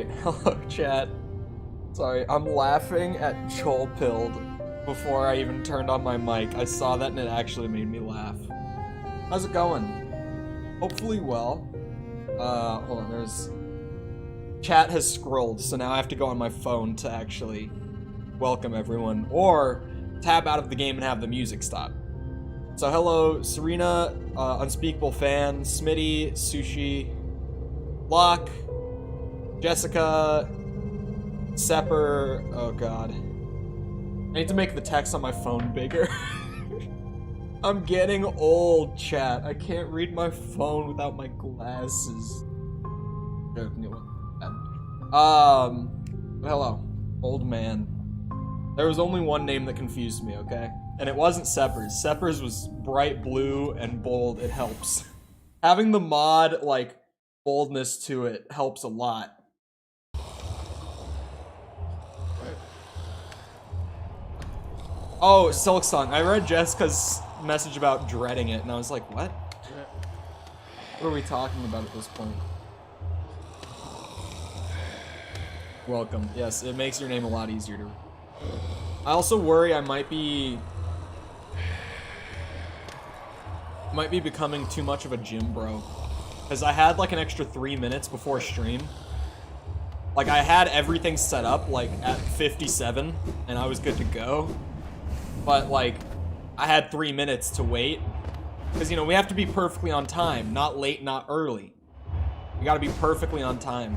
Alright, hello chat. Sorry, I'm laughing at Joel Pilled before I even turned on my mic. I saw that and it actually made me laugh. How's it going? Hopefully well. Hold on, there's... Chat has scrolled, so now I have to go on my phone to actually welcome everyone, or tab out of the game and have the music stop. So hello, Serena, Unspeakable Fan, Smitty, Sushi, Locke, Jessica, Sepper, oh god. I need to make the text on my phone bigger. I'm getting old, chat. I can't read my phone without my glasses. Hello, old man. There was only one name that confused me, okay? And it wasn't Sepper's. Sepper's was bright blue and bold. It helps. Having the mod, like, boldness to it helps a lot. Oh, Silk Song. I read Jessica's message about dreading it, and I was like, what? What are we talking about at this point? Welcome. Yes, it makes your name a lot easier to... I also worry I might be becoming too much of a gym bro. Because I had like an extra 3 minutes before stream. Like I had everything set up like at 57 and I was good to go. But like I had 3 minutes to wait. Because you know, we have to be perfectly on time, not late, not early. We gotta be perfectly on time.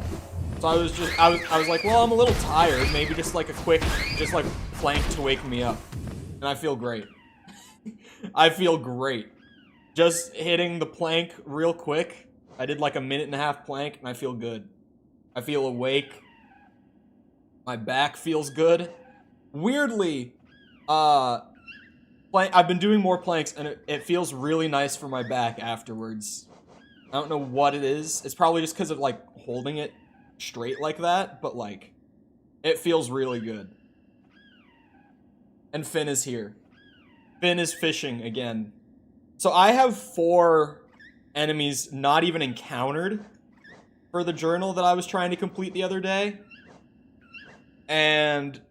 So I was like, well, I'm a little tired. Maybe just like a quick, just like plank to wake me up. And I feel great. I feel great. Just hitting the plank real quick. I did like a 1.5-minute plank and I feel good. I feel awake. My back feels good. Weirdly, I've been doing more planks and it feels really nice for my back afterwards. I don't know what it is. It's probably just because of like holding it straight like that, but like it feels really good. And Finn is here. Finn is fishing again. So I have 4 enemies not even encountered for the journal that I was trying to complete the other day. And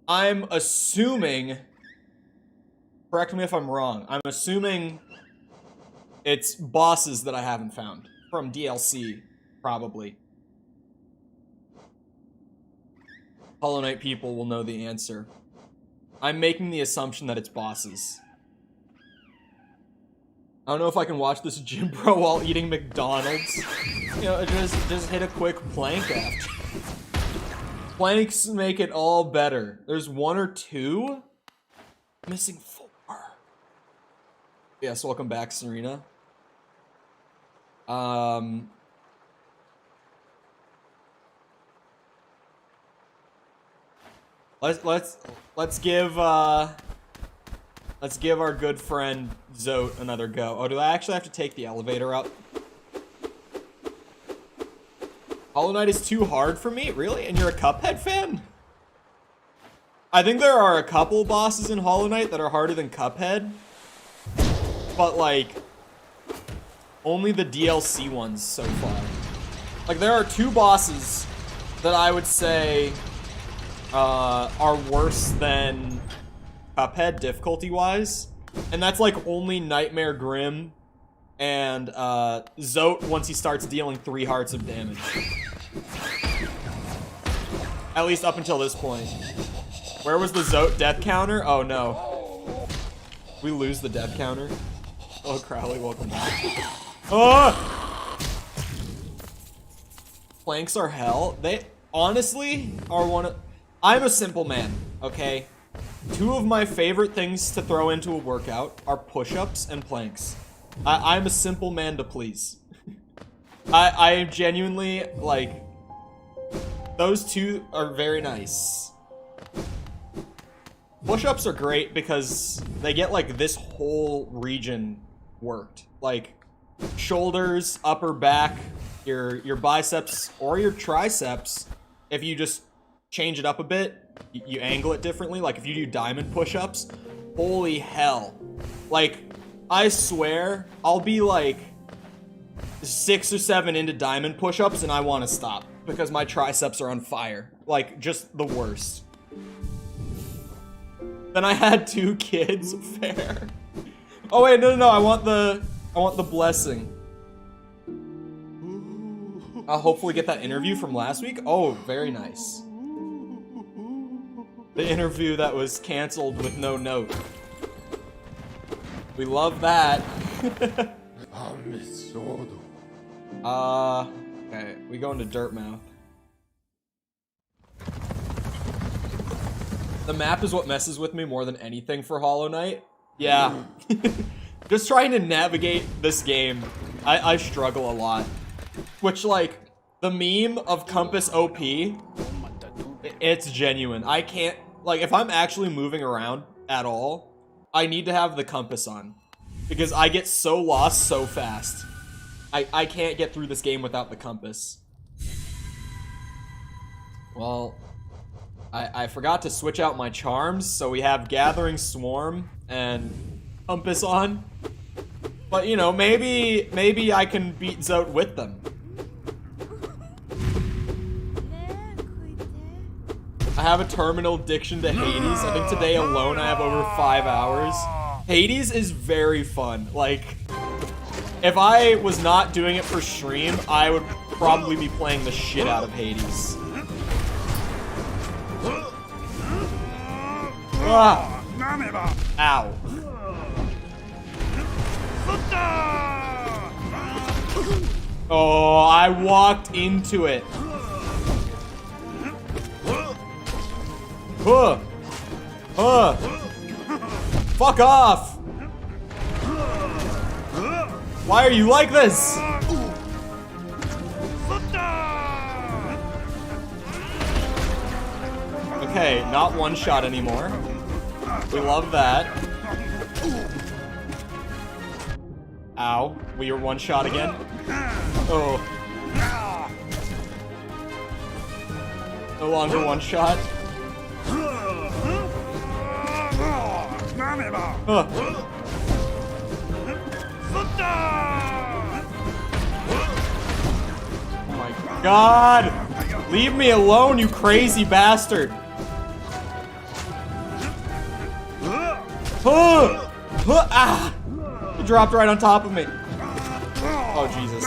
I'm assuming, correct me if I'm wrong, I'm assuming it's bosses that I haven't found from DLC, probably. Hollow Knight people will know the answer. I'm making the assumption that it's bosses. I don't know if I can watch this gym bro while eating McDonald's. You know, just hit a quick plank after. Planks make it all better. There's 1 or 2. Missing 4. Yes, welcome back, Serena. Let's give our good friend Zote another go. Oh, do I actually have to take the elevator up? Hollow Knight is too hard for me? Really? And you're a Cuphead fan? I think there are a couple bosses in Hollow Knight that are harder than Cuphead. But like, only the DLC ones so far. Like there are 2 bosses that I would say are worse than Cuphead difficulty-wise, and that's like only Nightmare Grim and Zote once he starts dealing 3 hearts of damage. At least up until this point. Where was the Zote death counter? Oh no. We lose the death counter. Oh, Crowley, welcome back. Oh! Planks are hell. They honestly are one of... I'm a simple man, okay? 2 of my favorite things to throw into a workout are push-ups and planks. I'm a simple man to please. I genuinely, like, those 2 are very nice. Push-ups are great because they get, like, this whole region worked. Like, shoulders, upper back, your biceps, or your triceps, if you just change it up a bit, you angle it differently. Like if you do diamond push-ups, holy hell. Like, I swear, I'll be like 6 or 7 into diamond push-ups and I want to stop. because my triceps are on fire. Like, just the worst. Then I had 2 kids. Fair. Oh wait, no, I want the blessing. I'll hopefully get that interview from last week. Oh, very nice. The interview that was canceled with no note. We love that. Okay, we go into Dirtmouth. The map is what messes with me more than anything for Hollow Knight. Yeah. Just trying to navigate this game, I struggle a lot. Which, like, the meme of Compass OP, it's genuine. I can't, like, if I'm actually moving around at all, I need to have the compass on. Because I get so lost so fast. I can't get through this game without the compass. Well, I forgot to switch out my charms, so we have Gathering Swarm and Compass on. But, you know, maybe I can beat Zote with them. I have a terminal addiction to Hades. I think today alone I have over 5 hours. Hades is very fun. Like, if I was not doing it for stream, I would probably be playing the shit out of Hades. Ah. Ow. Oh, I walked into it. Fuck off! Why are you like this? Okay, not one shot anymore. We love that. Ow. We are one shot again. Oh. No longer one shot. Oh my god! Leave me alone, you crazy bastard! Ah! He dropped right on top of me. Oh, Jesus.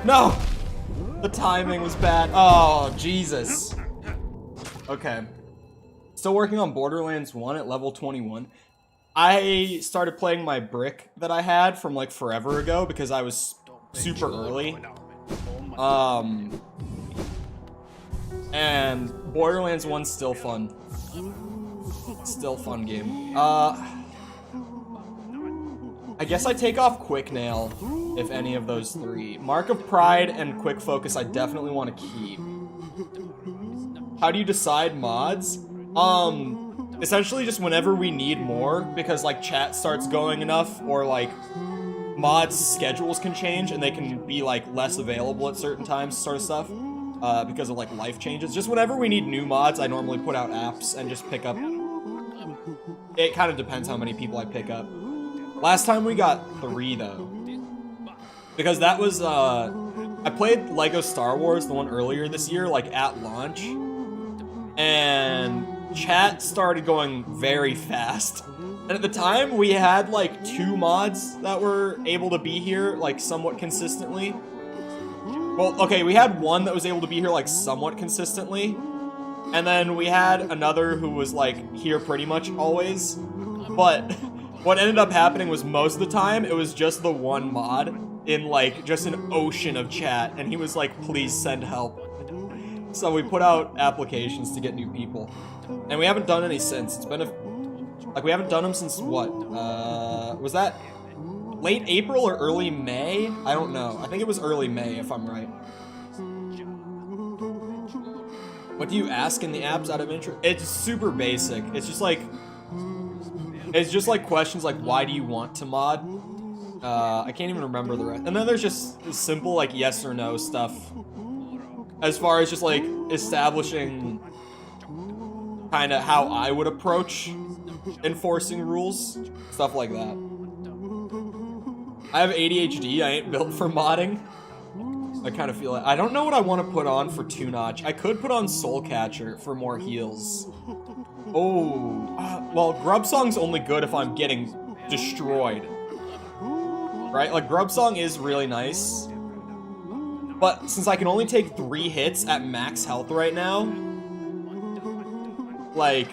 No! The timing was bad. Oh, Jesus. Okay. Still working on Borderlands 1 at level 21. I started playing my brick that I had from like forever ago because I was super early. And Borderlands 1's still fun. Still fun game. I guess I take off Quick Nail, if any of those 3. Mark of Pride and Quick Focus I definitely want to keep. How do you decide mods? Essentially just whenever we need more, because like chat starts going enough, or like mods schedules can change and they can be like less available at certain times, sort of stuff, because of like life changes. Just whenever we need new mods, I normally put out apps and just pick up. It kind of depends how many people I pick up. Last time we got 3 though, because that was I played Lego Star Wars, the one earlier this year, like at launch, and chat started going very fast. And at the time, we had like 2 mods that were able to be here like somewhat consistently. Well, okay, we had one that was able to be here like somewhat consistently, and then we had another who was like here pretty much always. But what ended up happening was most of the time it was just the one mod in like just an ocean of chat, and he was like, please send help. So we put out applications to get new people, and we haven't done any since. It's been like we haven't done them since what? Was that late April or early May? I don't know. I think it was early May if I'm right. What do you ask in the apps out of interest? It's super basic. It's just like questions like, why do you want to mod? I can't even remember the rest. And then there's just simple like yes or no stuff. As far as just like establishing kind of how I would approach enforcing rules, stuff like that. I have ADHD, I ain't built for modding. I kind of feel it. I don't know what I want to put on for 2-notch. I could put on Soul Catcher for more heals. Oh, well, Grub Song's only good if I'm getting destroyed. Right? Like, Grub Song is really nice. But since I can only take 3 hits at max health right now, like,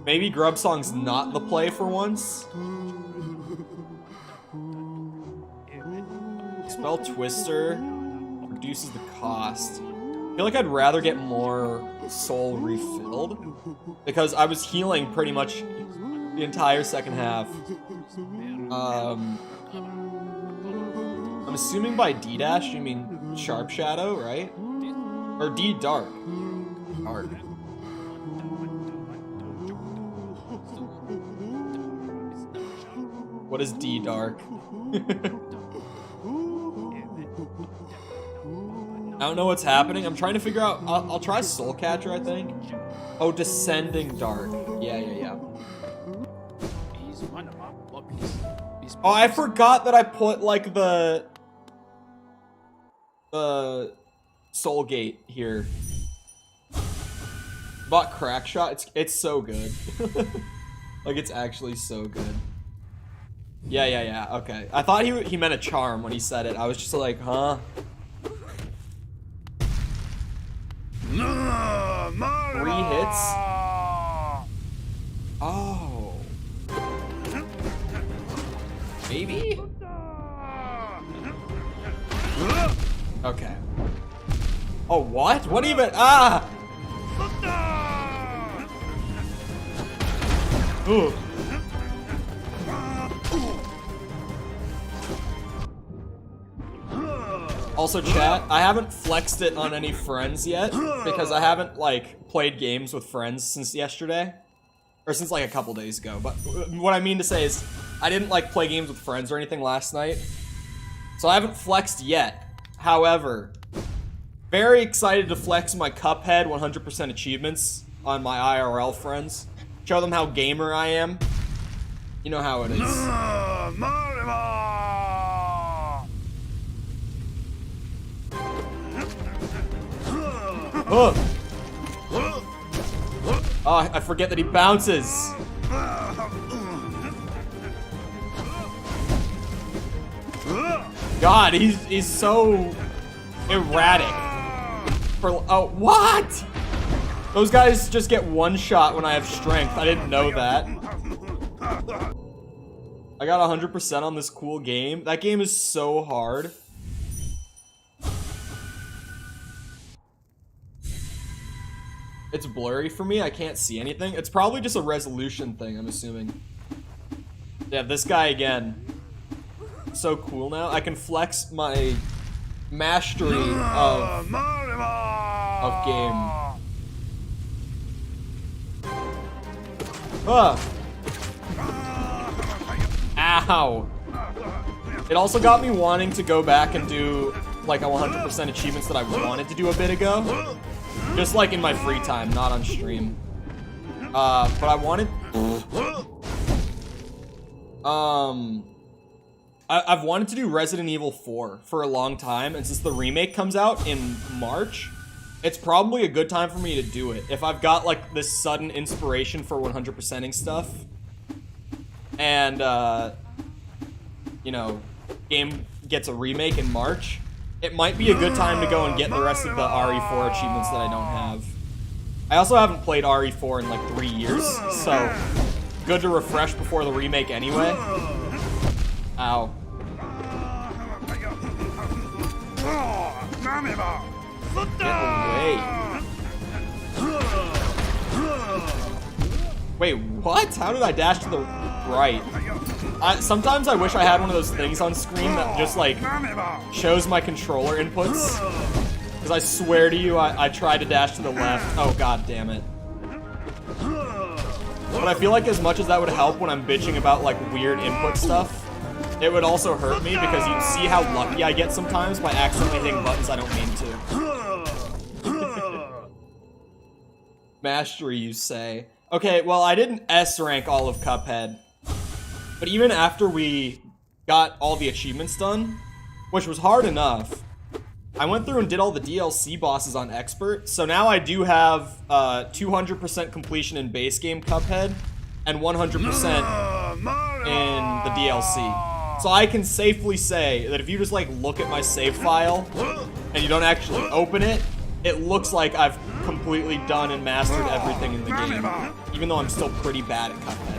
maybe Grub Song's not the play for once. Spell Twister reduces the cost. I feel like I'd rather get more soul refilled because I was healing pretty much the entire second half. I'm assuming by D-dash you mean Sharp Shadow, right? Or D-Dark. Dark. What is D-Dark? I don't know what's happening. I'm trying to figure out. I'll try Soul Catcher, I think. Oh, Descending Dark. Yeah. Oh, I forgot that I put, like, the Soul Gate here. Bought Crackshot. It's so good. Like, it's actually so good. Yeah. Okay. I thought he meant a charm when he said it. I was just like, huh? 3 hits? Oh. Maybe? Okay. Oh, what? What even? Ah! Ooh. Also, chat, I haven't flexed it on any friends yet, because I haven't, like, played games with friends since yesterday. Or since, like, a couple days ago. But what I mean to say is, I didn't, like, play games with friends or anything last night. So I haven't flexed yet. However, very excited to flex my Cuphead 100% achievements on my IRL friends. Show them how gamer I am. You know how it is. Oh, I forget that he bounces. God, he's so erratic. Oh, what? Those guys just get one shot when I have strength. I didn't know that. I got 100% on this cool game. That game is so hard. It's blurry for me. I can't see anything. It's probably just a resolution thing, I'm assuming. Yeah, this guy again. So cool now. I can flex my mastery of game. Ow. It also got me wanting to go back and do like a 100% achievements that I wanted to do a bit ago. Just like in my free time, not on stream. But I wanted... I've wanted to do Resident Evil 4 for a long time, and since the remake comes out in March, it's probably a good time for me to do it. If I've got, like, this sudden inspiration for 100%ing stuff, and, you know, game gets a remake in March, it might be a good time to go and get the rest of the RE4 achievements that I don't have. I also haven't played RE4 in, like, 3 years, so good to refresh before the remake anyway. Ow. Get away. Wait, what? How did I dash to the right? Sometimes I wish I had one of those things on screen that just, like, shows my controller inputs. Because I swear to you, I tried to dash to the left. Oh, god damn it. But I feel like as much as that would help when I'm bitching about, like, weird input stuff, it would also hurt me because you'd see how lucky I get sometimes by accidentally hitting buttons I don't mean to. Mastery, you say. Okay, well, I didn't S rank all of Cuphead. But even after we got all the achievements done, which was hard enough, I went through and did all the DLC bosses on Expert. So now I do have 200% completion in base game Cuphead and 100% in the DLC. So I can safely say that if you just like look at my save file and you don't actually open it, it looks like I've completely done and mastered everything in the game, even though I'm still pretty bad at Cuphead.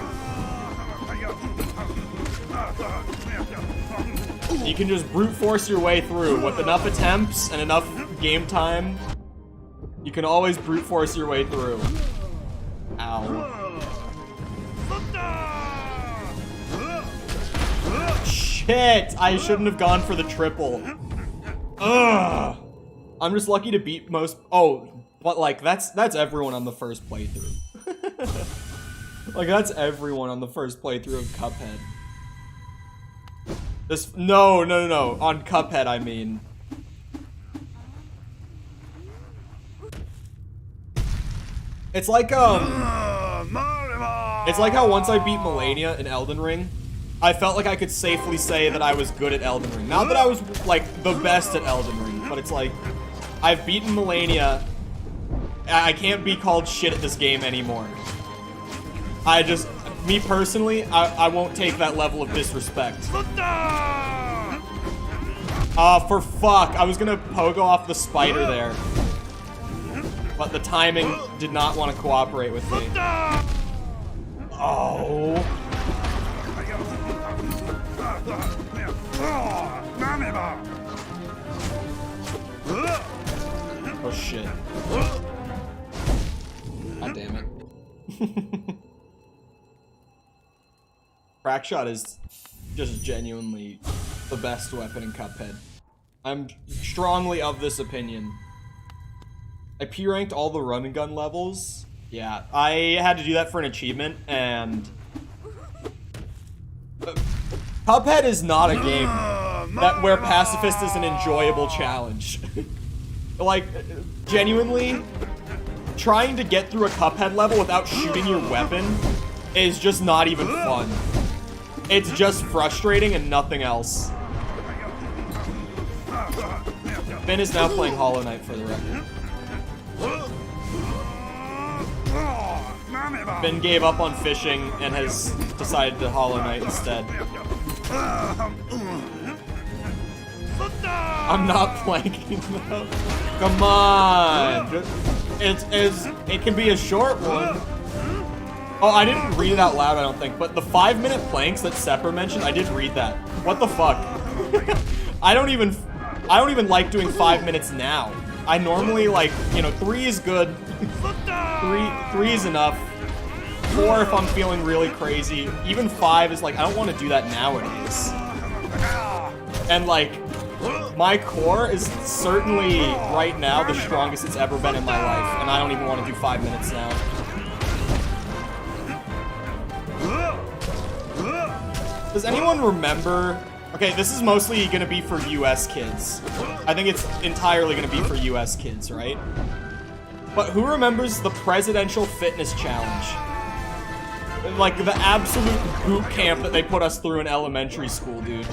You can just brute force your way through. With enough attempts and enough game time, you can always brute force your way through. Ow. Shit! I shouldn't have gone for the triple. Ugh! I'm just lucky to beat most. Oh, but like that's everyone on the first playthrough. Like that's everyone on the first playthrough of Cuphead. This no. On Cuphead, I mean. It's like how once I beat Millennia in Elden Ring, I felt like I could safely say that I was good at Elden Ring. Not that I was like the best at Elden Ring, but it's like I've beaten Millennia. I can't be called shit at this game anymore. Me personally, I won't take that level of disrespect. For fuck, I was gonna pogo off the spider there. But the timing did not want to cooperate with me. Oh. Oh shit. God damn it. Crackshot is just genuinely the best weapon in Cuphead. I'm strongly of this opinion. I P-ranked all the run and gun levels. Yeah, I had to do that for an achievement, and Cuphead is not a game where pacifist is an enjoyable challenge. Like, genuinely, trying to get through a Cuphead level without shooting your weapon is just not even fun. It's just frustrating and nothing else. Ben is now playing Hollow Knight for the record. Ben gave up on fishing and has decided to Hollow Knight instead. I'm not planking though. Come on. It can be a short one. Oh, I didn't read it out loud, I don't think, but the 5-minute planks that Sepper mentioned, I did read that. What the fuck? I don't even like doing 5 minutes now. I normally like, 3 is good. 3 is enough. 4 if I'm feeling really crazy. Even 5 is like, I don't want to do that nowadays. And like, my core is certainly right now the strongest it's ever been in my life, and I don't even want to do 5 minutes now. Does anyone remember? Okay, this is mostly gonna be for US kids. I think it's entirely gonna be for US kids, right? But who remembers the Presidential Fitness Challenge? Like the absolute boot camp that they put us through in elementary school, dude.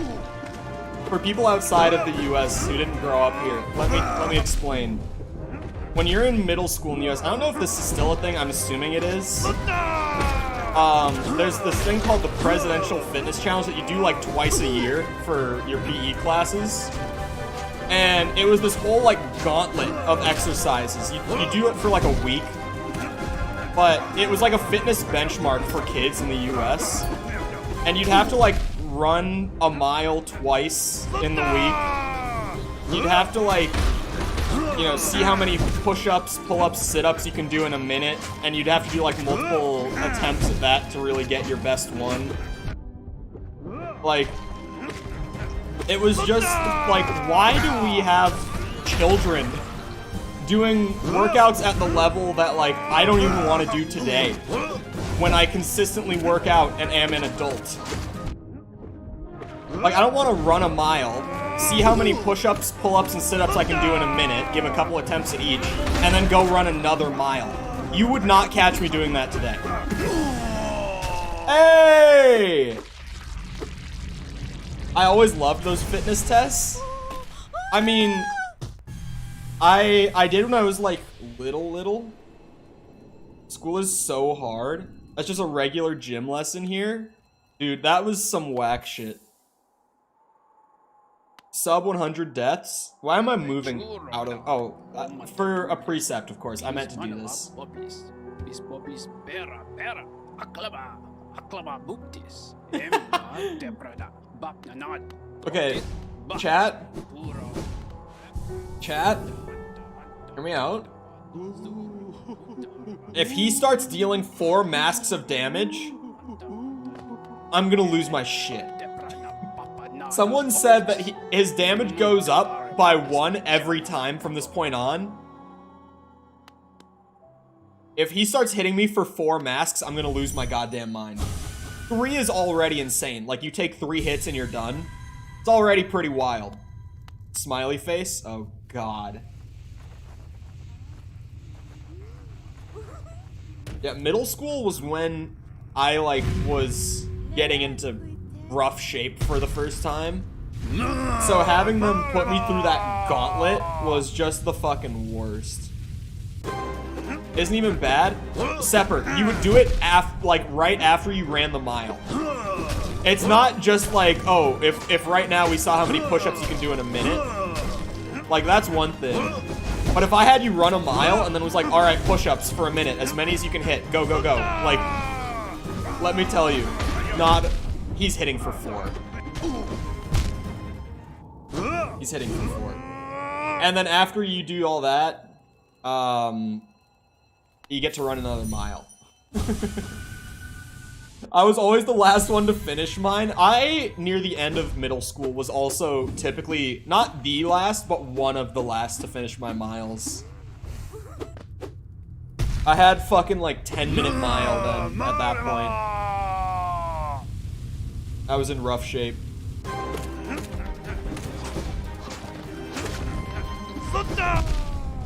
For people outside of the US who didn't grow up here, let me explain. When you're in middle school in the US, I don't know if this is still a thing, I'm assuming it is. There's this thing called the Presidential Fitness Challenge that you do like twice a year for your PE classes. And it was this whole like gauntlet of exercises. You do it for like a week. But it was like a fitness benchmark for kids in the US. And you'd have to like run a mile twice in the week. You'd have to like, see how many push-ups, pull-ups, sit-ups you can do in a minute, and you'd have to do like multiple attempts at that to really get your best one. Like, it was just like, why do we have children doing workouts at the level that like I don't even want to do today when I consistently work out and am an adult? Like, I don't want to run a mile, see how many push-ups, pull-ups, and sit-ups I can do in a minute, give a couple attempts at each, and then go run another mile. You would not catch me doing that today. Hey! I always loved those fitness tests. I mean, I did when I was like little. School is so hard. That's just a regular gym lesson here. Dude, that was some whack shit. Sub 100 deaths? Why am I moving out of... Oh, for a precept, of course. I meant to do this. Okay, chat. Chat. Hear me out. If he starts dealing 4 masks of damage, I'm gonna lose my shit. Someone said that his damage goes up by 1 every time from this point on. If he starts hitting me for 4 masks, I'm gonna lose my goddamn mind. 3 is already insane. Like, you take 3 hits and you're done. It's already pretty wild. Smiley face? Oh, God. Yeah, middle school was when I, like, was getting into rough shape for the first time. So having them put me through that gauntlet was just the fucking worst. Isn't even bad. Sepper, you would do it right after you ran the mile. It's not just like, oh, if right now we saw how many push-ups you can do in a minute. Like, that's one thing. But if I had you run a mile and then was like, all right, push-ups for a minute, as many as you can hit, go, go, go. Like, let me tell you, he's hitting for 4. He's hitting for 4. And then after you do all that, you get to run another mile. I was always the last one to finish mine. I, near the end of middle school, was also typically, not the last, but one of the last to finish my miles. I had fucking like 10-minute mile then at that point. I was in rough shape.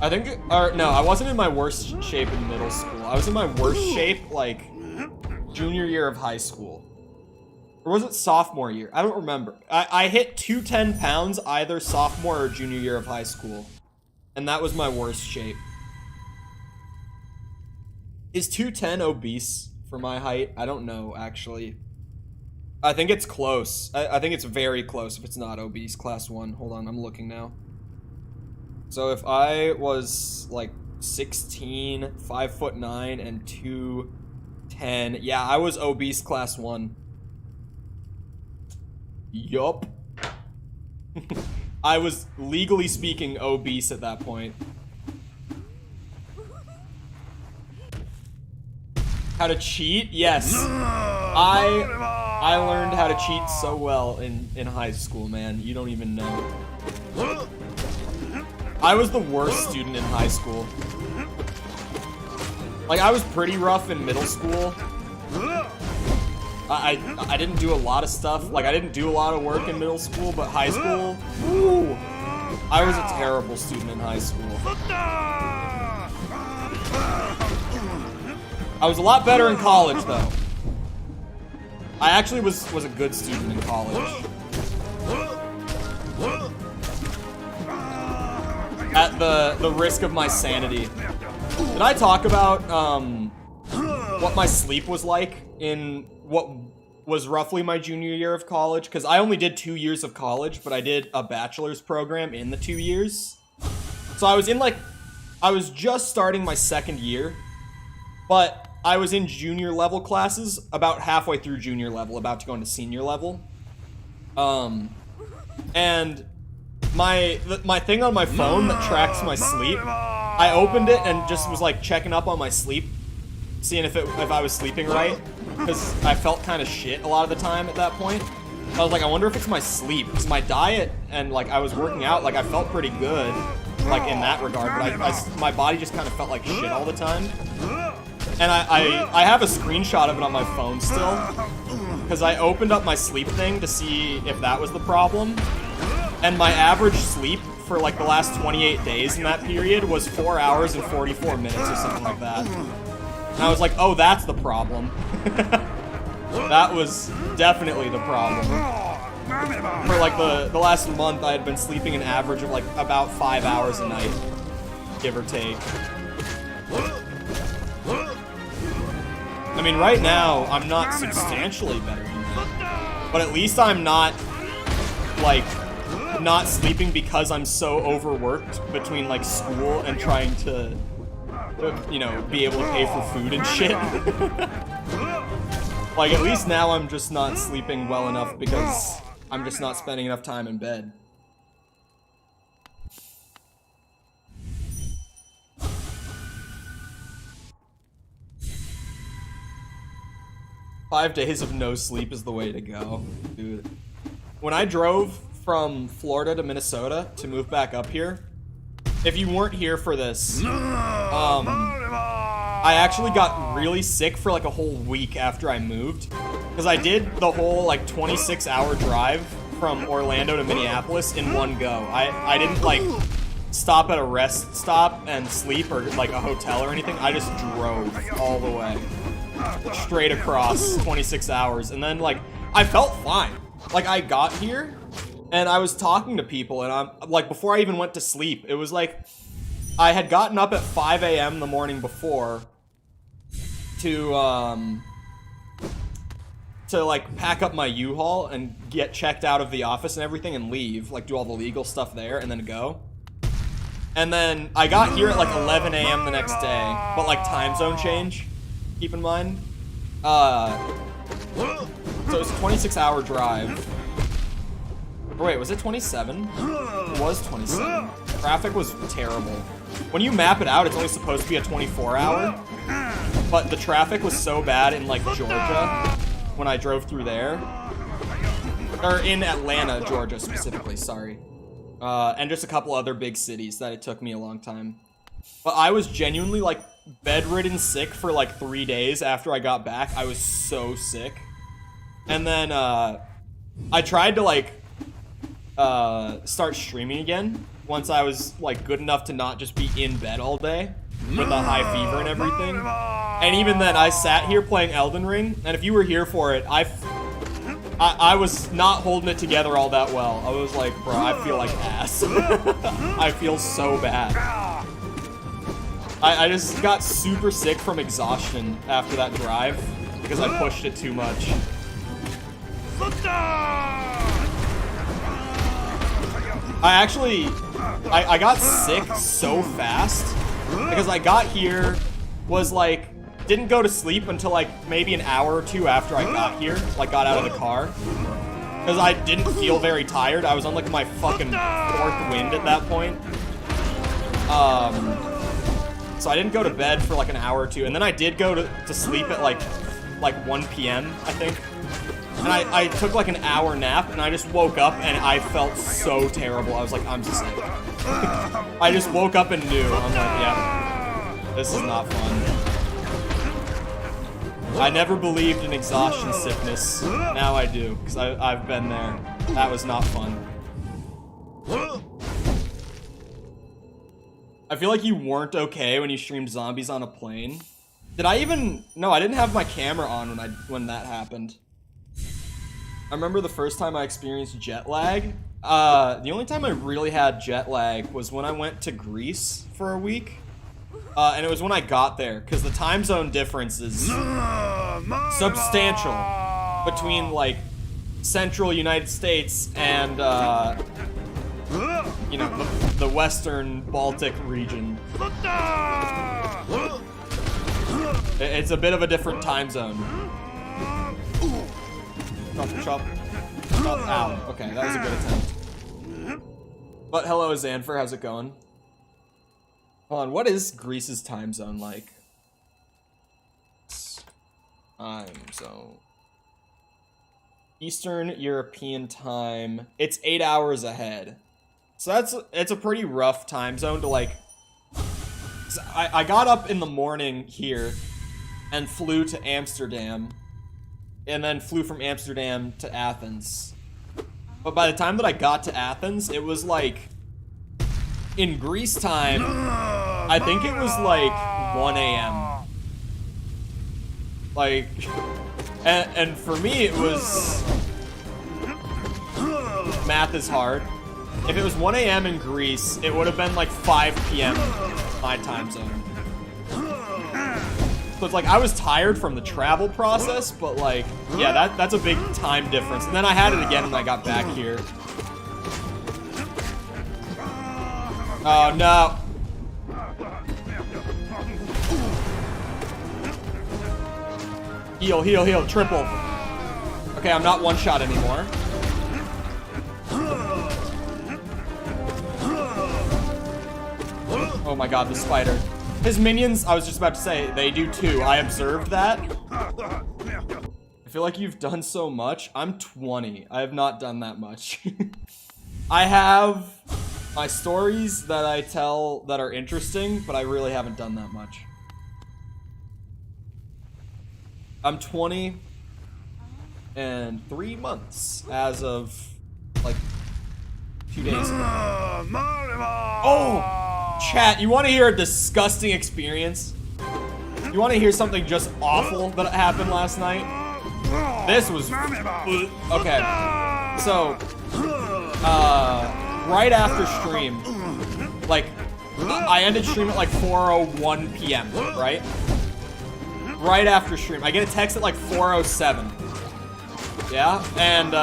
I think, or no, I wasn't in my worst shape in middle school. I was in my worst shape, like, junior year of high school. Or was it sophomore year? I don't remember. I hit 210 pounds either sophomore or junior year of high school. And that was my worst shape. Is 210 obese for my height? I don't know, actually. I think it's close. I think it's very close if it's not obese. Class 1. Hold on, I'm looking now. So if I was like 16, 5'9", and 210, yeah, I was obese class 1. Yup. I was legally speaking obese at that point. How to cheat? Yes. I learned how to cheat so well in high school, man. You don't even know. I was the worst student in high school. Like, I was pretty rough in middle school. I didn't do a lot of stuff. Like, I didn't do a lot of work in middle school, but high school, woo, I was a terrible student in high school. I was a lot better in college, though. I actually was a good student in college. At the risk of my sanity. Did I talk about what my sleep was like in what was roughly my junior year of college? Because I only did 2 years of college, but I did a bachelor's program in the 2 years. So I was just starting my second year, but I was in junior level classes about halfway through junior level, about to go into senior level. And my thing on my phone that tracks my sleep, I opened it and just was like checking up on my sleep, seeing if I was sleeping right, because I felt kind of shit a lot of the time at that point. I was like, I wonder if it's my sleep, because my diet and like I was working out, like I felt pretty good, like in that regard, but my body just kind of felt like shit all the time. And I have a screenshot of it on my phone still, because I opened up my sleep thing to see if that was the problem. And my average sleep for like the last 28 days in that period was 4 hours and 44 minutes or something like that. And I was like, oh, that's the problem. That was definitely the problem. For like the last month, I had been sleeping an average of like about 5 hours a night, give or take. I mean, right now, I'm not substantially better than that. But at least I'm not, like, not sleeping because I'm so overworked between, like, school and trying to, you know, be able to pay for food and shit. Like, at least now I'm just not sleeping well enough because I'm just not spending enough time in bed. Five days of no sleep is the way to go, dude. When I drove from Florida to Minnesota to move back up here, if you weren't here for this, I actually got really sick for like a whole week after I moved. Because I did the whole like 26-hour drive from Orlando to Minneapolis in one go. I didn't like stop at a rest stop and sleep or like a hotel or anything. I just drove all the way. Straight across 26 hours. And then like, I felt fine. Like I got here and I was talking to people and I'm like, before I even went to sleep, it was like, I had gotten up at 5 a.m. the morning before to like pack up my U-Haul and get checked out of the office and everything and leave, like do all the legal stuff there and then go. And then I got here at like 11 a.m. the next day, but like time zone change, keep in mind. So it was a 26-hour drive. Or wait, was it 27? It was 27. Traffic was terrible. When you map it out, it's only supposed to be a 24-hour. But the traffic was so bad in like Georgia when I drove through there. Or in Atlanta, Georgia specifically, sorry. And just a couple other big cities that it took me a long time. But I was genuinely like bedridden sick for like 3 days after I got back. I was so sick. And then I tried to like start streaming again once I was like good enough to not just be in bed all day with a high fever and everything. And even then I sat here playing Elden Ring, and if you were here for it, I was not holding it together all that well. I was like, bro, I feel like ass. I feel so bad. I just got super sick from exhaustion after that drive because I pushed it too much. I got sick so fast because I got here, was like, didn't go to sleep until like maybe an hour or two after I got here, like got out of the car. Because I didn't feel very tired. I was on like my fucking fourth wind at that point. So I didn't go to bed for like an hour or two, and then I did go to sleep at like 1 p.m. I think. And I took like an hour nap, and I just woke up, and I felt so terrible. I was like, I'm sick. I just woke up and knew. I'm like, yeah, this is not fun. I never believed in exhaustion sickness. Now I do, because I've been there. That was not fun. I feel like you weren't okay when you streamed zombies on a plane. Did I even... No, I didn't have my camera on when that happened. I remember the first time I experienced jet lag. The only time I really had jet lag was when I went to Greece for a week. And it was when I got there, because the time zone difference is substantial between, like, central United States and, you know, the western Baltic region. It's a bit of a different time zone. Chop. Ow. Okay, that was a good attempt. But hello, Xanfer, how's it going? Hold on, what is Greece's time zone like? Time zone. Eastern European time. It's 8 hours ahead. So it's a pretty rough time zone to like... I got up in the morning here and flew to Amsterdam. And then flew from Amsterdam to Athens. But by the time that I got to Athens, it was like in Greece time, I think it was like 1 a.m. Like, and for me it was, math is hard. If it was 1 a.m. in Greece, it would have been like 5 p.m. my time zone. So it's like I was tired from the travel process, but like, yeah, that's a big time difference. And then I had it again when I got back here. Oh no. Heal, heal, heal, triple. Okay, I'm not one shot anymore. Oh my god, the spider. His minions, I was just about to say, they do too. I observed that. I feel like you've done so much. I'm 20. I have not done that much. I have my stories that I tell that are interesting, but I really haven't done that much. I'm 20 and 3 months as of like 2 days ago. Oh! Chat, you want to hear a disgusting experience? You want to hear something just awful that happened last night? This was... Okay. So, right after stream, like, I ended stream at like 4:01 p.m., right? Right after stream. I get a text at like 4:07. Yeah? And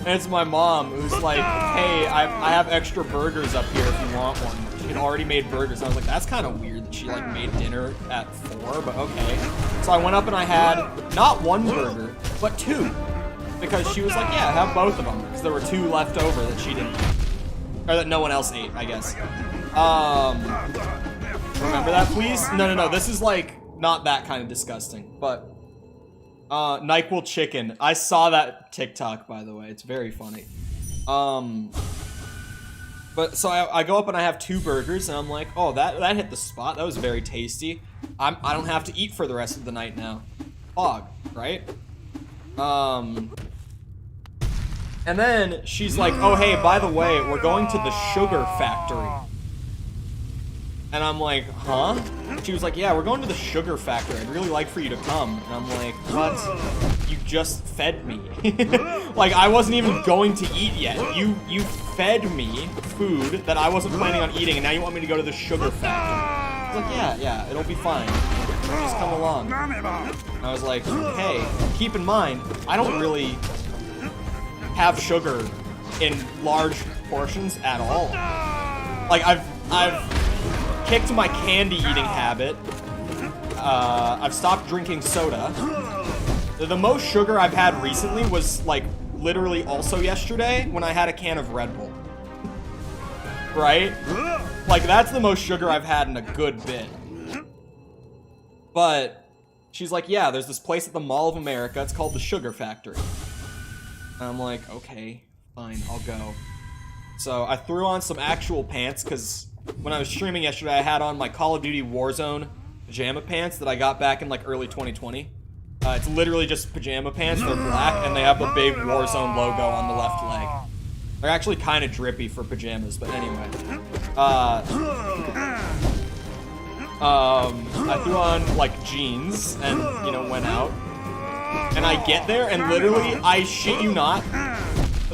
it's my mom who's like, hey, I have extra burgers up here if you want one. She had already made burgers. I was like, that's kind of weird that she like made dinner at 4, but okay. So I went up and I had not 1 burger, but 2. Because she was like, yeah, have both of them. Because there were 2 left over that she didn't, or that no one else ate, I guess. Remember that, please? No, this is like not that kind of disgusting, but NyQuil chicken. I saw that TikTok, by the way. It's very funny. But so I go up and I have 2 burgers and I'm like, oh, that hit the spot. That was very tasty. I don't have to eat for the rest of the night now. Fog, right? And then she's like, oh, hey, by the way, we're going to the sugar factory. And I'm like, huh? She was like, yeah, we're going to the sugar factory. I'd really like for you to come. And I'm like, what? You just fed me. Like, I wasn't even going to eat yet. You fed me food that I wasn't planning on eating, and now you want me to go to the sugar factory. I was like, yeah, it'll be fine. Just come along. I was like, hey, keep in mind, I don't really have sugar in large portions at all. Like, I've kicked my candy eating habit. I've stopped drinking soda. The most sugar I've had recently was like literally also yesterday when I had a can of Red Bull. Right? Like, that's the most sugar I've had in a good bit. But she's like, yeah, there's this place at the Mall of America. It's called the Sugar Factory. And I'm like, okay, fine, I'll go. So I threw on some actual pants because when I was streaming yesterday, I had on my Call of Duty Warzone pajama pants that I got back in like early 2020. It's literally just pajama pants. They're black and they have the big Warzone logo on the left leg. They're actually kind of drippy for pajamas, but anyway. I threw on like jeans and, you know, went out. And I get there and literally, I shit you not,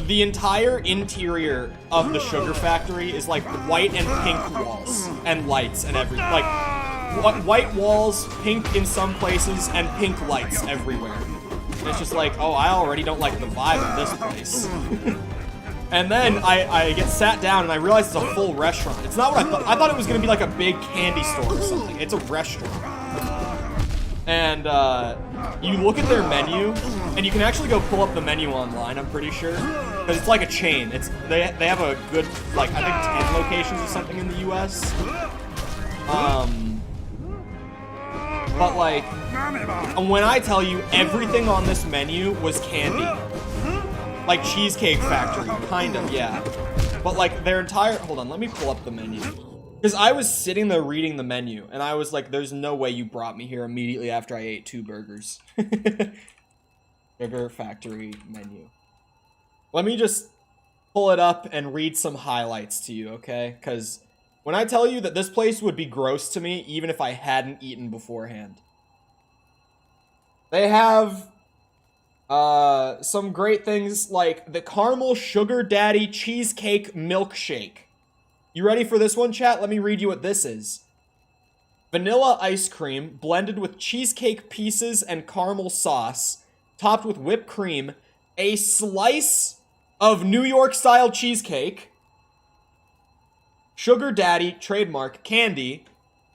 the entire interior of the Sugar Factory is like white and pink walls and lights and everything. Like, white walls, pink in some places, and pink lights everywhere. And it's just like, oh, I already don't like the vibe of this place. And then I get sat down and I realize it's a full restaurant. It's not what I thought. I thought it was gonna be like a big candy store or something. It's a restaurant. And you look at their menu, and you can actually go pull up the menu online, I'm pretty sure. Because it's like a chain. They have a good, like, I think 10 locations or something in the US. But like, when I tell you everything on this menu was candy. Like Cheesecake Factory, kind of, yeah. But like their entire, hold on, let me pull up the menu. Because I was sitting there reading the menu, and I was like, there's no way you brought me here immediately after I ate 2 burgers. Sugar Factory menu. Let me just pull it up and read some highlights to you, okay? Because when I tell you that this place would be gross to me, even if I hadn't eaten beforehand. They have some great things like the Caramel Sugar Daddy Cheesecake Milkshake. You ready for this one, chat? Let me read you what this is. Vanilla ice cream blended with cheesecake pieces and caramel sauce, topped with whipped cream, a slice of New York-style cheesecake, Sugar Daddy, trademark, candy,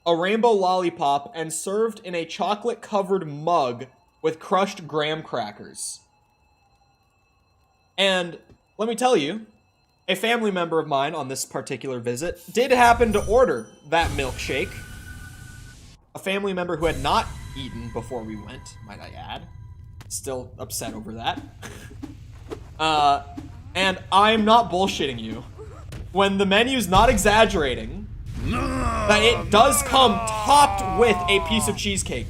a rainbow lollipop, and served in a chocolate-covered mug with crushed graham crackers. And let me tell you, a family member of mine on this particular visit did happen to order that milkshake. A family member who had not eaten before we went, might I add. Still upset over that. And I'm not bullshitting you. When the menu's not exaggerating, that it does come topped with a piece of cheesecake.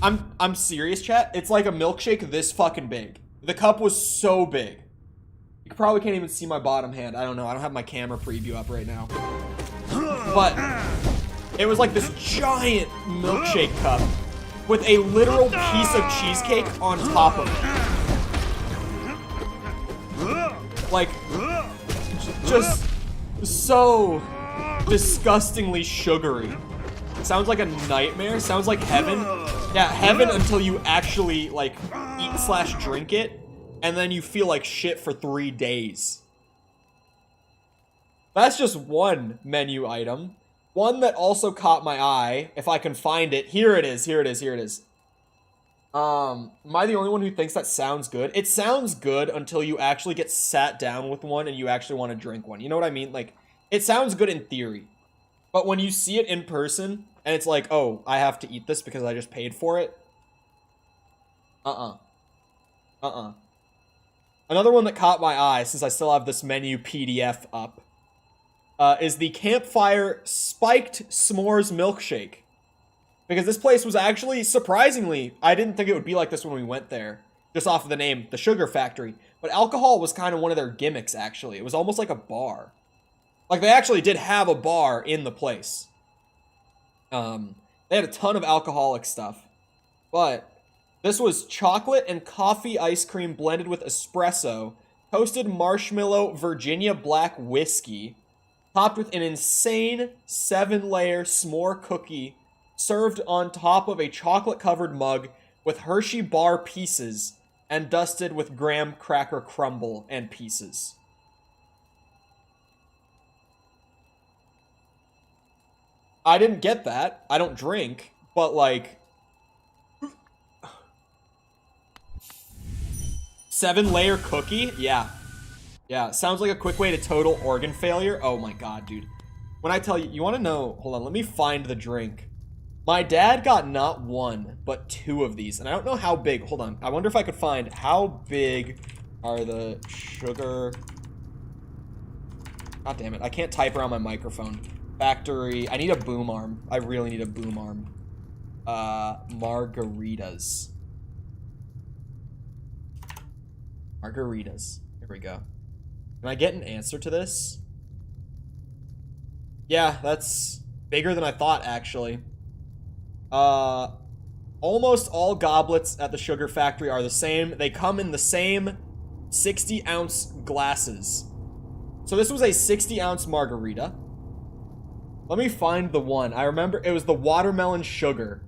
I'm serious, chat. It's like a milkshake this fucking big. The cup was so big. You probably can't even see my bottom hand. I don't know. I don't have my camera preview up right now. But it was like this giant milkshake cup with a literal piece of cheesecake on top of it. Like, just so disgustingly sugary. Sounds like a nightmare. Sounds like heaven. Yeah, heaven until you actually, like, eat/drink it, and then you feel like shit for 3 days. That's just one menu item. One that also caught my eye, if I can find it. Here it is, here it is, here it is. Am I the only one who thinks that sounds good? It sounds good until you actually get sat down with one and you actually want to drink one. You know what I mean? Like, it sounds good in theory. But when you see it in person, and it's like, oh, I have to eat this because I just paid for it. Another one that caught my eye, since I still have this menu PDF up, is the Campfire Spiked S'mores Milkshake. Because this place was actually, surprisingly, I didn't think it would be like this when we went there. Just off of the name, the Sugar Factory. But alcohol was kind of one of their gimmicks, actually. It was almost like a bar. Like, they actually did have a bar in the place. They had a ton of alcoholic stuff. But this was chocolate and coffee ice cream blended with espresso, toasted marshmallow Virginia black whiskey, topped with an insane 7-layer s'more cookie, served on top of a chocolate-covered mug with Hershey bar pieces and dusted with graham cracker crumble and pieces. I didn't get that. I don't drink, but like 7-layer cookie? Yeah. Yeah, sounds like a quick way to total organ failure. Oh my god, dude. When I tell you, you want to know, hold on, let me find the drink. My dad got not one, but 2 of these, and I don't know how big. Hold on, I wonder if I could find how big are the sugar. God damn it, I can't type around my microphone. Factory, I need a boom arm. I really need a boom arm. Margaritas. Margaritas. Here we go. Can I get an answer to this? Yeah, that's bigger than I thought, actually. Almost all goblets at the Sugar Factory are the same. They come in the same 60-ounce glasses. So this was a 60-ounce margarita. Let me find the one. I remember it was the watermelon sugar.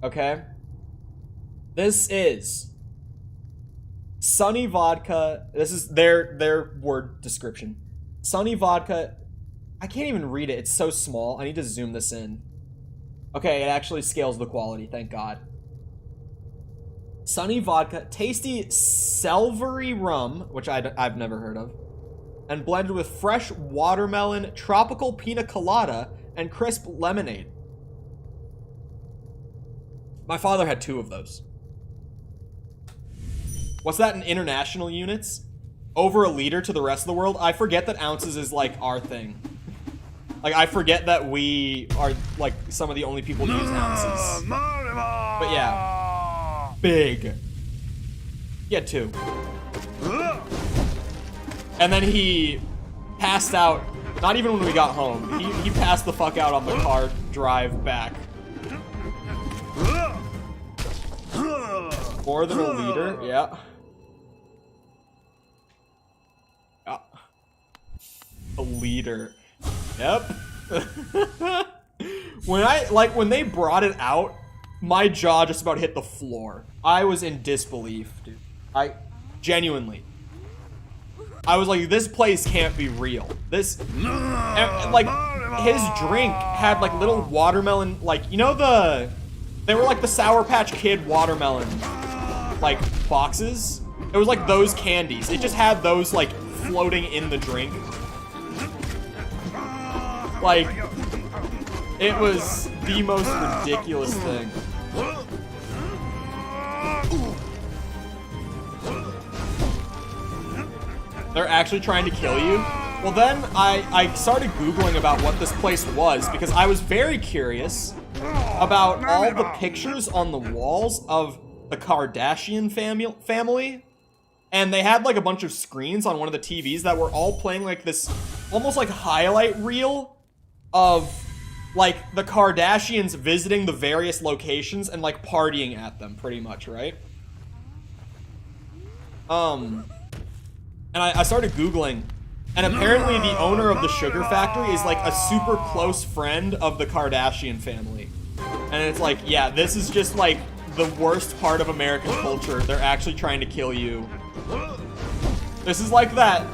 Okay? This is Sunny Vodka. This is their word description. Sunny Vodka. I can't even read it. It's so small. I need to zoom this in. Okay, it actually scales the quality. Thank God. Sunny Vodka. Tasty Selvery rum, which I've never heard of. And blended with fresh watermelon, tropical pina colada, and crisp lemonade. My father had 2 of those. What's that in international units? Over a liter to the rest of the world? I forget that ounces is like our thing. Like, I forget that we are like some of the only people who use ounces. But yeah. Big. Yeah, 2. And then he passed out, not even when we got home. He passed the fuck out on the car drive back. More than a liter, yeah. Yeah. A liter. Yep. When they brought it out, my jaw just about hit the floor. I was in disbelief, dude. Genuinely. I was like, this place can't be real. This, like, his drink had like little watermelon, like, you know they were like the Sour Patch Kid watermelon, like, boxes? It was like those candies. It just had those, like, floating in the drink. Like, it was the most ridiculous thing. They're actually trying to kill you? Well, then I started Googling about what this place was because I was very curious about all the pictures on the walls of the Kardashian family. And they had like a bunch of screens on one of the TVs that were all playing like this almost like highlight reel of like the Kardashians visiting the various locations and like partying at them pretty much, right? And I started Googling, and apparently the owner of the sugar factory is like a super close friend of the Kardashian family. And it's like, yeah, this is just like the worst part of American culture. They're actually trying to kill you. This is like that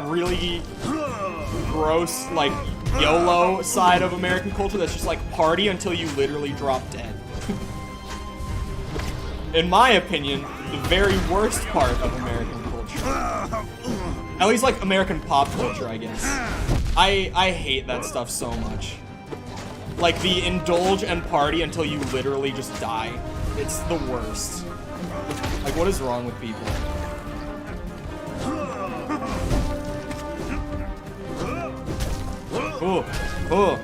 really gross, like, YOLO side of American culture that's just like party until you literally drop dead. In my opinion, the very worst part of American culture. At least like American pop culture, I guess. I hate that stuff so much. Like the indulge and party until you literally just die. It's the worst. Like, what is wrong with people? Oh, oh.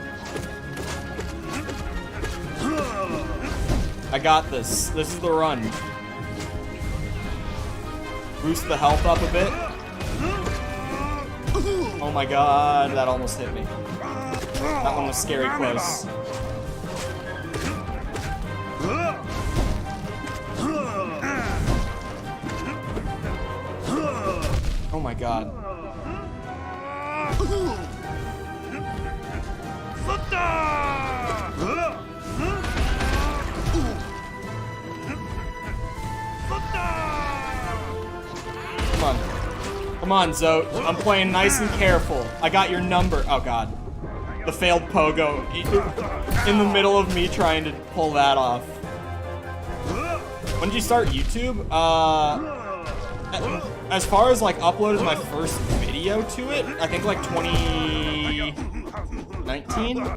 I got this. This is the run. Boost the health up a bit. Oh my god, that almost hit me. That one was scary close. Oh my god. Come on. Come on, Zote. I'm playing nice and careful. I got your number. Oh god. The failed pogo. In the middle of me trying to pull that off. When did you start YouTube? As far as like uploaded my first video to it, I think like 2019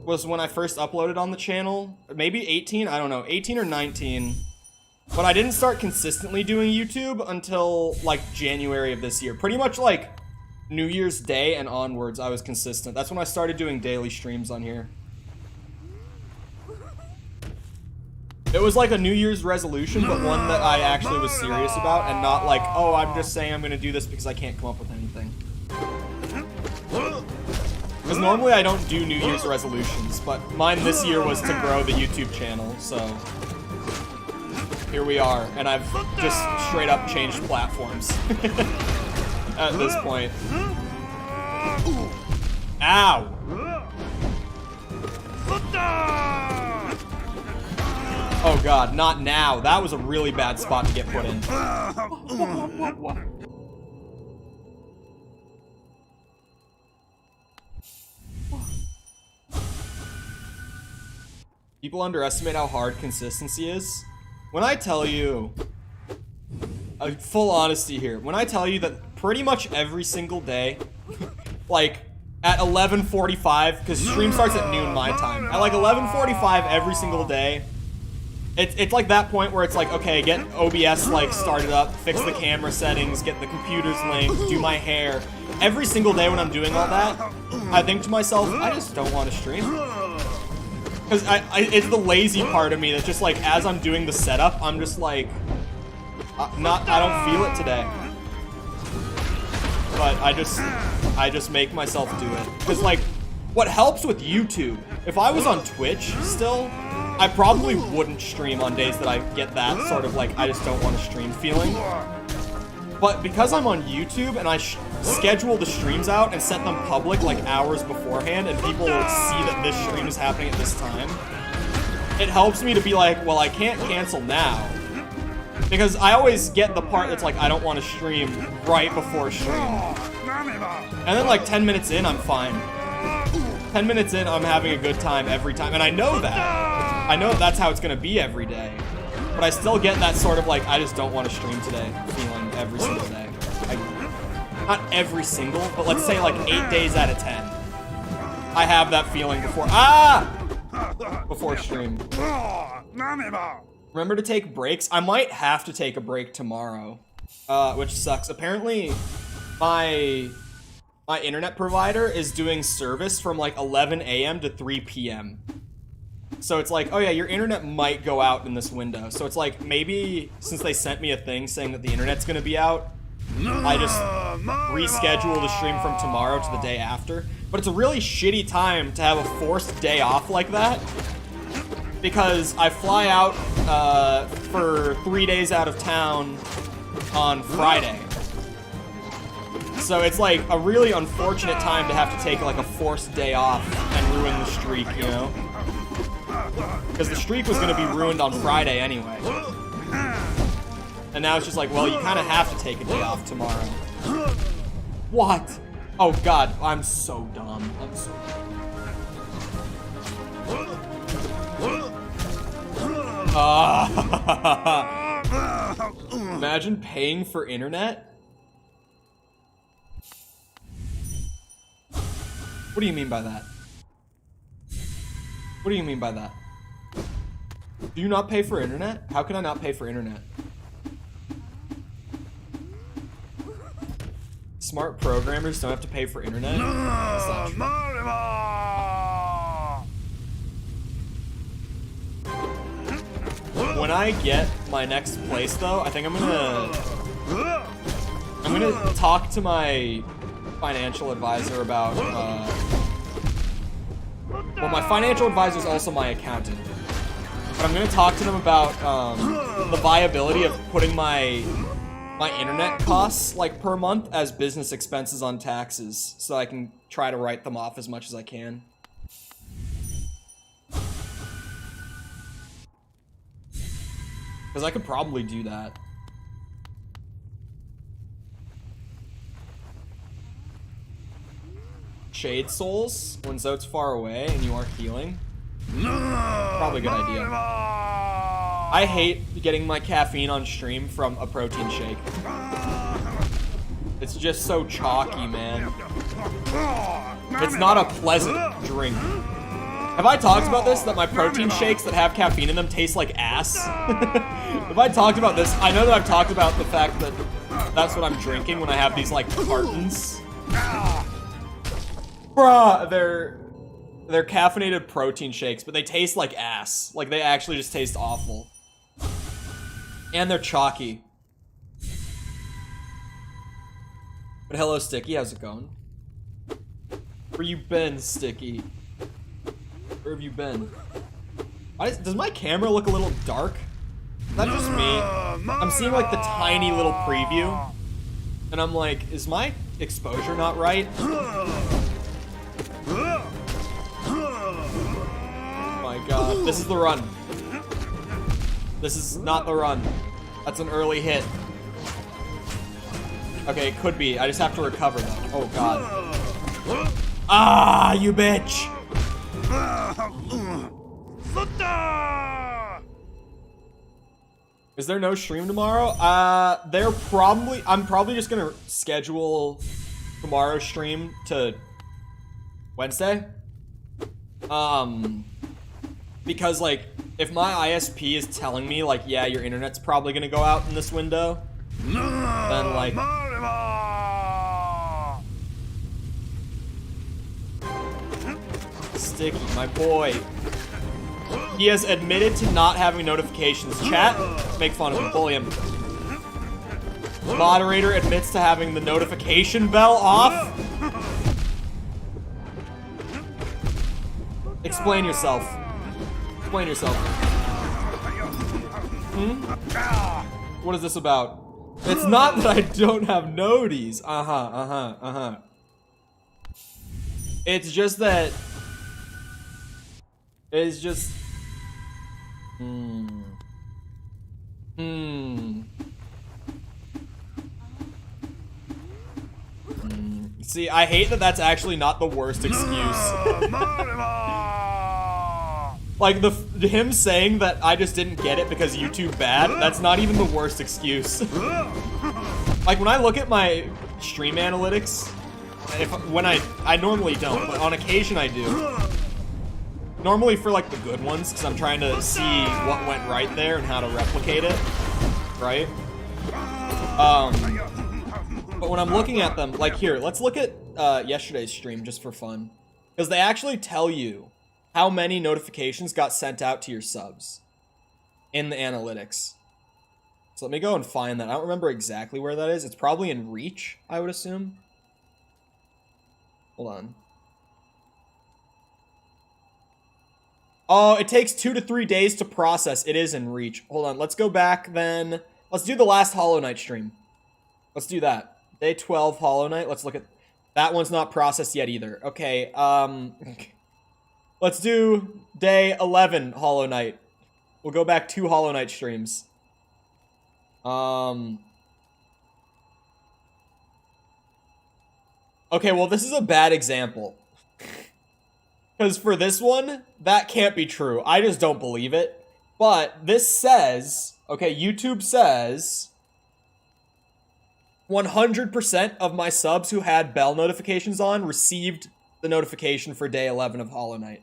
was when I first uploaded on the channel. Maybe 18, I don't know, 18 or 19. But I didn't start consistently doing YouTube until like January of this year. Pretty much like New Year's Day and onwards, I was consistent. That's when I started doing daily streams on here. It was like a New Year's resolution, but one that I actually was serious about, and not like, oh, I'm just saying I'm gonna do this because I can't come up with anything. Because normally I don't do New Year's resolutions, but mine this year was to grow the YouTube channel, so here we are, and I've just straight up changed platforms at this point. Ow! Oh god, not now. That was a really bad spot to get put in. People underestimate how hard consistency is. When I tell you, full honesty here, when I tell you that pretty much every single day, like at 11:45, because stream starts at noon my time, at like 11:45 every single day, it's like that point where it's like, okay, get OBS like started up, fix the camera settings, get the computers linked, do my hair. Every single day when I'm doing all that, I think to myself, I just don't want to stream. Because it's the lazy part of me that's just like, as I'm doing the setup, I'm just like, I don't feel it today. but I just make myself do it. Because, like, what helps with YouTube, if I was on Twitch still, I probably wouldn't stream on days that I get that sort of, like, I just don't want to stream feeling. But because I'm on YouTube and I schedule the streams out and set them public, like, hours beforehand, and people see that this stream is happening at this time, it helps me to be like, well, I can't cancel now. Because I always get the part that's like, I don't want to stream right before stream. And then like 10 minutes in, I'm fine. 10 minutes in, I'm having a good time every time. And I know that. I know that's how it's going to be every day. But I still get that sort of like, I just don't want to stream today feeling every single day. Not every single, but let's say like 8 days out of 10. I have that feeling before stream. Remember to take breaks. I might have to take a break tomorrow, which sucks. Apparently, my internet provider is doing service from like 11 a.m. to 3 p.m. So it's like, oh yeah, your internet might go out in this window. So it's like, maybe since they sent me a thing saying that the internet's gonna be out, I just reschedule the stream from tomorrow to the day after. But it's a really shitty time to have a forced day off like that, because I fly out for 3 days out of town on Friday. So it's like a really unfortunate time to have to take like a forced day off and ruin the streak, you know? Because the streak was going to be ruined on Friday anyway. And now it's just like, well, you kind of have to take a day off tomorrow. What? Oh god, I'm so dumb. I'm so dumb. Imagine paying for internet? What do you mean by that? What do you mean by that? Do you not pay for internet? How can I not pay for internet? Smart programmers don't have to pay for internet? That's not true. When I get my next place, though, I think I'm gonna talk to my financial advisor about, well, my financial advisor is also my accountant. But I'm gonna talk to them about, the viability of putting my internet costs, like, per month as business expenses on taxes, so I can try to write them off as much as I can. Because I could probably do that. Shade Souls, when Zote's far away and you are healing. Probably a good idea. I hate getting my caffeine on stream from a protein shake. It's just so chalky, man. It's not a pleasant drink. Have I talked about this, that my protein shakes that have caffeine in them taste like ass? Have I talked about this? I know that I've talked about the fact that that's what I'm drinking when I have these, like, cartons. Bruh, they're caffeinated protein shakes, but they taste like ass. Like, they actually just taste awful. And they're chalky. But hello, Sticky, how's it going? Where you been, Sticky? Where have you been? Does my camera look a little dark? Is that just me? I'm seeing like the tiny little preview. And I'm like, is my exposure not right? Oh my god, this is the run. This is not the run. That's an early hit. Okay, it could be. I just have to recover though. Oh god. Ah, you bitch! Is there no stream tomorrow? I'm probably just gonna schedule tomorrow's stream to Wednesday. Because like, if my ISP is telling me like, yeah, your internet's probably gonna go out in this window, then like, Sticky, my boy. He has admitted to not having notifications. Chat, make fun of him, bully him. Moderator admits to having the notification bell off. Explain yourself. Explain yourself. What is this about? It's not that I don't have noties. It's just that... It's just... See, I hate that that's actually not the worst excuse. Like, him saying that I just didn't get it because YouTube bad, that's not even the worst excuse. Like, when I look at my stream analytics, when I normally don't, but on occasion I do. Normally for, like, the good ones, because I'm trying to see what went right there and how to replicate it, right? But when I'm looking at them, like here, let's look at yesterday's stream just for fun. Because they actually tell you how many notifications got sent out to your subs in the analytics. So let me go and find that. I don't remember exactly where that is. It's probably in Reach, I would assume. Hold on. Oh, it takes 2 to 3 days to process. It is in Reach. Hold on, let's go back then. Let's do the last Hollow Knight stream. Let's do that. Day 12 Hollow Knight. Let's look at... That one's not processed yet either. Okay, let's do day 11 Hollow Knight. We'll go back 2 Hollow Knight streams. Okay, well, this is a bad example. Because for this one, that can't be true. I just don't believe it. But this says... Okay, YouTube says... 100% of my subs who had bell notifications on received the notification for day 11 of Hollow Knight.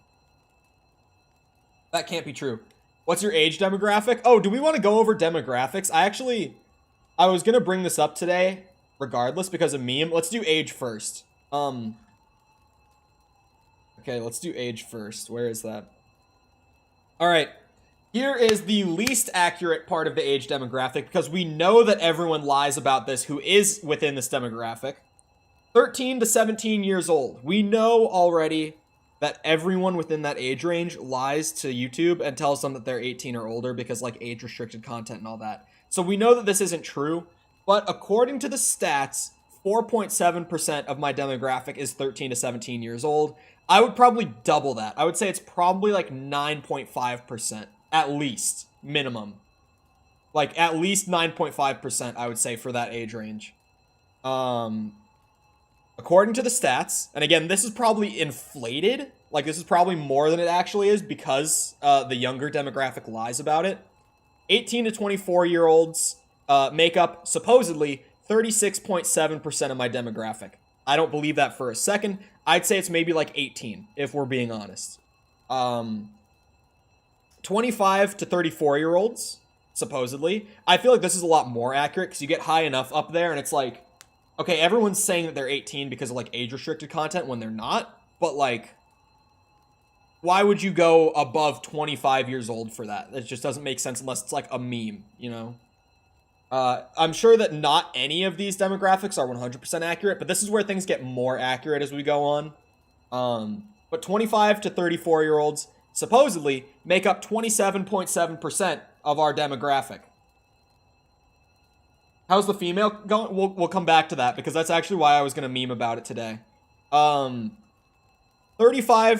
That can't be true. What's your age demographic? Oh, do we want to go over demographics? I was going to bring this up today, regardless, because of meme. Let's do age first. Okay, let's do age first. Where is that? All right. Here is the least accurate part of the age demographic, because we know that everyone lies about this who is within this demographic. 13 to 17 years old. We know already that everyone within that age range lies to YouTube and tells them that they're 18 or older because, like, age-restricted content and all that. So we know that this isn't true, but according to the stats, 4.7% of my demographic is 13 to 17 years old. I would probably double that. I would say it's probably like 9.5%. At least, minimum. Like, at least 9.5%, I would say, for that age range. According to the stats, and again, this is probably inflated. Like, this is probably more than it actually is because the younger demographic lies about it. 18 to 24-year-olds make up, supposedly, 36.7% of my demographic. I don't believe that for a second. I'd say it's maybe like 18, if we're being honest. 25 to 34-year-olds, supposedly. I feel like this is a lot more accurate because you get high enough up there and it's like, okay, everyone's saying that they're 18 because of like age-restricted content when they're not, but like, why would you go above 25 years old for that? It just doesn't make sense unless it's like a meme, you know? I'm sure that not any of these demographics are 100% accurate, but this is where things get more accurate as we go on. But 25 to 34-year-olds supposedly make up 27.7% of our demographic. How's the female going? We'll come back to that because that's actually why I was going to meme about it today. 35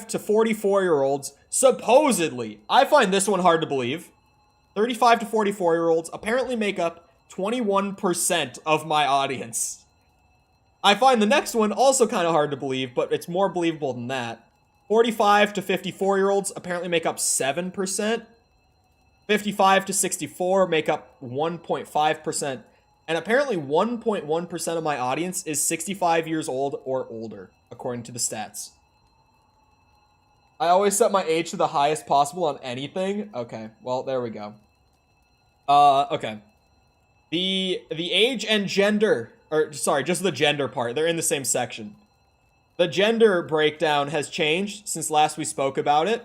to 44-year-olds, supposedly, I find this one hard to believe. 35 to 44-year-olds apparently make up 21% of my audience. I find the next one also kind of hard to believe, but it's more believable than that. 45 to 54-year-olds apparently make up 7%. 55 to 64 make up 1.5%. And apparently 1.1% of my audience is 65 years old or older, according to the stats. I always set my age to the highest possible on anything. Okay, well, there we go. Okay. The age and gender, or sorry, just the gender part. They're in the same section. The gender breakdown has changed since last we spoke about it.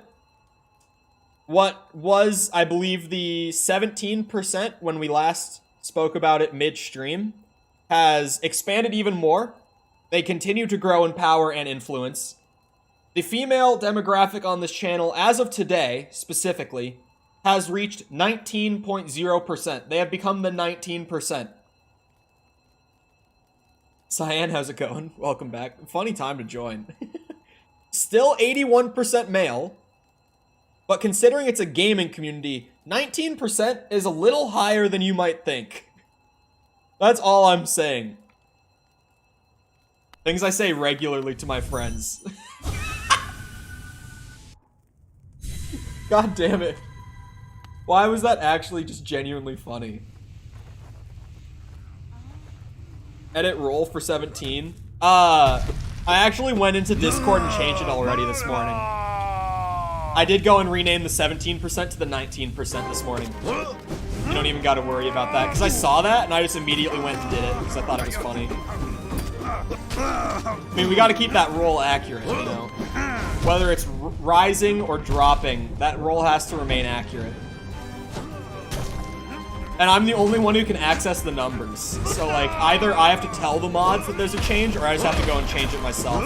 What was, I believe, the 17% when we last spoke about it midstream has expanded even more. They continue to grow in power and influence. The female demographic on this channel, as of today, specifically, has reached 19.0%. They have become the 19%. Cyan, how's it going? Welcome back. Funny time to join. Still 81% male, but considering it's a gaming community, 19% is a little higher than you might think. That's all I'm saying. Things I say regularly to my friends. God damn it. Why was that actually just genuinely funny? Edit roll for 17. I actually went into Discord and changed it already this morning. I did go and rename the 17% to the 19% this morning. You don't even gotta worry about that, because I saw that and I just immediately went and did it, because I thought it was funny. I mean, we gotta keep that roll accurate, you know? Whether it's rising or dropping, that roll has to remain accurate. And I'm the only one who can access the numbers. So, like, either I have to tell the mods that there's a change, or I just have to go and change it myself.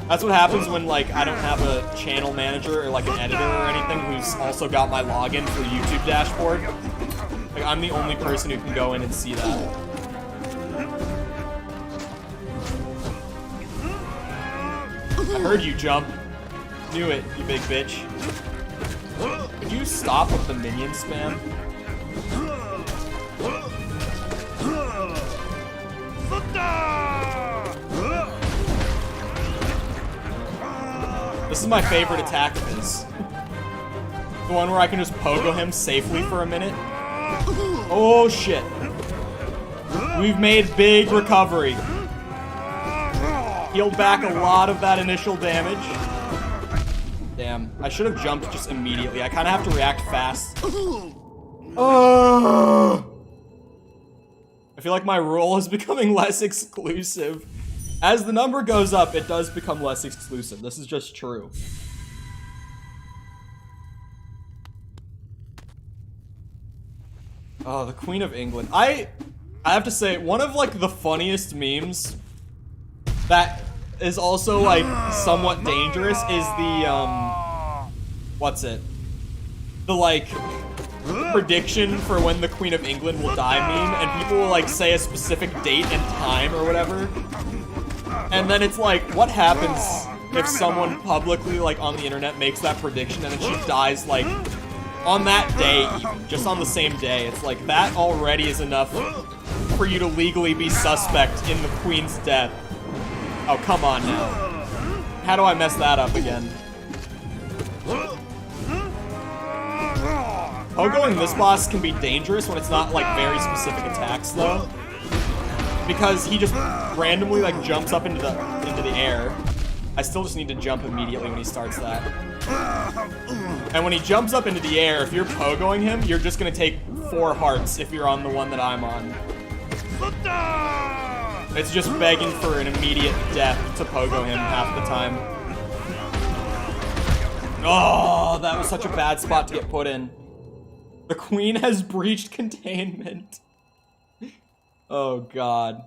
That's what happens when, like, I don't have a channel manager or, like, an editor or anything who's also got my login for YouTube dashboard. Like, I'm the only person who can go in and see that. I heard you jump. Knew it, you big bitch. Could you stop with the minion spam? This is my favorite attack of his. The one where I can just pogo him safely for a minute. Oh shit. We've made big recovery. Healed back a lot of that initial damage. Damn, I should have jumped just immediately. I kind of have to react fast. Oh. I feel like my role is becoming less exclusive. As the number goes up, it does become less exclusive. This is just true. Oh, the Queen of England. I have to say, one of, like, the funniest memes that is also, like, somewhat dangerous is the, what's it? The, like, prediction for when the Queen of England will die meme, and people will, like, say a specific date and time or whatever. And then it's like, what happens if someone publicly, like, on the internet makes that prediction and then she dies, like, on that day even, just on the same day? It's like, that already is enough for you to legally be suspect in the Queen's death. Oh, come on now. How do I mess that up again? Pogoing this boss can be dangerous when it's not, like, very specific attacks, though. Because he just randomly, like, jumps up into the air. I still just need to jump immediately when he starts that. And when he jumps up into the air, if you're pogoing him, you're just gonna take 4 hearts if you're on the one that I'm on. It's just begging for an immediate death to pogo him half the time. Oh, that was such a bad spot to get put in. The Queen has breached containment. Oh, God.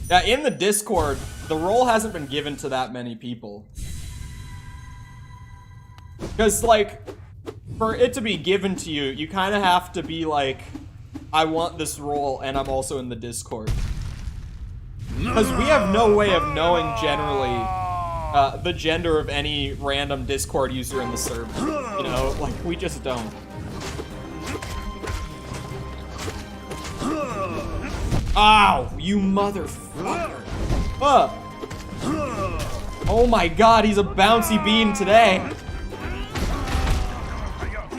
Yeah, in the Discord, the role hasn't been given to that many people. Because, like, for it to be given to you, you kind of have to be like, I want this role, and I'm also in the Discord. Because we have no way of knowing, generally, the gender of any random Discord user in the server. You know, like, we just don't. Ow, you motherfucker. Oh my god, he's a bouncy bean today.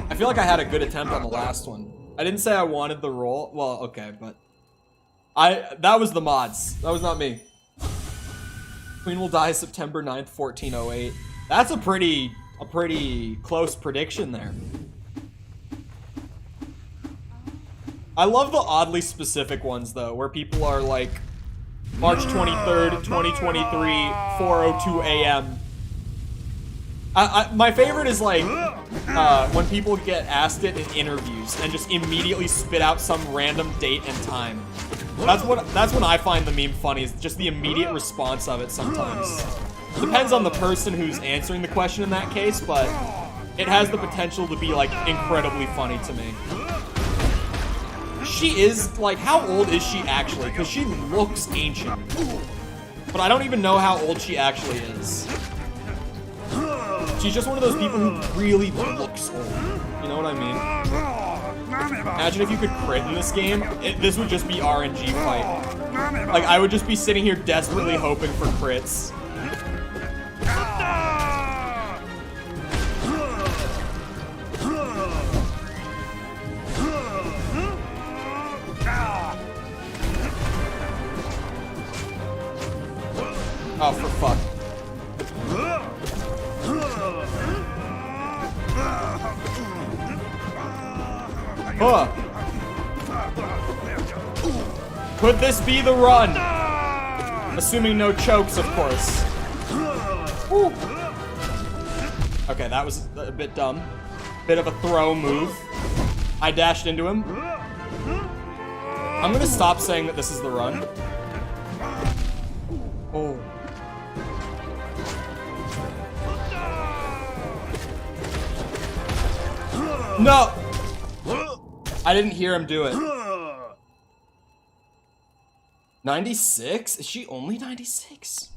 I feel like I had a good attempt on the last one. I didn't say I wanted the role. Well, okay, but that was the mods. That was not me. Queen will die September 9th, 1408. That's a pretty close prediction there. I love the oddly specific ones, though, where people are like, March 23rd, 2023, 4:02 a.m. My favorite is like, when people get asked it in interviews and just immediately spit out some random date and time. That's when I find the meme funny, is just the immediate response of it sometimes. Depends on the person who's answering the question in that case, but it has the potential to be, like, incredibly funny to me. She is, like, how old is she actually? Because she looks ancient. But I don't even know how old she actually is. She's just one of those people who really looks old. You know what I mean? Imagine if you could crit in this game. This would just be RNG fight. Like, I would just be sitting here desperately hoping for crits. Oh, for fuck. Could this be the run? Assuming no chokes, of course. Woo. Okay, that was a bit dumb. Bit of a throw move. I dashed into him. I'm gonna stop saying that this is the run. Oh. No! I didn't hear him do it. 96? Is she only 96?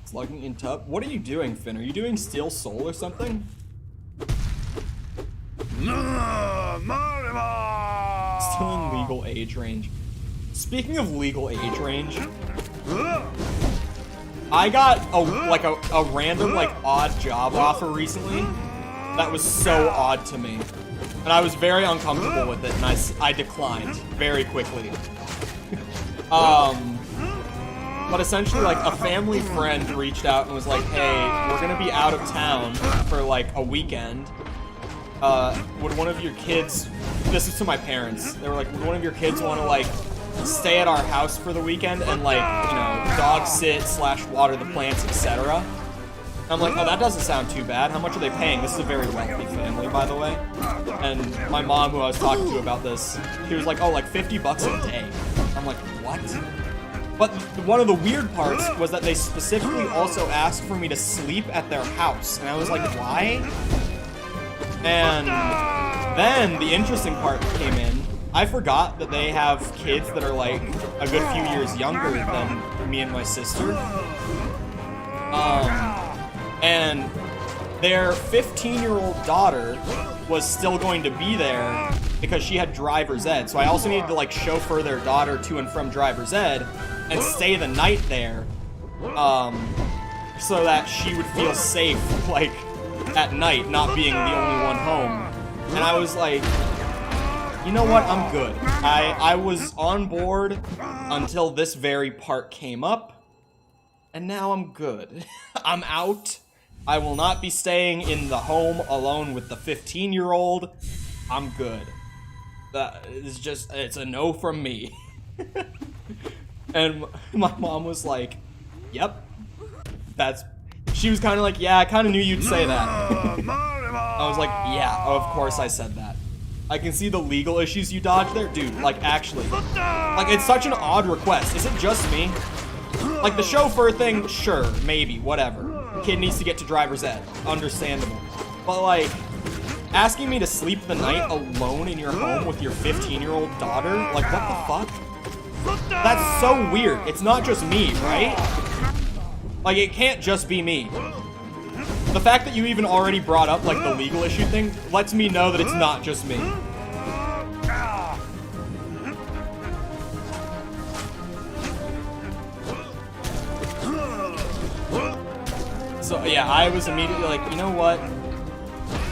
Slugging in tub? What are you doing, Finn? Are you doing Steel Soul or something? Still in legal age range. Speaking of legal age range, I got a random, like, odd job offer recently that was so odd to me. And I was very uncomfortable with it, and I declined very quickly. But essentially, like, a family friend reached out and was like, hey, we're gonna be out of town for, like, a weekend. Would one of your kids, this is to my parents, they were like, would one of your kids want to, like, stay at our house for the weekend and, like, you know, dog sit / water the plants, etc. I'm like, oh, that doesn't sound too bad. How much are they paying? This is a very wealthy family, by the way. And my mom, who I was talking to about this, she was like, oh, like $50 a day. I'm like, what? But one of the weird parts was that they specifically also asked for me to sleep at their house. And I was like, why? And then the interesting part came in. I forgot that they have kids that are, like, a good few years younger than me and my sister. And their 15-year-old daughter was still going to be there because she had driver's ed. So I also needed to, like, chauffeur their daughter to and from driver's ed and stay the night there, so that she would feel safe, like, at night, not being the only one home. And I was like, you know what, I'm good. I was on board until this very part came up, and now I'm good. I'm out. I will not be staying in the home alone with the 15-year-old. I'm good. That is just, it's a no from me. And my mom was like, yep, she was kind of like, yeah, I kind of knew you'd say that. I was like, yeah, of course I said that. I can see the legal issues you dodged there. Dude, like, actually. Like, it's such an odd request. Is it just me? Like, the chauffeur thing, sure, maybe, whatever. The kid needs to get to driver's ed. Understandable. But, like, asking me to sleep the night alone in your home with your 15-year-old daughter? Like, what the fuck? That's so weird. It's not just me, right? Like, it can't just be me. The fact that you even already brought up, like, the legal issue thing lets me know that it's not just me. So, yeah, I was immediately like, you know what?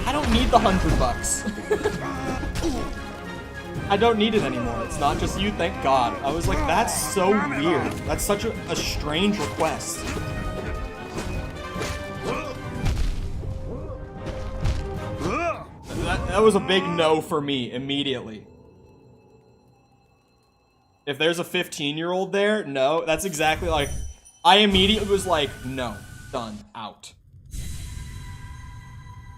I don't need the $100. I don't need it anymore. It's not just you, thank God. I was like, that's so weird. That's such a strange request. That was a big no for me immediately. If there's a 15-year-old there, no. That's exactly like... I immediately was like, no. Done. Out.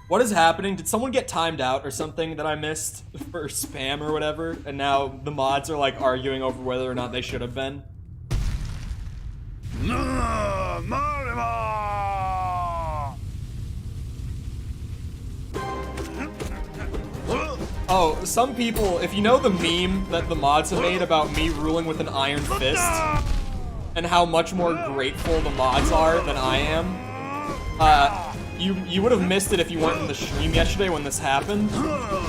What is happening? Did someone get timed out or something that I missed for spam or whatever? And now the mods are like arguing over whether or not they should have been. Oh, some people, if you know the meme that the mods have made about me ruling with an iron fist and how much more grateful the mods are than I am, you would have missed it if you weren't in the stream yesterday when this happened.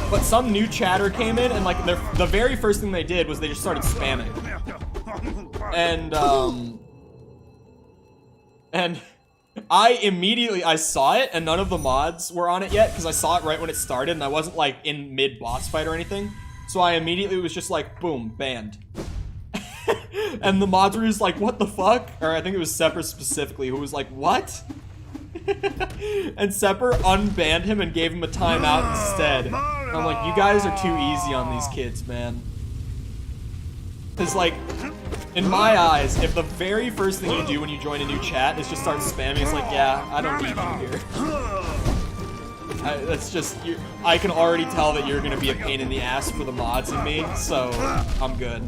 But some new chatter came in and like the very first thing they did was they just started spamming. And I saw it and none of the mods were on it yet because I saw it right when it started and I wasn't like in mid boss fight or anything. So I immediately was just like, boom, banned. And the mods were just like, what the fuck? Or I think it was Sepper specifically who was like, what? And Sepper unbanned him and gave him a timeout instead. And I'm like, you guys are too easy on these kids, man. Because like, in my eyes, if the very first thing you do when you join a new chat is just start spamming, it's like, yeah, I don't need you here. That's just, I can already tell that you're gonna be a pain in the ass for the mods and me, so I'm good.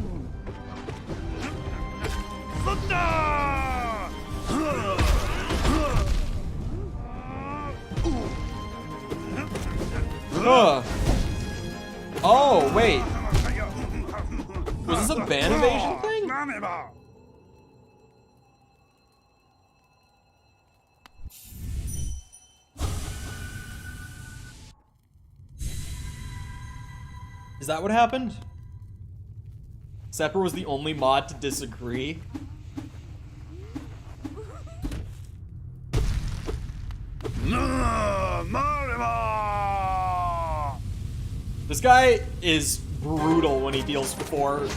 Oh, wait. Was this a ban evasion thing? Is that what happened? Sepper was the only mod to disagree. This guy is brutal when he deals 4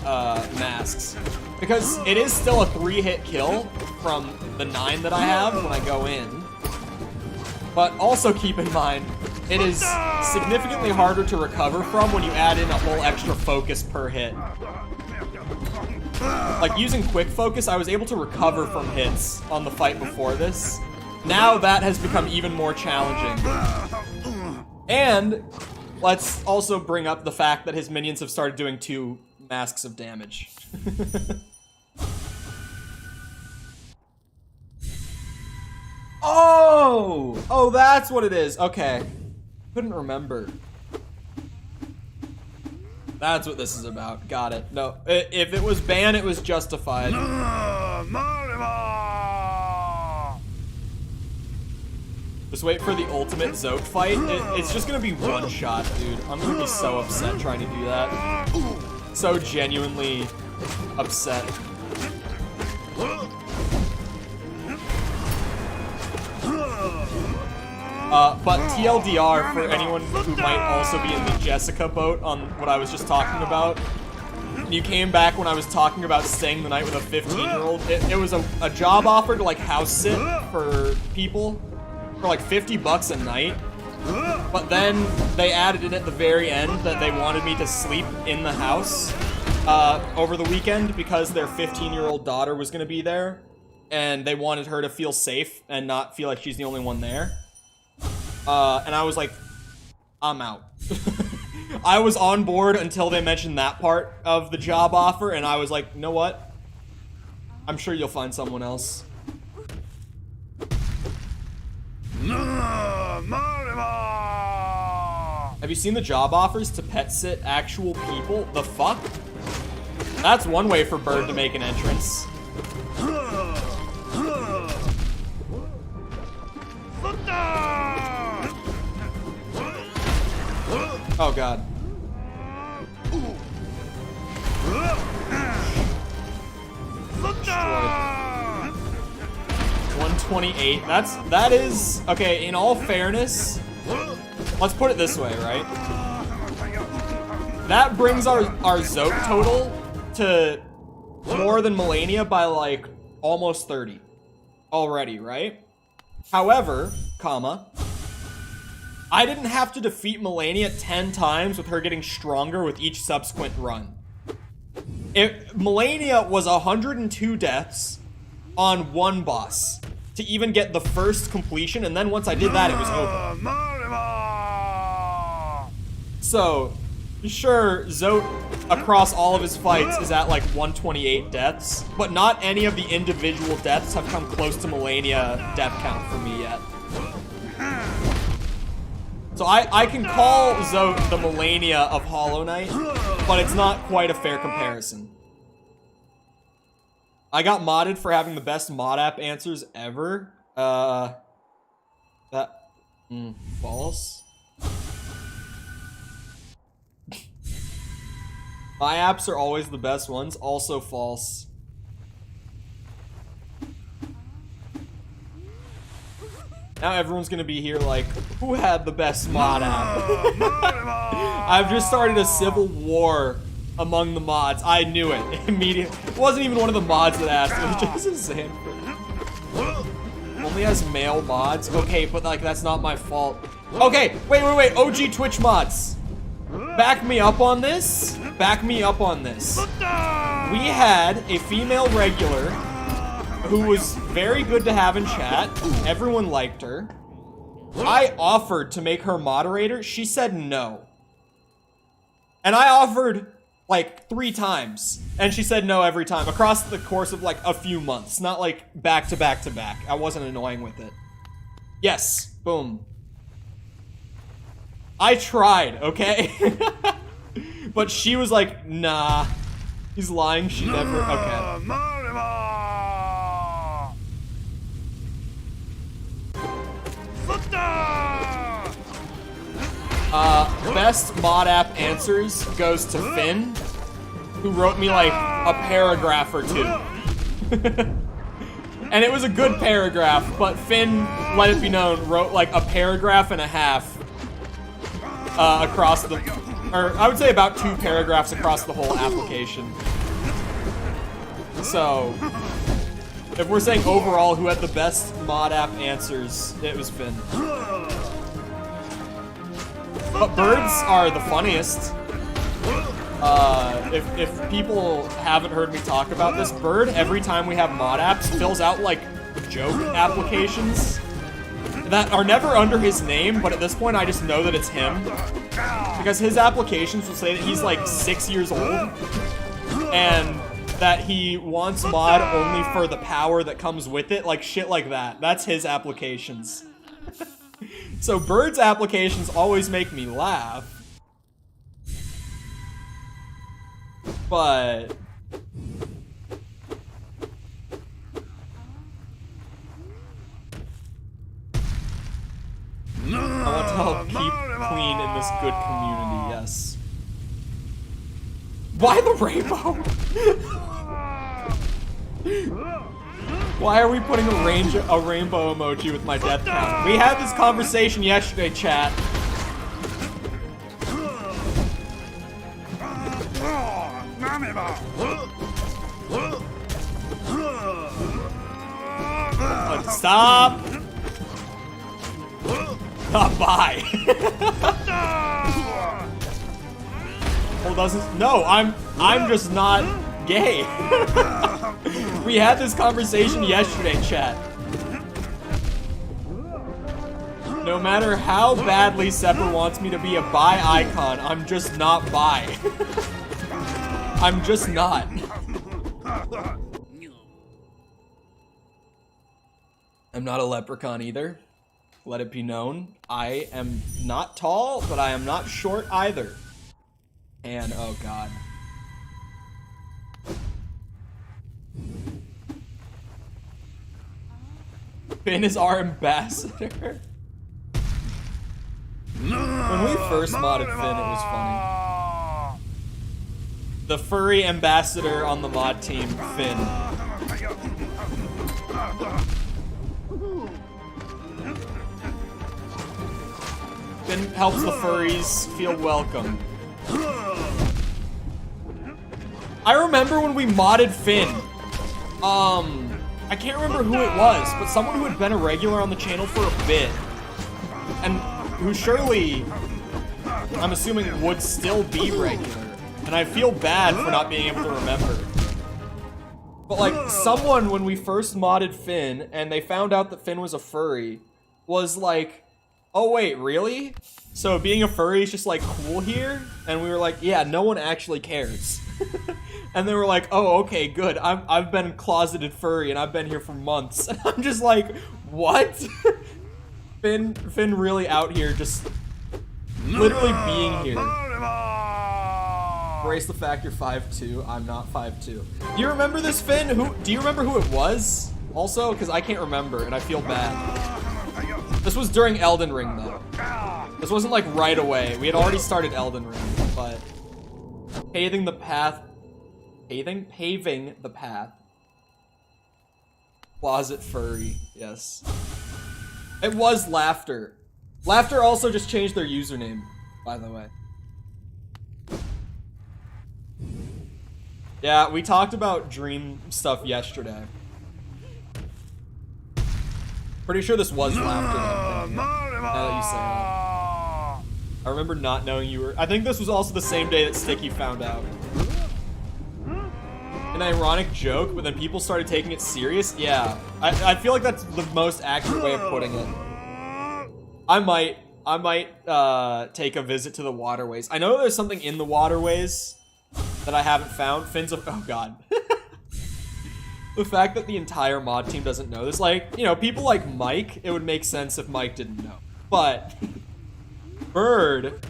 masks. Because it is still a 3-hit kill from the 9 that I have when I go in. But also keep in mind, it is significantly harder to recover from when you add in a whole extra focus per hit. Like using quick focus, I was able to recover from hits on the fight before this. Now that has become even more challenging. And let's also bring up the fact that his minions have started doing 2 masks of damage. Oh, that's what it is. Okay. Couldn't remember. That's what this is about. Got it. No, if it was banned, it was justified. Just wait for the ultimate Zote fight. It's just gonna be one shot, dude. I'm gonna be so upset trying to do that. So genuinely upset. But TLDR, for anyone who might also be in the Jessica boat on what I was just talking about, you came back when I was talking about staying the night with a 15-year-old. It was a job offer to like house sit for people for like $50 a night. But then they added in at the very end that they wanted me to sleep in the house over the weekend because their 15-year-old daughter was going to be there. And they wanted her to feel safe and not feel like she's the only one there. And I was like, I'm out. I was on board until they mentioned that part of the job offer, and I was like, you know what? I'm sure you'll find someone else. Have you seen the job offers to pet sit actual people? The fuck? That's one way for Bird to make an entrance. Oh god. Destroyed. 128. That is okay, in all fairness, let's put it this way, right? That brings our Zote total to more than Melania by like almost 30 already, right? However, comma, I didn't have to defeat Melania 10 times with her getting stronger with each subsequent run. Melania was 102 deaths on one boss to even get the first completion, and then once I did that, it was over. So, sure, Zote across all of his fights is at like 128 deaths, but not any of the individual deaths have come close to Melania death count for me yet. So I can call Zote the Melania of Hollow Knight, but it's not quite a fair comparison. I got modded for having the best mod app answers ever. False. My apps are always the best ones, also false. Now everyone's gonna be here like, who had the best mod app? I've just started a civil war among the mods. I knew it immediately. It wasn't even one of the mods that asked, it was just a Sanford. Only has male mods? Okay, but like, that's not my fault. Okay, wait, OG Twitch mods. Back me up on this. Back me up on this. We had a female regular who was very good to have in chat. Everyone liked her. I offered to make her moderator. She said no. And I offered like 3 times. And she said no every time across the course of like a few months. Not like back to back to back. I wasn't annoying with it. Yes. Boom. I tried, okay? But she was like, nah. He's lying. She never. Okay. Best mod app answers goes to Finn, who wrote me like a paragraph or 2. And it was a good paragraph, but Finn, let it be known, wrote like a paragraph and a half across the, or I would say about 2 paragraphs across the whole application. So, if we're saying overall who had the best mod app answers, it was Finn. But birds are the funniest. If people haven't heard me talk about this, Bird, every time we have mod apps, fills out like joke applications that are never under his name, but at this point I just know that it's him. Because his applications will say that he's like 6 years old, and that he wants mod only for the power that comes with it, like shit like that. That's his applications. So Bird's applications always make me laugh. But I want to help keep clean in this good community, yes. Why the rainbow? Why are we putting a rainbow emoji with my death count? We had this conversation yesterday, chat. Stop! Bye. Well, doesn't. No, I'm just not gay. We had this conversation yesterday, chat. No matter how badly Sepper wants me to be a bi icon, I'm just not bi. I'm just not. I'm not a leprechaun either. Let it be known. I am not tall, but I am not short either. And, oh god. Finn is our ambassador. When we first modded Finn, it was funny. The furry ambassador on the mod team, Finn. Finn helps the furries feel welcome. I remember when we modded Finn. I can't remember who it was, but someone who had been a regular on the channel for a bit. And who surely, I'm assuming, would still be regular. And I feel bad for not being able to remember. But like, someone, when we first modded Finn, and they found out that Finn was a furry, was like, oh wait, really? So being a furry is just like cool here? And we were like, yeah, no one actually cares. And they were like, oh, okay, good. I've been closeted furry and I've been here for months. And I'm just like, what? Finn really out here just literally being here. Embrace the fact you're 5'2". I'm not 5'2". Do you remember this, Finn? Do you remember who it was? Also, because I can't remember and I feel bad. This was during Elden Ring, though. This wasn't like right away. We had already started Elden Ring, but paving the path. Paving the path. Closet furry, yes. It was Laughter. Laughter also just changed their username, by the way. Yeah, we talked about dream stuff yesterday. Pretty sure this was Laughter. Now that you say that. I remember not knowing you were. I think this was also the same day that Sticky found out. An ironic joke, but then people started taking it serious. Yeah, I feel like that's the most accurate way of putting it. I might take a visit to the waterways. I know there's something in the waterways that I haven't found. Oh god. The fact that the entire mod team doesn't know this, like, you know, people like Mike, it would make sense if Mike didn't know. But Bird.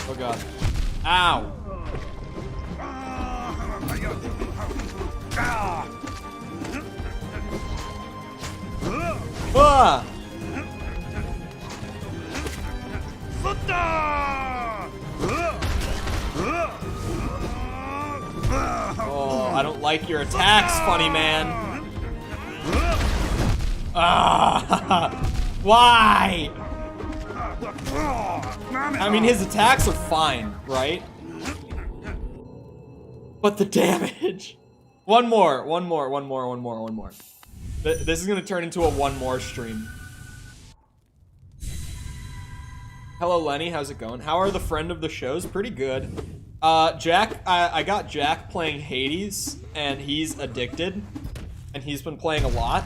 Oh god. Ow. Ah! Oh, I don't like your attacks, funny man. Ah! Why? I mean, his attacks are fine, right? But the damage. One more. This is gonna turn into a one more stream. Hello, Lenny. How's it going? How are the friend of the shows? Pretty good. Jack, I got Jack playing Hades, and he's addicted, and he's been playing a lot.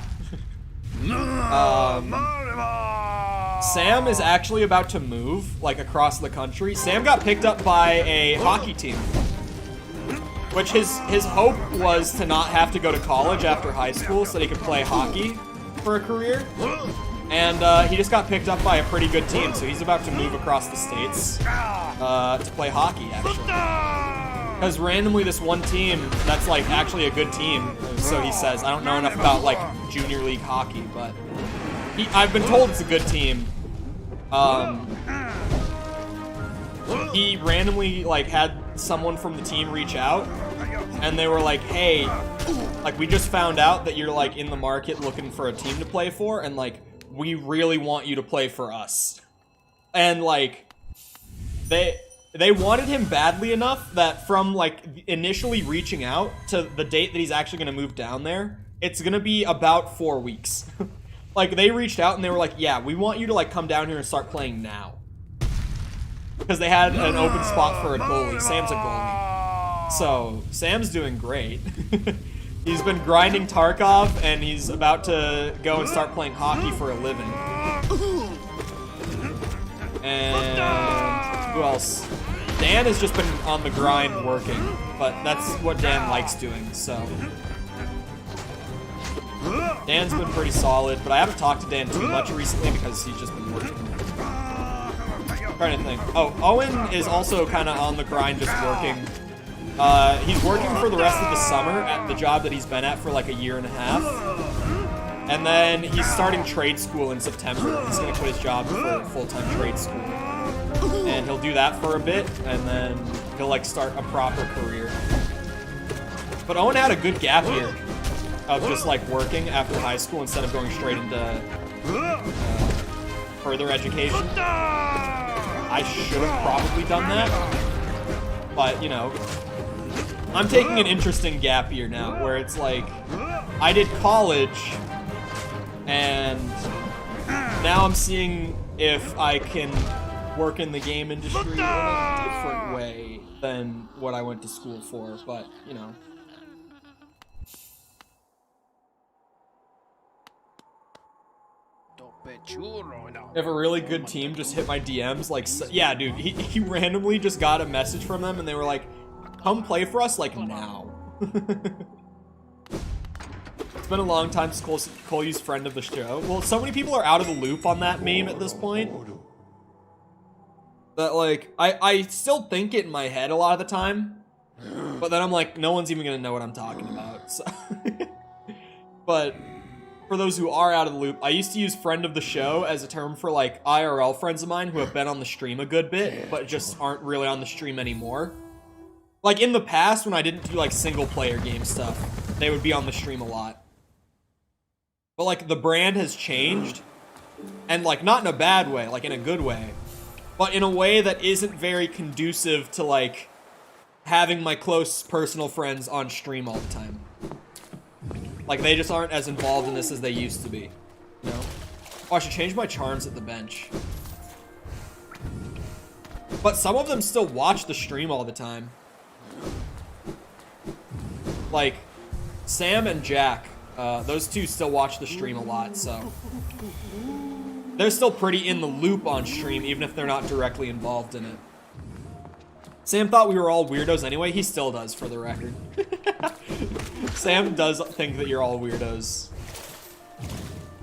Sam is actually about to move, like, across the country. Sam got picked up by a hockey team, which his hope was to not have to go to college after high school so that he could play hockey for a career. And he just got picked up by a pretty good team, so he's about to move across the states to play hockey, actually. Because randomly this one team that's like actually a good team, so he says. I don't know enough about like junior league hockey, but I've been told it's a good team. He randomly like had someone from the team reach out, and they were like, hey, like, we just found out that you're like in the market looking for a team to play for, and like, we really want you to play for us. And like, they wanted him badly enough that from like initially reaching out to the date that he's actually gonna move down there, it's gonna be about 4 weeks. Like, they reached out and they were like, yeah, we want you to like come down here and start playing now. Because they had an open spot for a goalie. Sam's a goalie. So, Sam's doing great. He's been grinding Tarkov, and he's about to go and start playing hockey for a living. And who else? Dan has just been on the grind working, but that's what Dan likes doing, so. Dan's been pretty solid, but I haven't talked to Dan too much recently because he's just been working. I'm trying to think. Oh, Owen is also kind of on the grind, just working. He's working for the rest of the summer at the job that he's been at for like a year and a half. And then he's starting trade school in September. He's gonna quit his job for full-time trade school. And he'll do that for a bit, and then he'll like start a proper career. But Owen had a good gap year of just like working after high school instead of going straight into further education. I should have probably done that, but you know, I'm taking an interesting gap year now where it's like I did college, and now I'm seeing if I can work in the game industry in a different way than what I went to school for, but, you know. If a really good team just hit my DMs, like, yeah, dude, he randomly just got a message from them, and they were like, come play for us, like, now. It's been a long time since Cole used friend of the show. Well, so many people are out of the loop on that meme at this point that, like, I still think it in my head a lot of the time, but then I'm like, no one's even gonna know what I'm talking about, so. But for those who are out of the loop, I used to use friend of the show as a term for, like, IRL friends of mine who have been on the stream a good bit, but just aren't really on the stream anymore. Like, in the past, when I didn't do, like, single-player game stuff, they would be on the stream a lot. But, like, the brand has changed, and, like, not in a bad way, like, in a good way, but in a way that isn't very conducive to, like, having my close personal friends on stream all the time. Like, they just aren't as involved in this as they used to be, you know? Oh, I should change my charms at the bench. But some of them still watch the stream all the time. Like, Sam and Jack, those two still watch the stream a lot, so. They're still pretty in the loop on stream, even if they're not directly involved in it. Sam thought we were all weirdos anyway. He still does, for the record. Sam does think that you're all weirdos.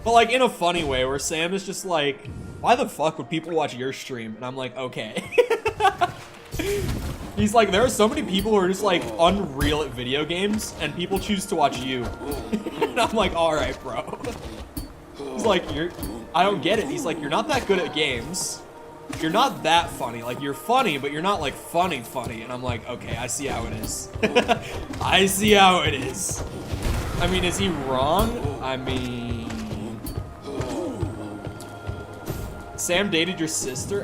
But, like, in a funny way, where Sam is just like, why the fuck would people watch your stream? And I'm like, okay. He's like, there are so many people who are just, like, unreal at video games, and people choose to watch you. And I'm like, alright, bro. He's like, I don't get it. He's like, you're not that good at games. You're not that funny. Like, you're funny, but you're not, like, funny. And I'm like, okay, I see how it is. I see how it is. I mean, is he wrong? I mean... Sam dated your sister?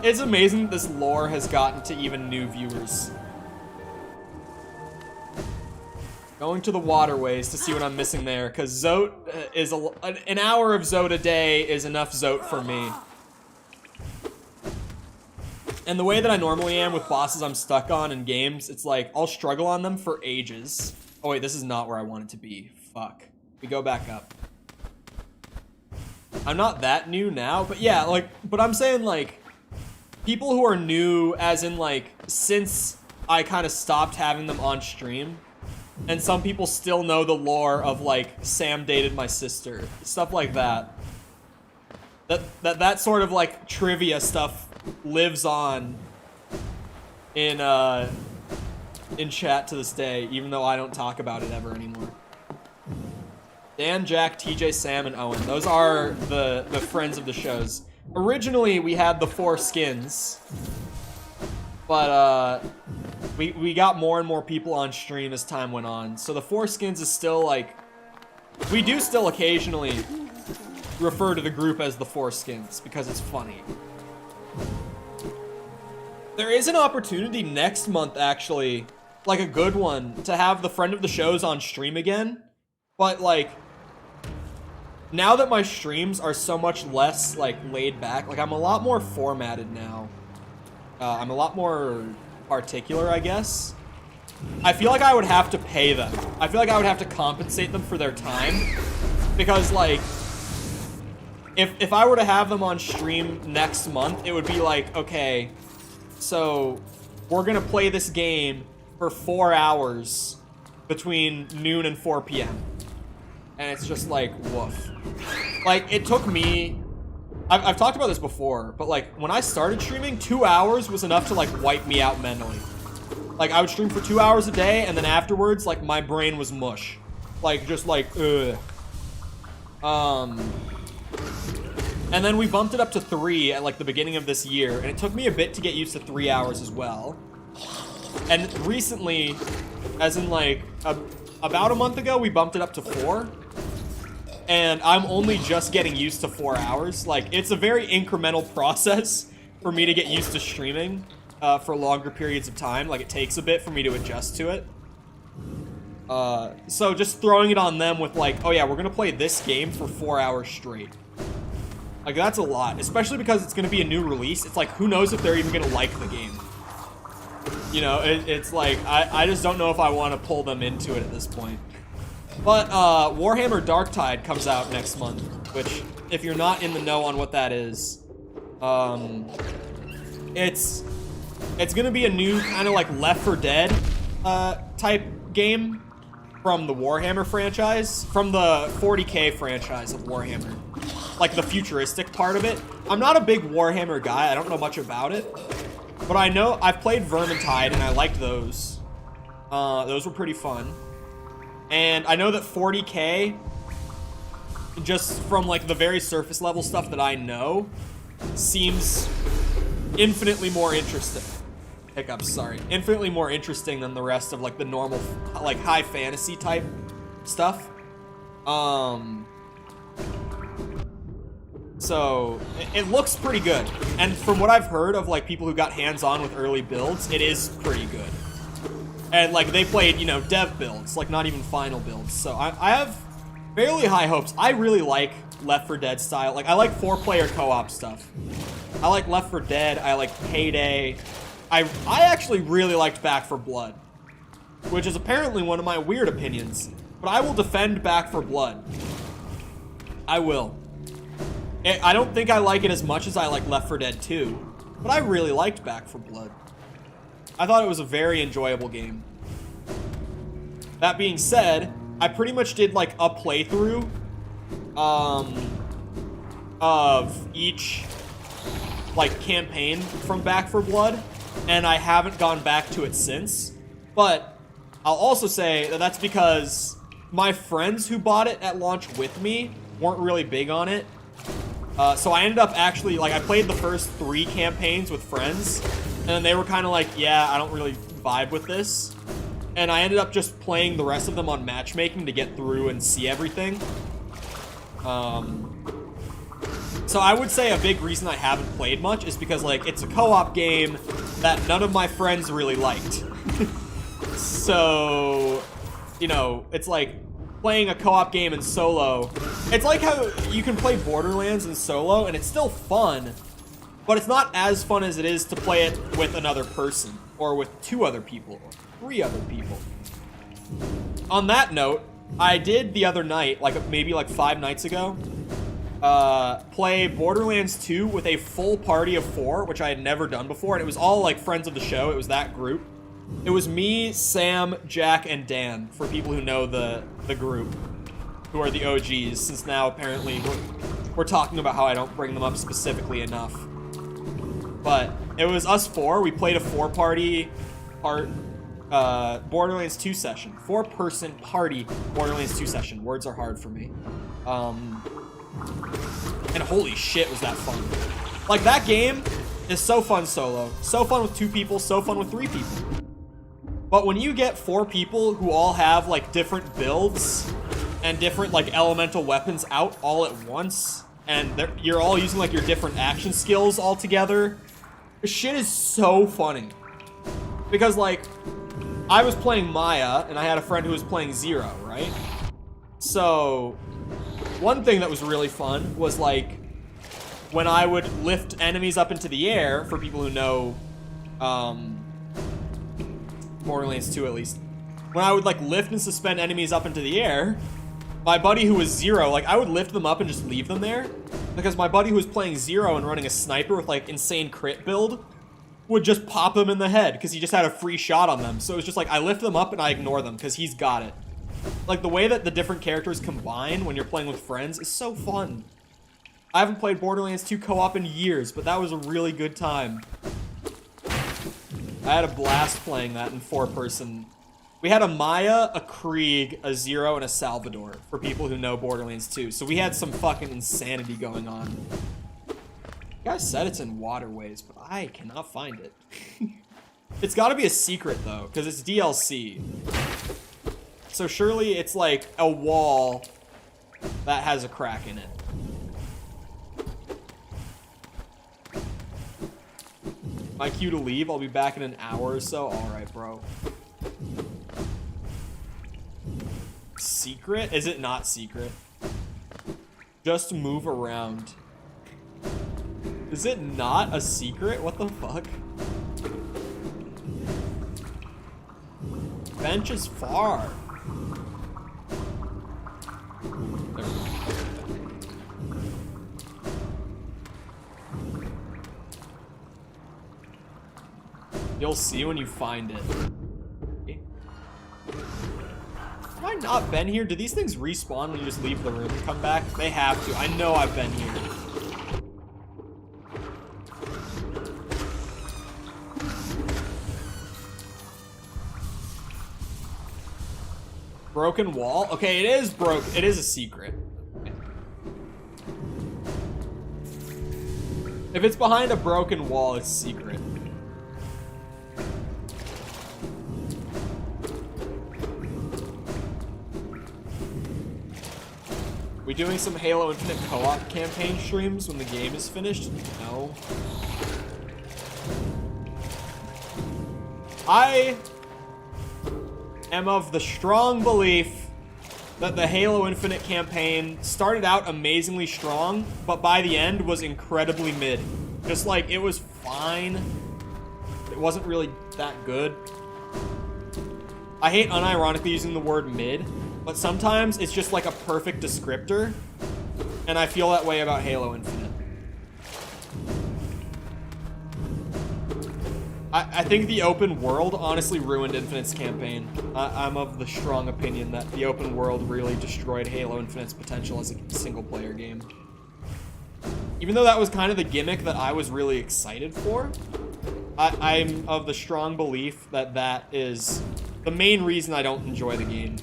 It's amazing that this lore has gotten to even new viewers. Going to the waterways to see what I'm missing there, because Zote is an hour of Zote a day is enough Zote for me. And the way that I normally am with bosses I'm stuck on in games, it's like, I'll struggle on them for ages. Oh wait, this is not where I want it to be. Fuck. We go back up. I'm not that new now, but yeah, like, but I'm saying, like, people who are new, as in, like, since I kind of stopped having them on stream, and some people still know the lore of, like, Sam dated my sister. Stuff like that. That sort of, like, trivia stuff lives on in chat to this day, even though I don't talk about it ever anymore. Dan, Jack, TJ, Sam, and Owen. Those are the friends of the shows. Originally, we had the 4 skins, but we got more and more people on stream as time went on. So the 4 skins is still, like, we do still occasionally refer to the group as the 4 skins because it's funny. There is an opportunity next month, actually, like a good one, to have the friend of the shows on stream again. But, like, now that my streams are so much less, like, laid back, like, I'm a lot more formatted now. I'm a lot more particular, I guess. I feel like I would have to pay them. I feel like I would have to compensate them for their time. Because, like, if I were to have them on stream next month, it would be like, okay, so we're gonna play this game for 4 hours between noon and 4 p.m. And it's just like, woof. Like, it took me... I've talked about this before, but, like, when I started streaming, 2 hours was enough to, like, wipe me out mentally. Like, I would stream for 2 hours a day, and then afterwards, like, my brain was mush. Like, just like, ugh. And then we bumped it up to 3 at, like, the beginning of this year, and it took me a bit to get used to 3 hours as well. And recently, as in, like, about a month ago, we bumped it up to 4. And I'm only just getting used to 4 hours. Like, it's a very incremental process for me to get used to streaming for longer periods of time. Like, it takes a bit for me to adjust to it. So just throwing it on them with like, oh yeah, we're gonna play this game for 4 hours straight. Like, that's a lot, especially because it's gonna be a new release. It's like, who knows if they're even gonna like the game. You know, it's like, I just don't know if I want to pull them into it at this point. But, Warhammer Darktide comes out next month, which, if you're not in the know on what that is, it's gonna be a new kind of like Left 4 Dead, type game from the Warhammer franchise, from the 40K franchise of Warhammer. Like, the futuristic part of it. I'm not a big Warhammer guy, I don't know much about it. But I know, I've played Vermintide, and I liked those. Those were pretty fun. And I know that 40K, just from, like, the very surface level stuff that I know, seems infinitely more interesting. Hiccups, sorry. Infinitely more interesting than the rest of, like, the normal, like, high fantasy type stuff. So, it looks pretty good. And from what I've heard of, like, people who got hands-on with early builds, it is pretty good. And, like, they played, you know, dev builds, like, not even final builds. So, I have fairly high hopes. I really like Left 4 Dead style. Like, I like 4-player co-op stuff. I like Left 4 Dead. I like Payday. I actually really liked Back 4 Blood, which is apparently one of my weird opinions. But I will defend Back 4 Blood. I will. I don't think I like it as much as I like Left 4 Dead 2, but I really liked Back 4 Blood. I thought it was a very enjoyable game. That being said, I pretty much did like a playthrough of each like campaign from Back 4 Blood, and I haven't gone back to it since. But I'll also say that that's because my friends who bought it at launch with me weren't really big on it. So I ended up actually, like, I played the first 3 campaigns with friends, and then they were kind of like, yeah, I don't really vibe with this. And I ended up just playing the rest of them on matchmaking to get through and see everything. So I would say a big reason I haven't played much is because, like, it's a co-op game that none of my friends really liked. So, you know, it's like playing a co-op game in solo. It's like how you can play Borderlands in solo and it's still fun, but it's not as fun as it is to play it with another person, or with 2 other people, or 3 other people. On that note, I did the other night, like maybe like 5 nights ago, play Borderlands 2 with a full party of 4, which I had never done before, and it was all like friends of the show. It was that group. It was me, Sam, Jack, and Dan, for people who know the group, who are the OGs, since now apparently we're talking about how I don't bring them up specifically enough. But it was us 4. We played a 4-party Borderlands 2 session. 4-person party Borderlands 2 session. Words are hard for me. And holy shit, was that fun. Like, that game is so fun solo. So fun with 2 people, so fun with 3 people. But when you get 4 people who all have, like, different builds and different, like, elemental weapons out all at once, and you're all using, like, your different action skills all together, this shit is so funny. Because, like, I was playing Maya, and I had a friend who was playing Zero, right? So, one thing that was really fun was, like, when I would lift enemies up into the air, for people who know, Borderlands 2 at least, when I would, like, lift and suspend enemies up into the air, my buddy who was Zero, like, I would lift them up and just leave them there, because my buddy who was playing Zero and running a sniper with, like, insane crit build would just pop them in the head, because he just had a free shot on them. So it was just like, I lift them up and I ignore them, because he's got it. Like, the way that the different characters combine when you're playing with friends is so fun. I haven't played Borderlands 2 co-op in years, but that was a really good time. I had a blast playing that in 4-person. We had a Maya, a Krieg, a Zero, and a Salvador, for people who know Borderlands 2. So we had some fucking insanity going on. You guys said it's in Waterways, but I cannot find it. It's gotta be a secret, though, because it's DLC. So surely it's like a wall that has a crack in it. My cue to leave, I'll be back in an hour or so. Alright, bro. secret? Is it not secret? Just move around. Is it not a secret? What the fuck? Bench is far. There we go. You'll see when you find it. Have I not been here? Do these things respawn when you just leave the room and come back? They have to. I know I've been here. Broken wall? Okay, it is broke. It is a secret. If it's behind a broken wall, it's secret. We doing some Halo Infinite co-op campaign streams when the game is finished? No. I am of the strong belief that the Halo Infinite campaign started out amazingly strong, but by the end was incredibly mid. Just like, it was fine. It wasn't really that good. I hate unironically using the word mid, but sometimes it's just like a perfect descriptor, and I feel that way about Halo Infinite. I think the open world honestly ruined Infinite's campaign. I'm of the strong opinion that the open world really destroyed Halo Infinite's potential as a single-player game. Even though that was kind of the gimmick that I was really excited for, I'm of the strong belief that that is the main reason I don't enjoy the game.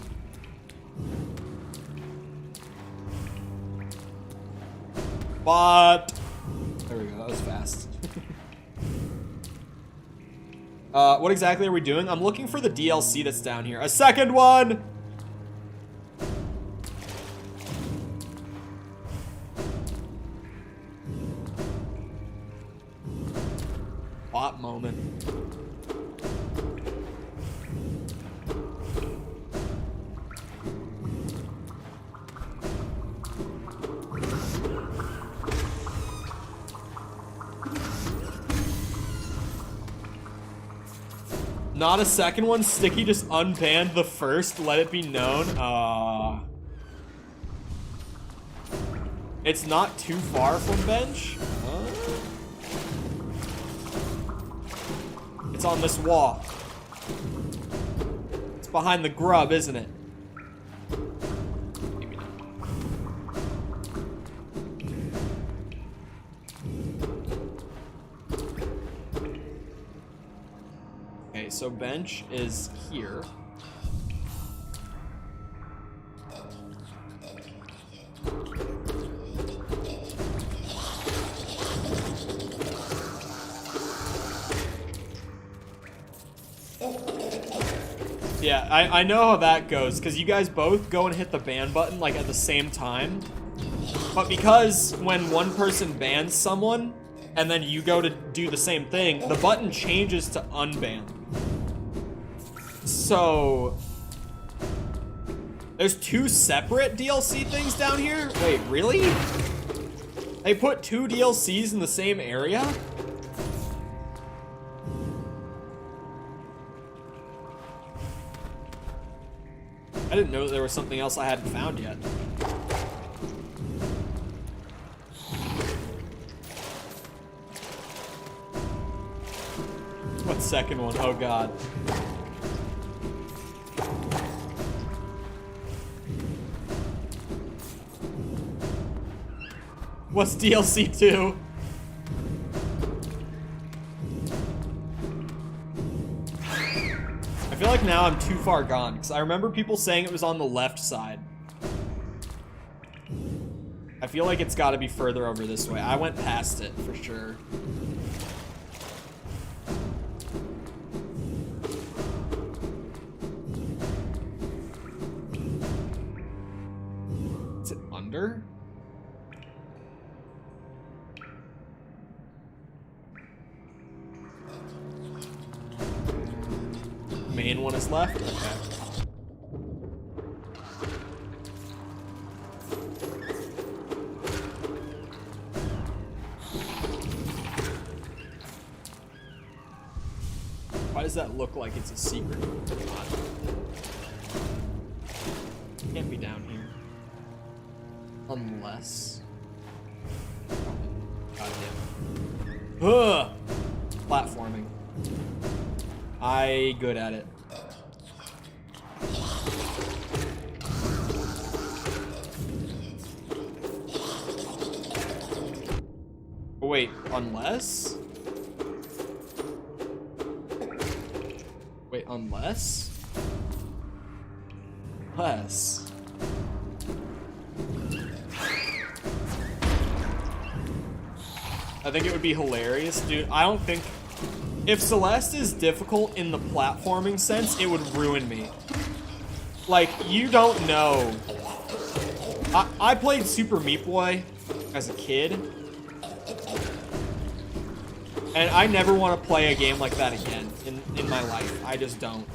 But there we go, that was fast. What exactly are we doing? I'm looking for the DLC that's down here. A second one! Bot moment. Not a second one. Sticky just unbanned the first. Let it be known. It's not too far from bench. It's on this wall. It's behind the grub, isn't it? Maybe not. Okay, so bench is here. Yeah, I know how that goes, because you guys both go and hit the ban button, like, at the same time. But because when one person bans someone, and then you go to do the same thing, the button changes to unban. So there's two separate DLC things down here? Wait, really? They put two DLCs in the same area? I didn't know that there was something else I hadn't found yet. What second one? Oh god. What's DLC 2? I feel like now I'm too far gone, because I remember people saying it was on the left side. I feel like it's got to be further over this way. I went past it, for sure. Is it under? Main one is left? Okay. Why does that look like it's a secret? God. Can't be down here. Unless... Goddamn. Ugh! Platforming. I good at it. Wait, unless? Wait, unless? Unless? I think it would be hilarious, dude. I don't think... If Celeste is difficult in the platforming sense, it would ruin me. Like, you don't know. I played Super Meat Boy as a kid. And I never want to play a game like that again in my life. I just don't.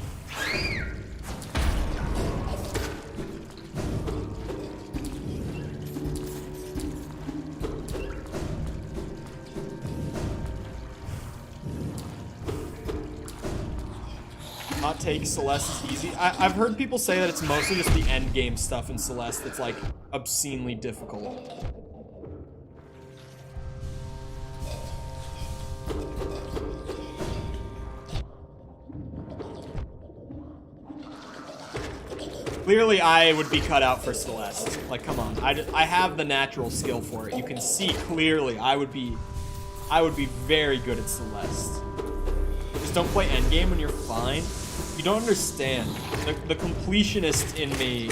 Hot take, Celeste is easy. I've heard people say that it's mostly just the end game stuff in Celeste that's like obscenely difficult. Clearly, I would be cut out for Celeste. Like, come on. I have the natural skill for it. You can see clearly I would be very good at Celeste. Just don't play endgame and you're fine. You don't understand. The completionist in me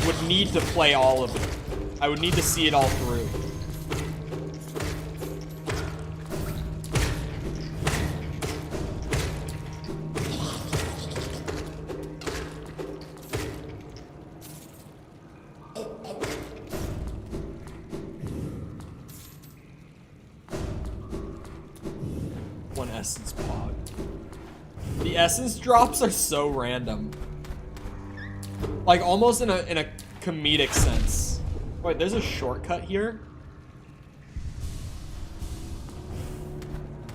would need to play all of it. I would need to see it all through. One essence pod. The essence drops are so random. Like almost in a comedic sense. Wait, there's a shortcut here?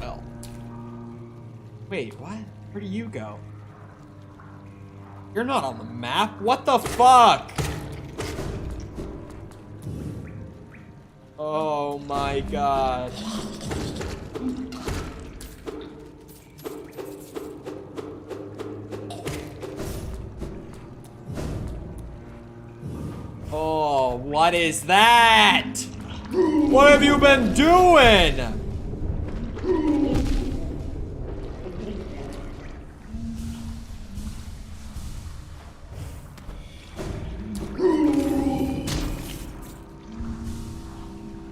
Oh. Wait, what? Where do you go? You're not on the map? What the fuck? Oh my god. Oh, what is that? What have you been doing?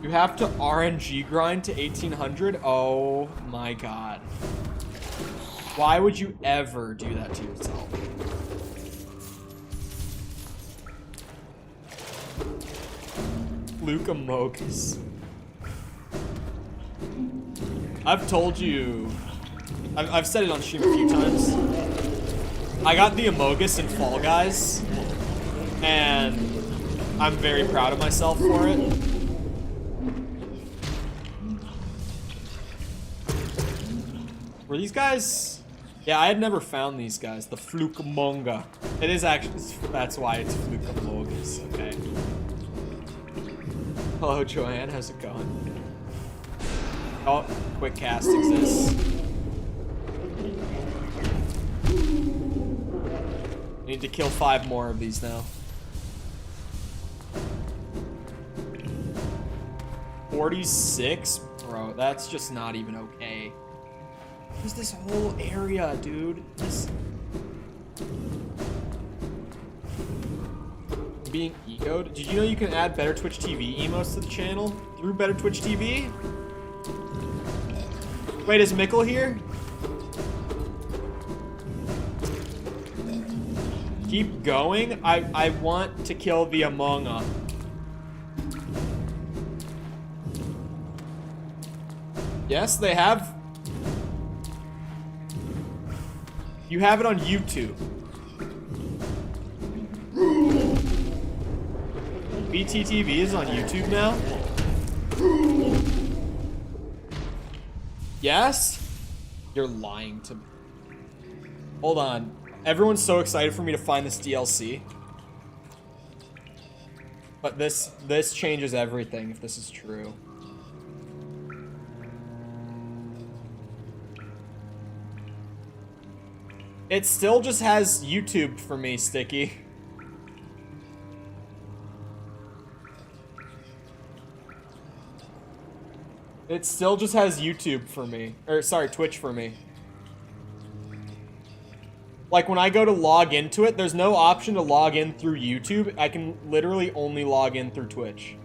You have to RNG grind to 1800? Oh my god. Why would you ever do that to yourself? Luke Amogus. I've told you, I've said it on stream a few times. I got the Amogus in Fall Guys, and I'm very proud of myself for it. Were these guys? Yeah, I had never found these guys. The Flukamonga. It is actually, that's why it's Flukamogus, okay. Hello, Joanne. How's it going? Oh, quick cast exists. Need to kill 5 more of these now. 46? Bro, that's just not even okay. What's this whole area, dude? This... Being egoed? Did you know you can add Better Twitch TV emotes to the channel through Better Twitch TV? Wait, is Mickle here? Keep going. I want to kill the Among Us. Yes, they have. You have it on YouTube. BTTV is on YouTube now? Yes? You're lying to me. Hold on. Everyone's so excited for me to find this DLC. But this changes everything if this is true. It still just has YouTube for me, Sticky. It still just has YouTube for me. Or, sorry, Twitch for me. Like, when I go to log into it, there's no option to log in through YouTube. I can literally only log in through Twitch.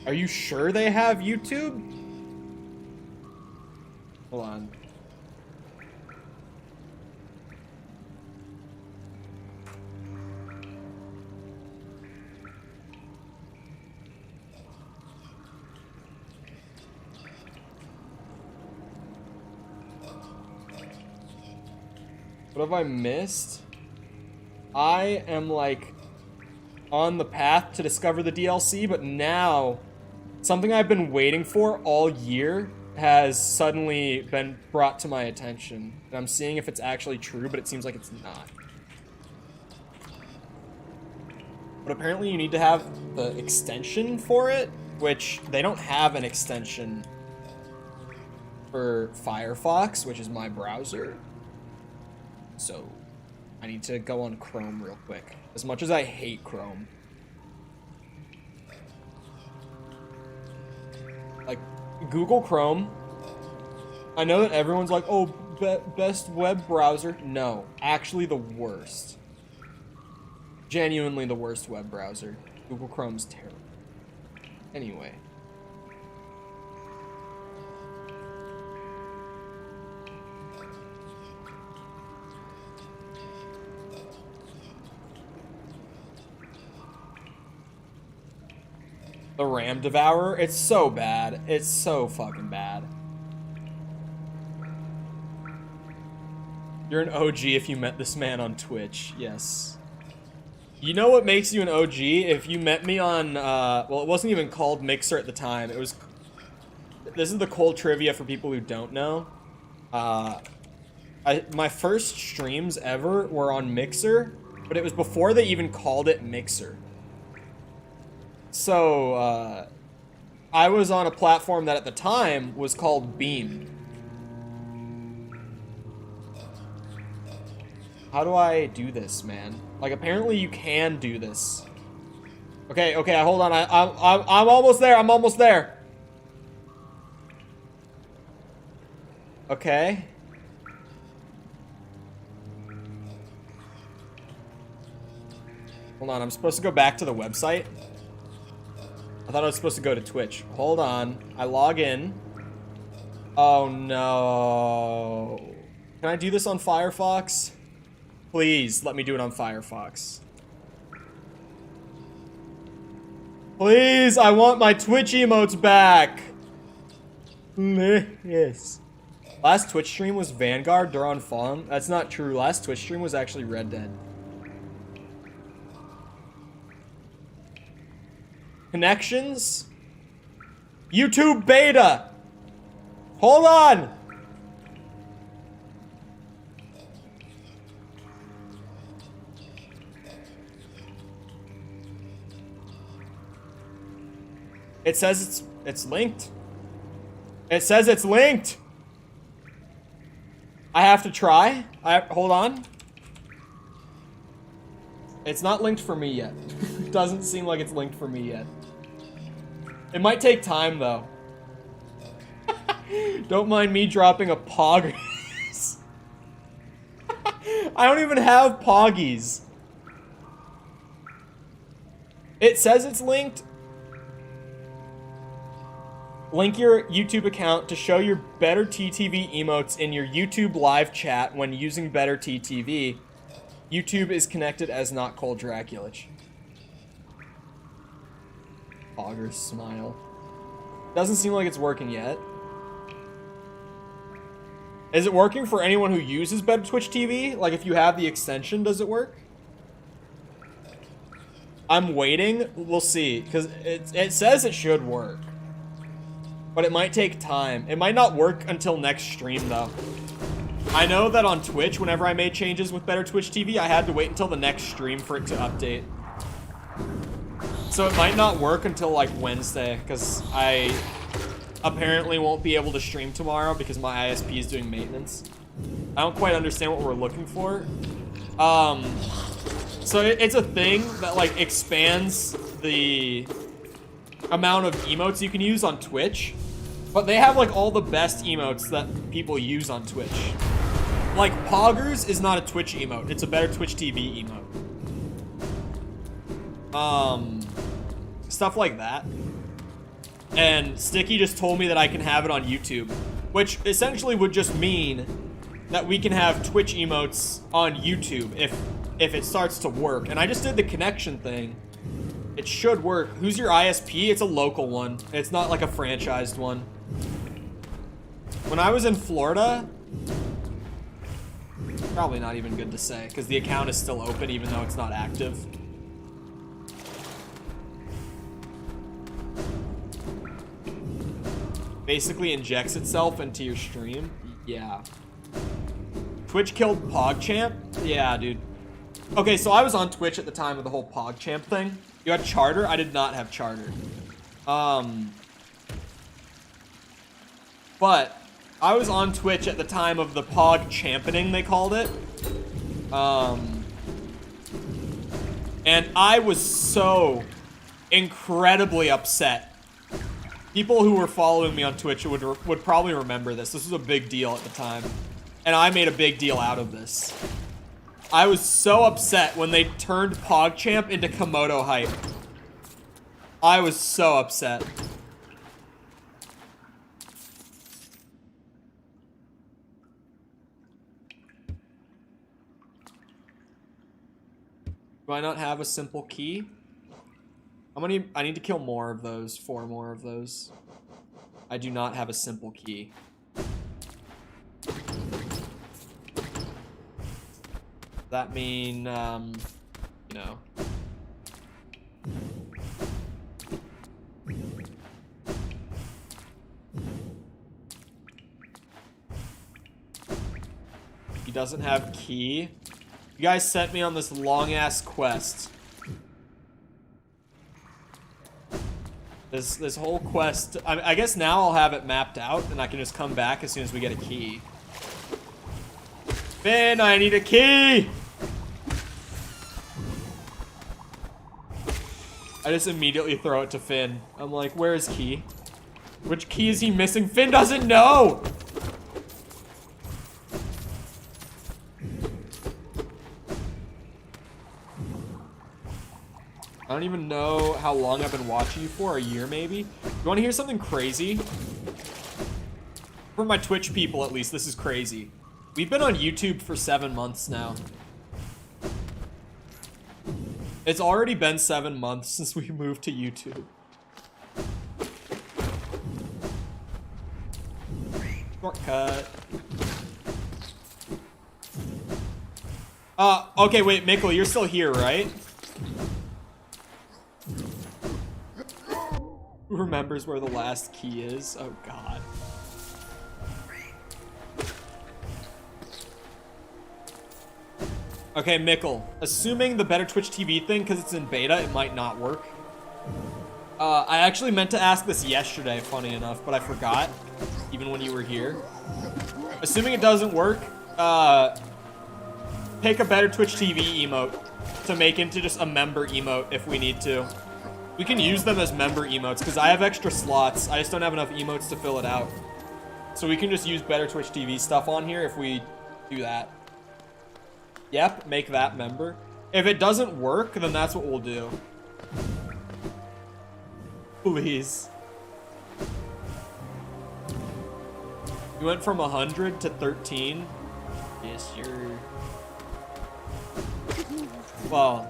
Are you sure they have YouTube? Hold on. What have I missed? I am like on the path to discover the DLC, but now something I've been waiting for all year has suddenly been brought to my attention. And I'm seeing if it's actually true, but it seems like it's not. But apparently you need to have the extension for it, which they don't have an extension for Firefox, which is my browser. So I need to go on Chrome real quick. As much as I hate Chrome. Like, Google Chrome. I know that everyone's like, oh, best web browser. No, actually the worst. Genuinely the worst web browser. Google Chrome's terrible. Anyway. The RAM Devourer, it's so bad. It's so fucking bad. You're an OG if you met this man on Twitch, yes. You know what makes you an OG? If you met me on, well, it wasn't even called Mixer at the time. It was, this is the cold trivia for people who don't know. My first streams ever were on Mixer, but it was before they even called it Mixer. So, I was on a platform that at the time was called Beam. How do I do this, man? Like, apparently you can do this. Okay, hold on. I'm almost there. I'm almost there. Okay. Hold on. I'm supposed to go back to the website. I thought I was supposed to go to Twitch. Hold on. I log in. Oh, no. Can I do this on Firefox? Please, let me do it on Firefox. Please, I want my Twitch emotes back. Yes. Last Twitch stream was Vanguard, Duran Fong. That's not true. Last Twitch stream was actually Red Dead. Connections? YouTube beta! Hold on! It says it's linked. It says it's linked! I have to try. Hold on. It's not linked for me yet. It doesn't seem like it's linked for me yet. It might take time, though. Don't mind me dropping a poggers. I don't even have poggies. It says it's linked. Link your YouTube account to show your Better TTV emotes in your YouTube live chat when using Better TTV. YouTube is connected as not Cold Draculage. Poggers smile. Doesn't seem like it's working yet. Is it working for anyone who uses Better Twitch TV? Like, if you have the extension, does it work? I'm waiting. We'll see. Because it says it should work. But it might take time. It might not work until next stream, though. I know that on Twitch, whenever I made changes with Better Twitch TV, I had to wait until the next stream for it to update. So it might not work until, like, Wednesday. Because I apparently won't be able to stream tomorrow because my ISP is doing maintenance. I don't quite understand what we're looking for. So it's a thing that, like, expands the amount of emotes you can use on Twitch. But they have, like, all the best emotes that people use on Twitch. Like, Poggers is not a Twitch emote. It's a Better Twitch TV emote. Stuff like that. And Sticky just told me that I can have it on YouTube, which essentially would just mean that we can have Twitch emotes on YouTube if it starts to work. And I just did the connection thing. It should work. Who's your ISP? It's a local one. It's not like a franchised one. When I was in Florida, probably not even good to say because the account is still open even though it's not active. Basically injects itself into your stream. Yeah. Twitch killed PogChamp? Yeah, dude. Okay, so I was on Twitch at the time of the whole PogChamp thing. You had Charter? I did not have Charter. But I was on Twitch at the time of the PogChampioning, they called it. And I was so incredibly upset. People who were following me on Twitch would probably remember this. This was a big deal at the time. And I made a big deal out of this. I was so upset when they turned PogChamp into Komodo hype. I was so upset. Do I not have a simple key? I need to kill more of those, 4 more of those. I do not have a simple key. That mean, you know. He doesn't have key. You guys sent me on this long-ass quest. This whole quest, I guess now I'll have it mapped out and I can just come back as soon as we get a key. Finn, I need a key! I just immediately throw it to Finn. I'm like, where's key? Which key is he missing? Finn doesn't know! I don't even know how long I've been watching you for, a year maybe? You wanna hear something crazy? For my Twitch people at least, this is crazy. We've been on YouTube for 7 months now. It's already been 7 months since we moved to YouTube. Shortcut. Okay, wait, Mikkel, you're still here, right? Who remembers where the last key is? Oh, God. Okay, Mikkel, assuming the Better Twitch TV thing, because it's in beta, it might not work. I actually meant to ask this yesterday, funny enough, but I forgot, even when you were here. Assuming it doesn't work, pick a Better Twitch TV emote to make into just a member emote if we need to. We can use them as member emotes, because I have extra slots. I just don't have enough emotes to fill it out. So we can just use Better Twitch TV stuff on here if we do that. Yep, make that member. If it doesn't work, then that's what we'll do. Please. You went from 100 to 13? Yes, you're... Well...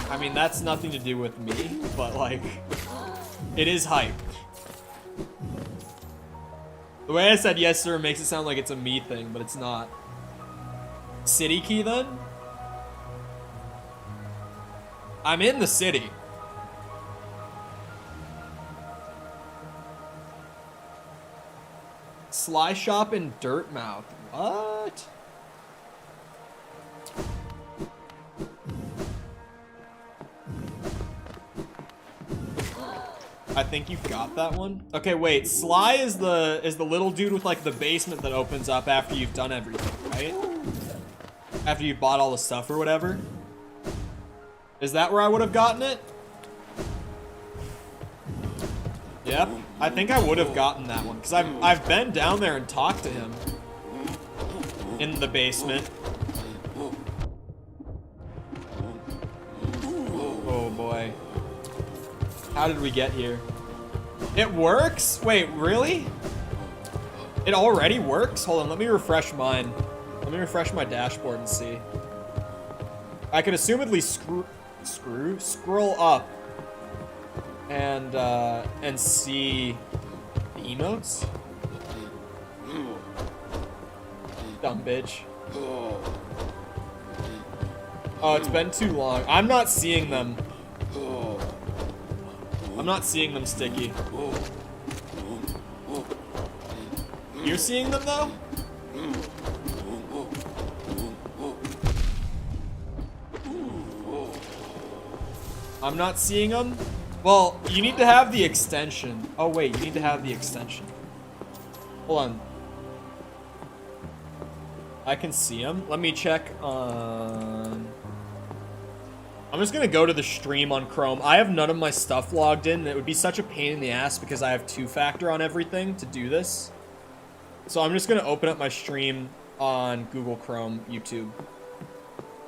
I mean, that's nothing to do with me, but, like, it is hype. The way I said yes, sir, makes it sound like it's a me thing, but it's not. City key, then? I'm in the city. Sly shop in Dirtmouth. What? I think you got that one. Okay, wait. Sly is the little dude with like the basement that opens up after you've done everything, right? After you've bought all the stuff or whatever. Is that where I would have gotten it? Yep. I think I would have gotten that one because I've been down there and talked to him in the basement. Oh boy. How did we get here? It works? Wait, really? It already works? Hold on, let me refresh mine. Let me refresh my dashboard and see. I could assumedly scroll up and see the emotes. Dumb bitch. Oh, it's been too long. I'm not seeing them. I'm not seeing them, Sticky. You're seeing them, though? I'm not seeing them? Well, you need to have the extension. Oh, wait, you need to have the extension. Hold on. I can see them. Let me check on... I'm just gonna go to the stream on Chrome. I have none of my stuff logged in, and it would be such a pain in the ass because I have two-factor on everything to do this. So I'm just gonna open up my stream on Google Chrome, YouTube.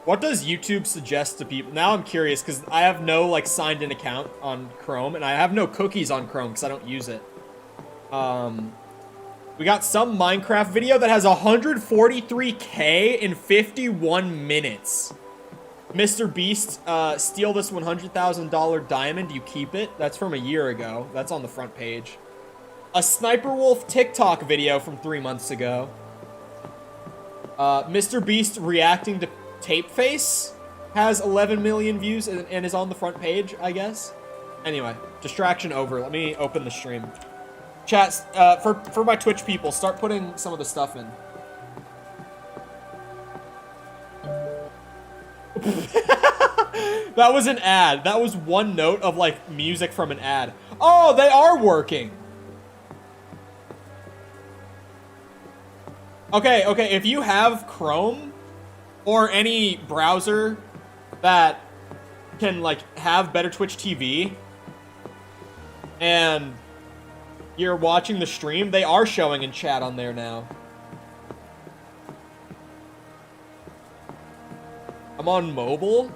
What does YouTube suggest to people? Now I'm curious because I have no like signed in account on Chrome, and I have no cookies on Chrome because I don't use it. We got some Minecraft video that has 143K in 51 minutes. Mr. Beast, steal this $100,000 diamond, you keep it. That's from a year ago. That's on the front page. A Sniper Wolf TikTok video from 3 months ago. Mr. Beast reacting to Tape Face has 11 million views and is on the front page, I guess. Anyway, distraction over. Let me open the stream. Chat, for my Twitch people, start putting some of the stuff in. That was an ad. That was one note of like music from an ad. Oh, they are working. Okay, if you have Chrome or any browser that can like have better Twitch TV and you're watching the stream, they are showing in chat on there now. I'm on mobile.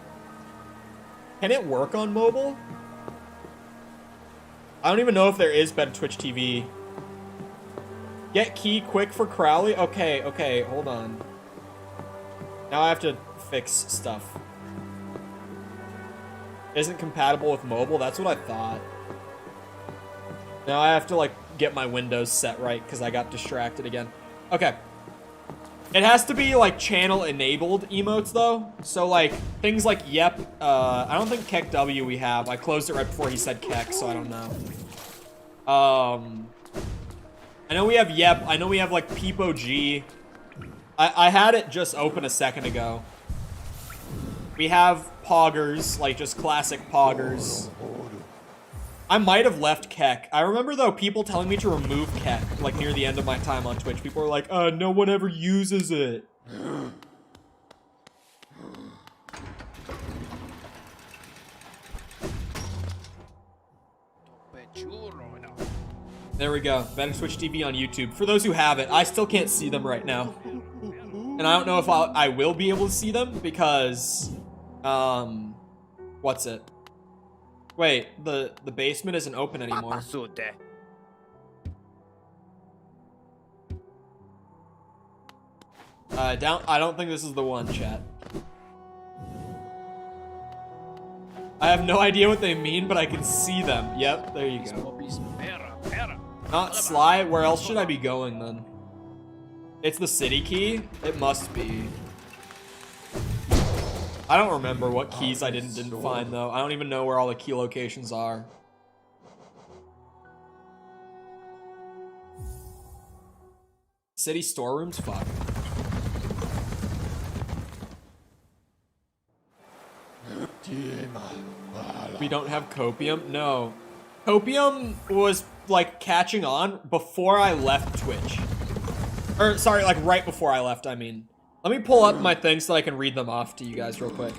Can it work on mobile? I don't even know if there is better Twitch TV. Get key quick for Crowley. Okay, hold on. Now I have to fix stuff. Isn't compatible with mobile? That's what I thought. Now I have to like get my Windows set right because I got distracted again. Okay. It has to be like channel enabled emotes though. So like things like yep. I don't think Keck W we have. I closed it right before he said Keck, so I don't know. I know we have yep. I know we have like Peepo G. I had it just open a second ago. We have Poggers, like just classic Poggers. I might have left Keck. I remember though people telling me to remove Keck like near the end of my time on Twitch. People were like, no one ever uses it. There we go. Better Twitch TV on YouTube. For those who have it, I still can't see them right now. And I don't know if I will be able to see them because, what's it? Wait, the basement isn't open anymore. I don't think this is the one, chat. I have no idea what they mean, but I can see them. Yep, there you go. Not Sly? Where else should I be going then? It's the city key? It must be. I don't remember what keys I didn't find though. I don't even know where all the key locations are. City storerooms? Fuck. We don't have copium? No. Copium was like catching on before I left Twitch. Or sorry, like right before I left, I mean. Let me pull up my things so I can read them off to you guys real quick.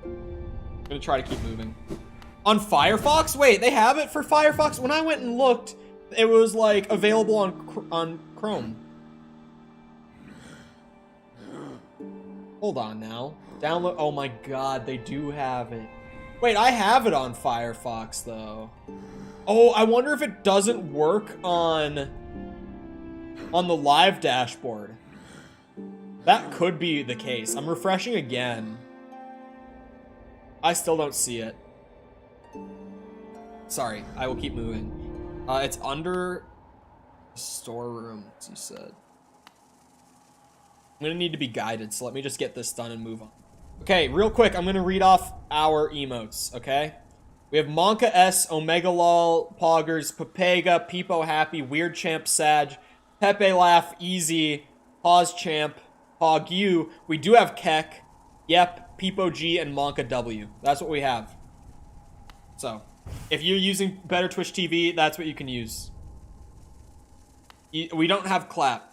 I'm gonna try to keep moving. On Firefox? Wait, they have it for Firefox? When I went and looked, it was like available on Chrome. Hold on now. Download. Oh my god, they do have it. Wait, I have it on Firefox though. Oh, I wonder if it doesn't work on the live dashboard. That could be the case. I'm refreshing again. I still don't see it. Sorry, I will keep moving. It's under storeroom, as you said. I'm gonna need to be guided, so let me just get this done and move on. Okay, real quick, I'm gonna read off our emotes, okay? We have Monka S, Omega Lol, Poggers, Papega, Peepo Happy, Weird Champ Sag, Pepe Laugh, Easy, Pause Champ, Hog U. We do have Keck, Yep, Peepo G, and Monka W. That's what we have. So, if you're using Better Twitch TV, that's what you can use. We don't have Clap.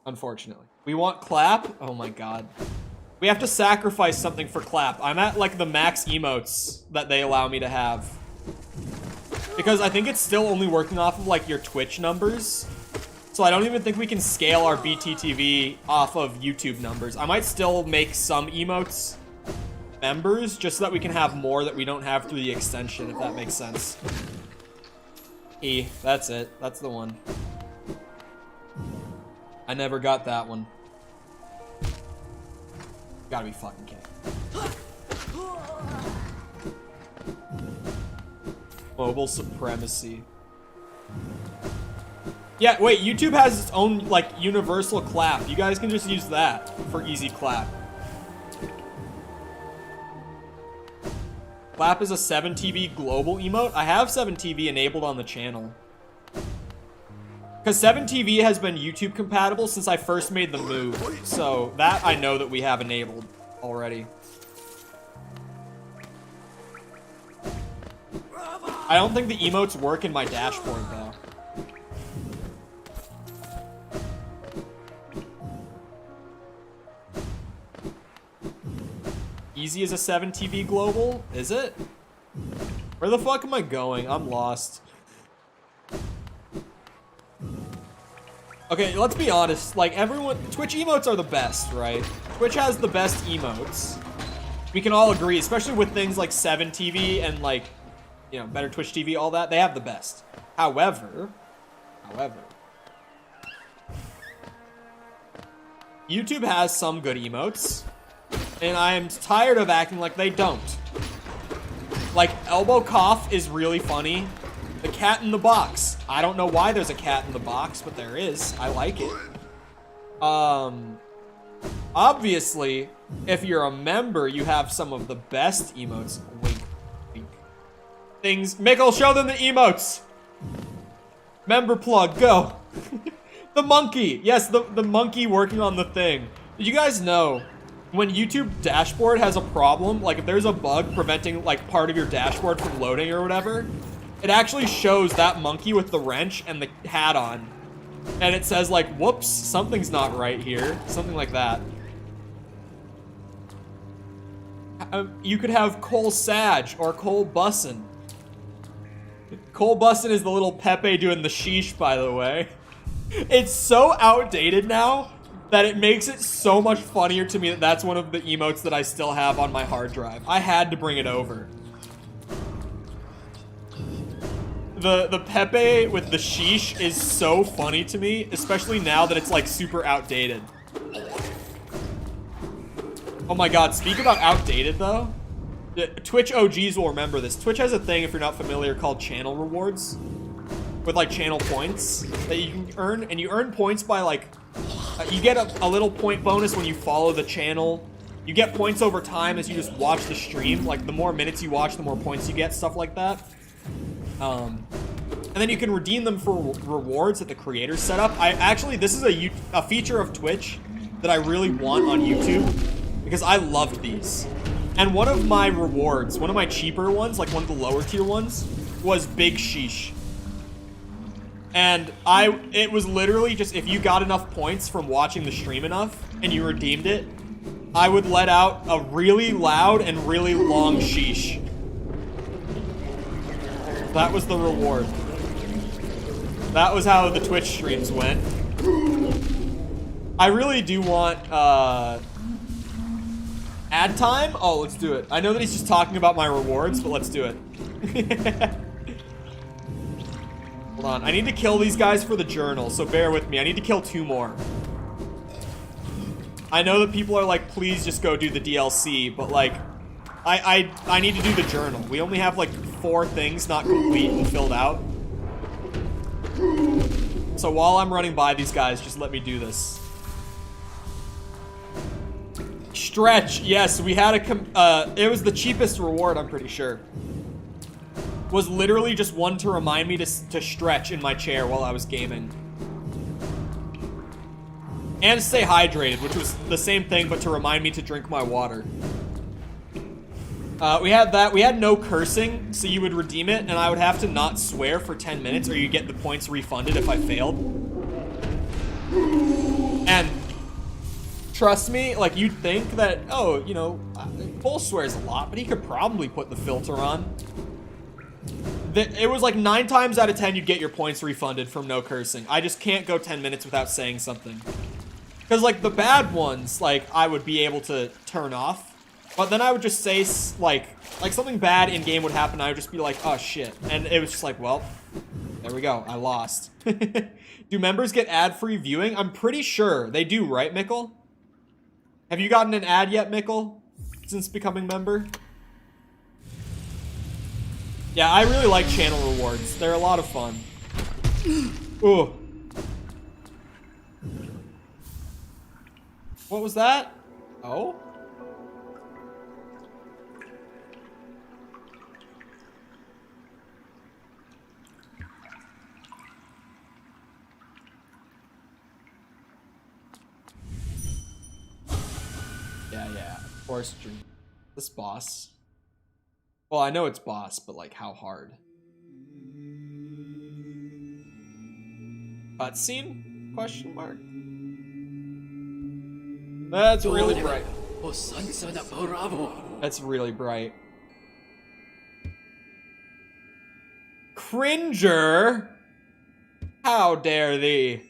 Unfortunately. We want Clap? Oh my god. We have to sacrifice something for Clap. I'm at like the max emotes that they allow me to have. Because I think it's still only working off of like your Twitch numbers. So I don't even think we can scale our BTTV off of YouTube numbers. I might still make some emotes members just so that we can have more that we don't have through the extension, if that makes sense. E, that's it. That's the one. I never got that one. Gotta be fucking kidding. Mobile supremacy. Yeah, wait, YouTube has its own, like, universal clap. You guys can just use that for easy clap. Clap is a 7TV global emote. I have 7TV enabled on the channel. Because 7TV has been YouTube compatible since I first made the move. So that I know that we have enabled already. I don't think the emotes work in my dashboard though. Easy as a 7TV global? Is it? Where the fuck am I going? I'm lost. Okay, let's be honest. Like, everyone... Twitch emotes are the best, right? Twitch has the best emotes. We can all agree, especially with things like 7TV and, like, you know, Better Twitch TV, all that. They have the best. However... YouTube has some good emotes. And I am tired of acting like they don't. Like, elbow cough is really funny. The cat in the box. I don't know why there's a cat in the box, but there is. I like it. Obviously, if you're a member, you have some of the best emotes. Wink, wink. Things. Mickle, show them the emotes. Member plug, go. The monkey. Yes, the monkey working on the thing. Did you guys know when YouTube dashboard has a problem, like if there's a bug preventing like part of your dashboard from loading or whatever, it actually shows that monkey with the wrench and the hat on. And it says like, whoops, something's not right here. Something like that. You could have Cole Sag or Cole Bussin. Cole Bussin is the little Pepe doing the sheesh, by the way. It's so outdated now that it makes it so much funnier to me that that's one of the emotes that I still have on my hard drive. I had to bring it over. The Pepe with the sheesh is so funny to me, especially now that it's like super outdated. Oh my god, speak about outdated though. Twitch OGs will remember this. Twitch has a thing, if you're not familiar, called channel rewards. with like channel points that you can earn, and you earn points by like you get a little point bonus when you follow the channel. You get points over time as you just watch the stream. Like the more minutes you watch, the more points you get, stuff like that. And then you can redeem them for rewards that the creators set up. This is a feature of Twitch that I really want on YouTube because I loved these. And one of my rewards, one of my cheaper ones, like one of the lower tier ones, was Big Sheesh. And it was literally just if you got enough points from watching the stream enough and you redeemed it, I would let out a really loud and really long sheesh. That was the reward. That was how the Twitch streams went. I really do want ad time. Oh, let's do it. I know that he's just talking about my rewards, but let's do it. Hold on. I need to kill these guys for the journal, so bear with me. I need to kill 2 more. I know that people are like, please just go do the DLC, but like, I need to do the journal. We only have like 4 things not complete and filled out. So while I'm running by these guys, just let me do this. Stretch, yes, we had it was the cheapest reward, I'm pretty sure. Was literally just one to remind me to stretch in my chair while I was gaming. And stay hydrated, which was the same thing, but to remind me to drink my water. We had that. We had no cursing, so you would redeem it, and I would have to not swear for 10 minutes, or you get the points refunded if I failed. And trust me, like, you'd think that, oh, you know, Cole swears a lot, but he could probably put the filter on. It was like 9 times out of 10 you'd get your points refunded from no cursing. I just can't go 10 minutes without saying something. Because, like, the bad ones, like, I would be able to turn off. But then I would just say, like something bad in-game would happen, I would just be like, oh, shit. And it was just like, well, there we go. I lost. Do members get ad-free viewing? I'm pretty sure. They do, right, Mickle? Have you gotten an ad yet, Mickle? Since becoming member? Yeah, I really like channel rewards. They're a lot of fun. Ooh. What was that? Oh? Yeah. Of course, this boss. Well, I know it's boss, but like, how hard? Cutscene? Question mark. That's really bright. That's really bright. Cringer? How dare thee?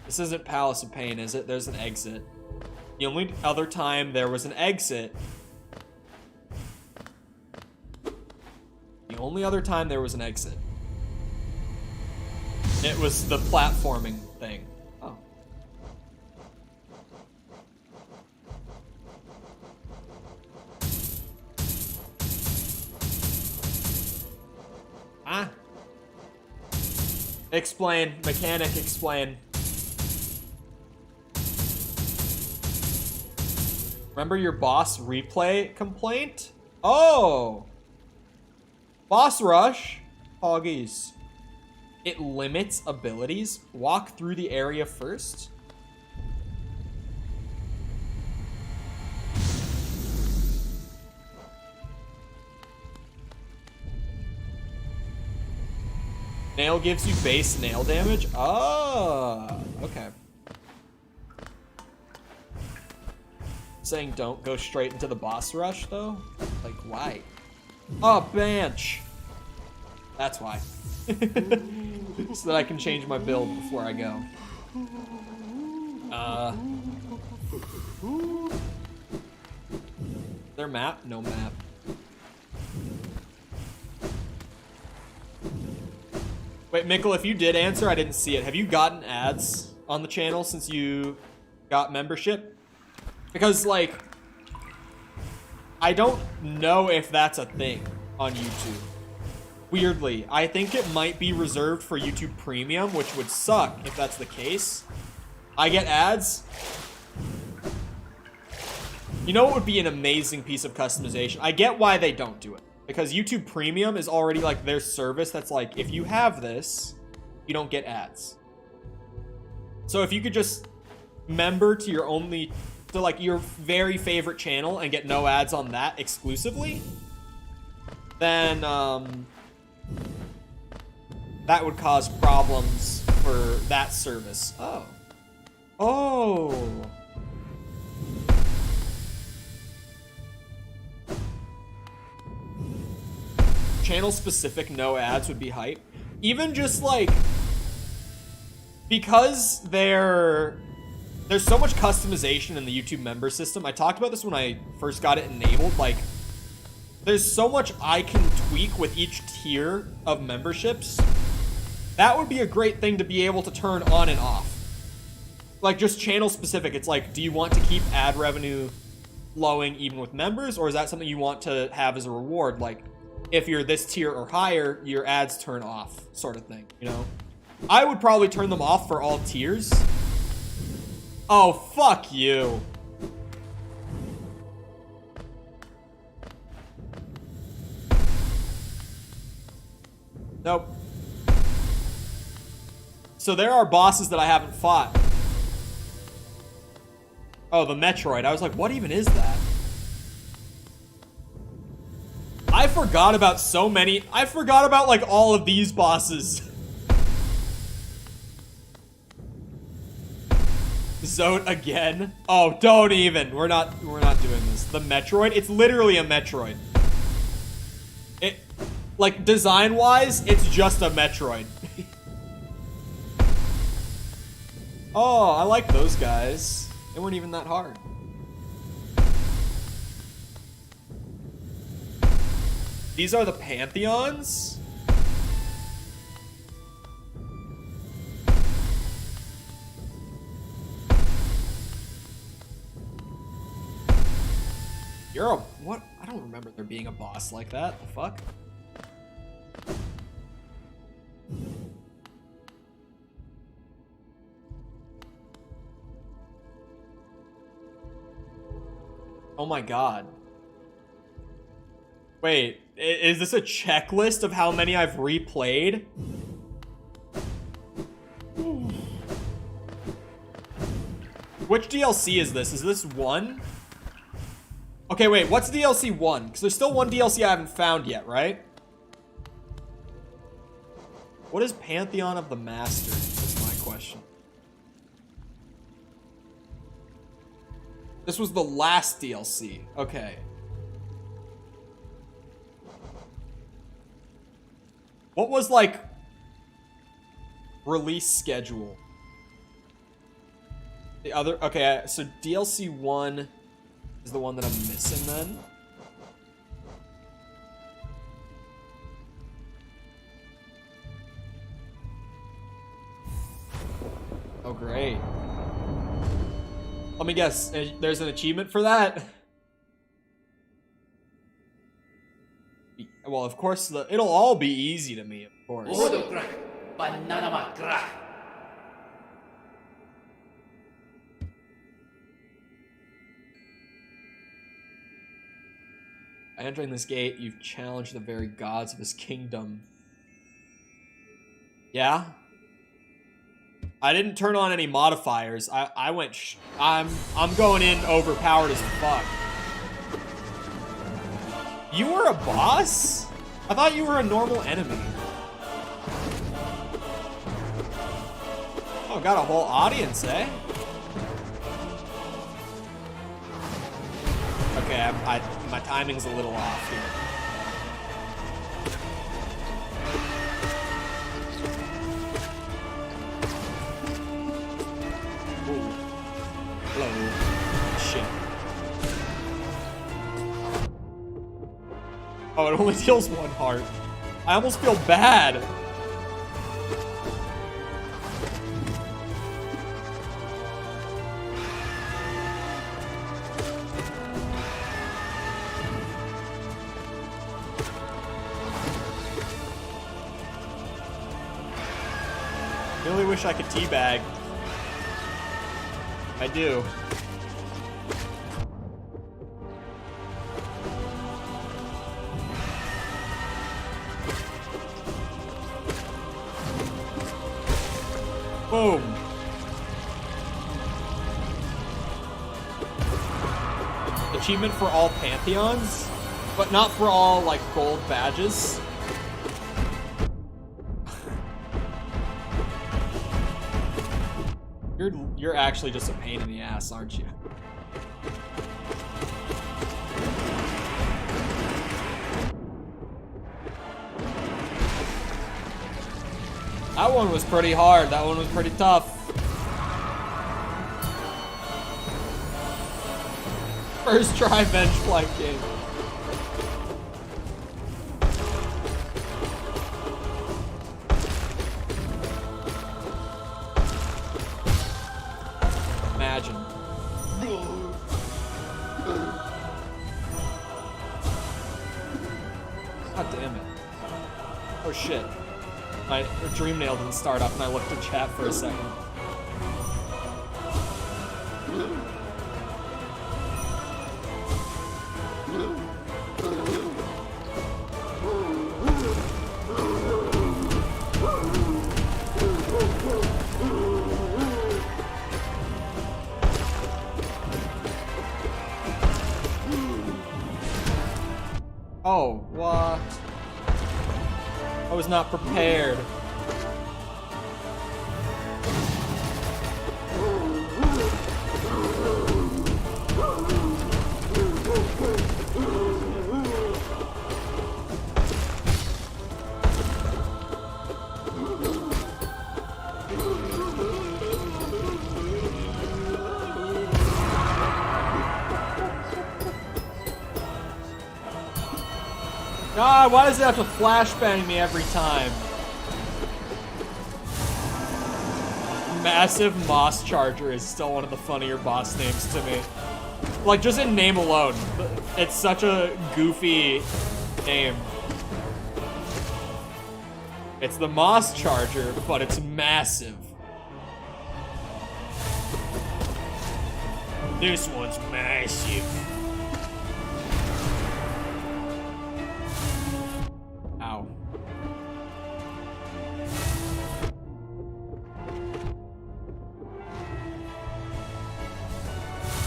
This isn't Palace of Pain, is it? There's an exit. The only other time there was an exit. The only other time there was an exit. It was the platforming thing. Oh. Ah. Explain. Mechanic, explain. Remember your boss replay complaint? Oh! Boss rush. Hoggies. It limits abilities. Walk through the area first. Nail gives you base nail damage? Oh, okay. Saying don't go straight into the boss rush, though? Like, why? Oh, bench! That's why. So that I can change my build before I go. Their map? No map. Wait, Mikkel, if you did answer, I didn't see it. Have you gotten ads on the channel since you got membership. Because, like, I don't know if that's a thing on YouTube. Weirdly, I think it might be reserved for YouTube Premium, which would suck if that's the case. I get ads. You know what would be an amazing piece of customization? I get why they don't do it. Because YouTube Premium is already, like, their service that's like, if you have this, you don't get ads. So if you could just member to your only... to, like, your very favorite channel and get no ads on that exclusively, then, that would cause problems for that service. Oh. Oh. Channel-specific no ads would be hype. Even just, like... because there's so much customization in the YouTube member system. I talked about this when I first got it enabled. Like, there's so much I can tweak with each tier of memberships. That would be a great thing to be able to turn on and off. Like, just channel specific. It's like, do you want to keep ad revenue flowing even with members? Or is that something you want to have as a reward? Like, if you're this tier or higher, your ads turn off, sort of thing, you know? I would probably turn them off for all tiers. Oh, fuck you. Nope. So there are bosses that I haven't fought. Oh, the Metroid. I was like, what even is that? I forgot about so many. I forgot about, like, all of these bosses. Zone again. Oh, don't even. We're not doing this. The Metroid. It's literally a Metroid. It, like, design-wise, it's just a Metroid. Oh, I like those guys. They weren't even that hard. These are the Pantheons? You're a... what? I don't remember there being a boss like that. The fuck? Oh my god. Wait, is this a checklist of how many I've replayed? Which DLC is this? Is this 1? Okay, wait, what's DLC 1? Because there's still one DLC I haven't found yet, right? What is Pantheon of the Masters? That's my question. This was the last DLC. Okay. What was, like, release schedule? The other... okay, so DLC 1 is the one that I'm missing then. Oh, great. Let me guess, there's an achievement for that? Well, of course, it'll all be easy to me, of course. By entering this gate, you've challenged the very gods of his kingdom. Yeah? I didn't turn on any modifiers. I went I'm going in overpowered as fuck. You were a boss? I thought you were a normal enemy. Oh, got a whole audience, eh? Okay, my timing's a little off here. Ooh. Hello. Shit. Oh, it only deals 1 heart. I almost feel bad. Really wish I could teabag. I do. Boom. Achievement for all pantheons, but not for all, like, gold badges. You're actually just a pain in the ass, aren't you? That one was pretty hard. That one was pretty tough. First try bench flank game. Imagine. God damn it. Oh shit. My dream nail didn't start up and I looked at chat for a second. Oh, what? I was not prepared. God, why does it have to flashbang me every time? Massive Moss Charger is still one of the funnier boss names to me. Like, just in name alone. It's such a goofy name. It's the Moss Charger, but it's massive. This one's massive. Ow.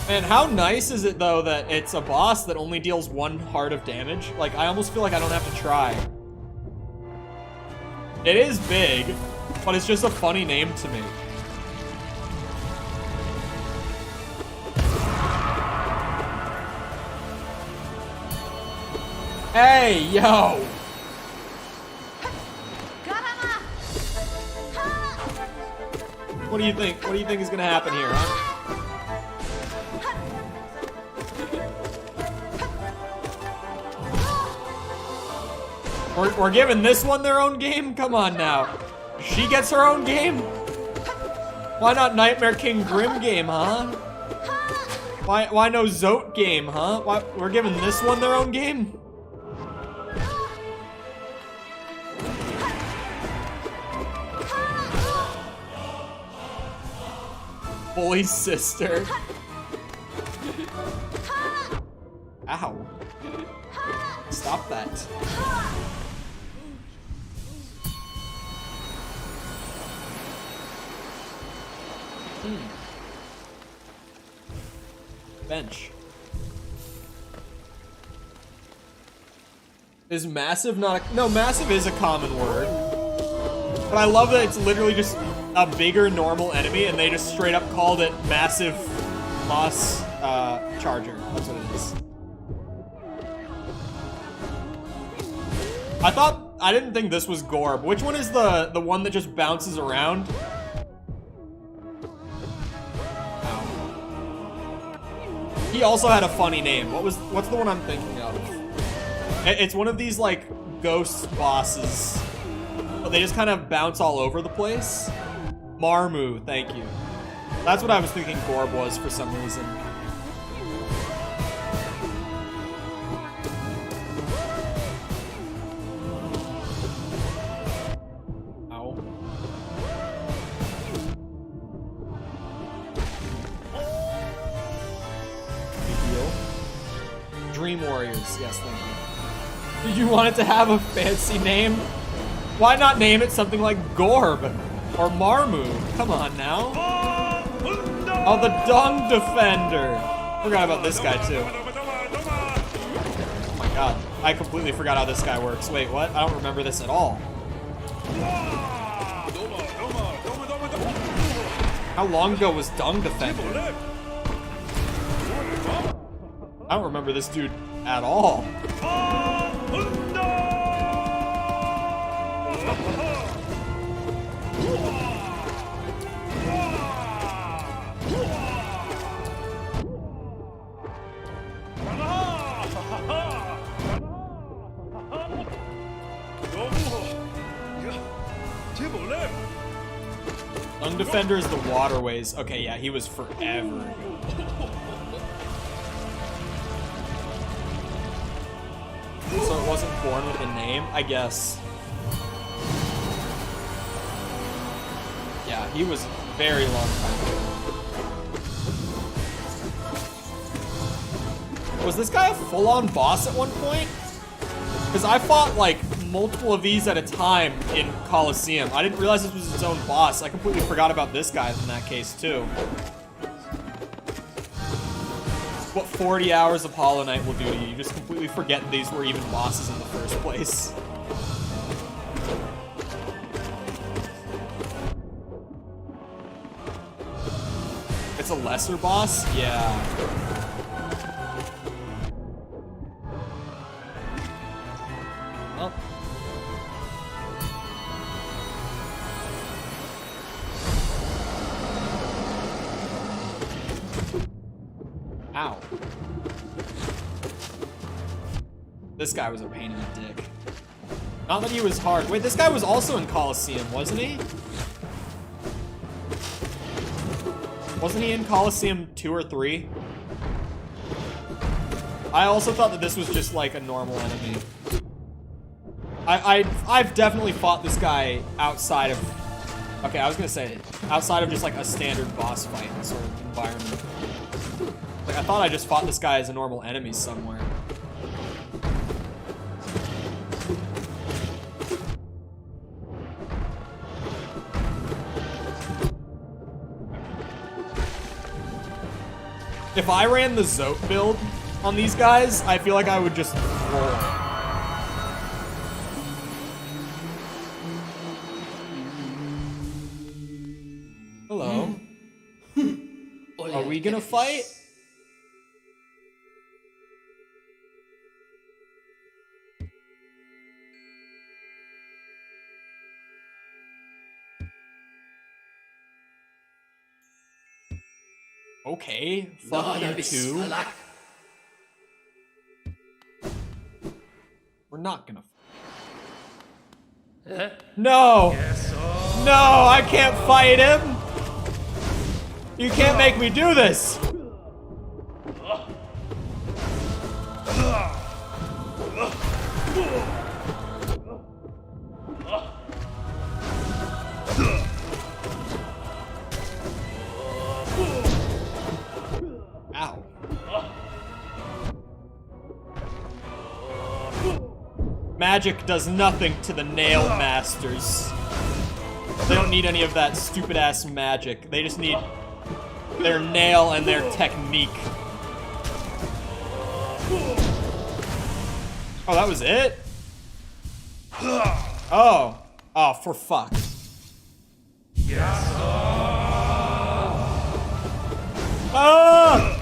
Man, how nice is it, though, that it's a boss that only deals 1 heart of damage? Like, I almost feel like I don't have to try. It is big, but it's just a funny name to me. Hey, yo! What do you think? What do you think is gonna happen here, huh? We're giving this one their own game? Come on now. She gets her own game? Why not Nightmare King Grim game, huh? Why no Zote game, huh? Why, we're giving this one their own game? Bully's sister. Ow. Stop that. Bench. Is massive not a... No, massive is a common word. But I love that it's literally just a bigger normal enemy and they just straight up called it Massive Moss Charger. That's what it is. I didn't think this was Gorb. Which one is the one that just bounces around? He also had a funny name. What's the one I'm thinking of? It's one of these, like, ghost bosses. But they just kind of bounce all over the place. Marmu, thank you. That's what I was thinking Gorb was for some reason. Ow. Warriors. Yes, thank you. Did you want it to have a fancy name? Why not name it something like Gorb or Marmu? Come on now. Oh, the Dung Defender. Forgot about this guy too. Oh my god. I completely forgot how this guy works. Wait, what? I don't remember this at all. How long ago was Dung Defender? I don't remember this dude at all. Dung Defender is the waterways. Okay, yeah, he was forever ago. So it wasn't born with a name, I guess. Yeah, he was very long time ago. Was this guy a full-on boss at one point? Because I fought like multiple of these at a time in Coliseum. I didn't realize this was its own boss. I completely forgot about this guy in that case too. What 40 hours of Hollow Knight will do to you. You just completely forget these were even bosses in the first place. It's a lesser boss? Yeah. Well. Ow. This guy was a pain in the dick. Not that he was hard. Wait, this guy was also in Coliseum, wasn't he? Wasn't he in Coliseum 2 or 3? I also thought that this was just like a normal enemy. I've definitely fought this guy outside of... Okay, I was gonna say, outside of just like a standard boss fight sort of environment. Like, I thought I just fought this guy as a normal enemy somewhere. If I ran the Zote build on these guys, I feel like I would just roll. Hello. Are we gonna fight? Okay, fuck you too. We're not gonna. No! No, I can't fight him! You can't make me do this! Ow. Magic does nothing to the nail masters. They don't need any of that stupid ass magic. They just need their nail and their technique. Oh, that was it? Oh. Oh, for fuck. Ah!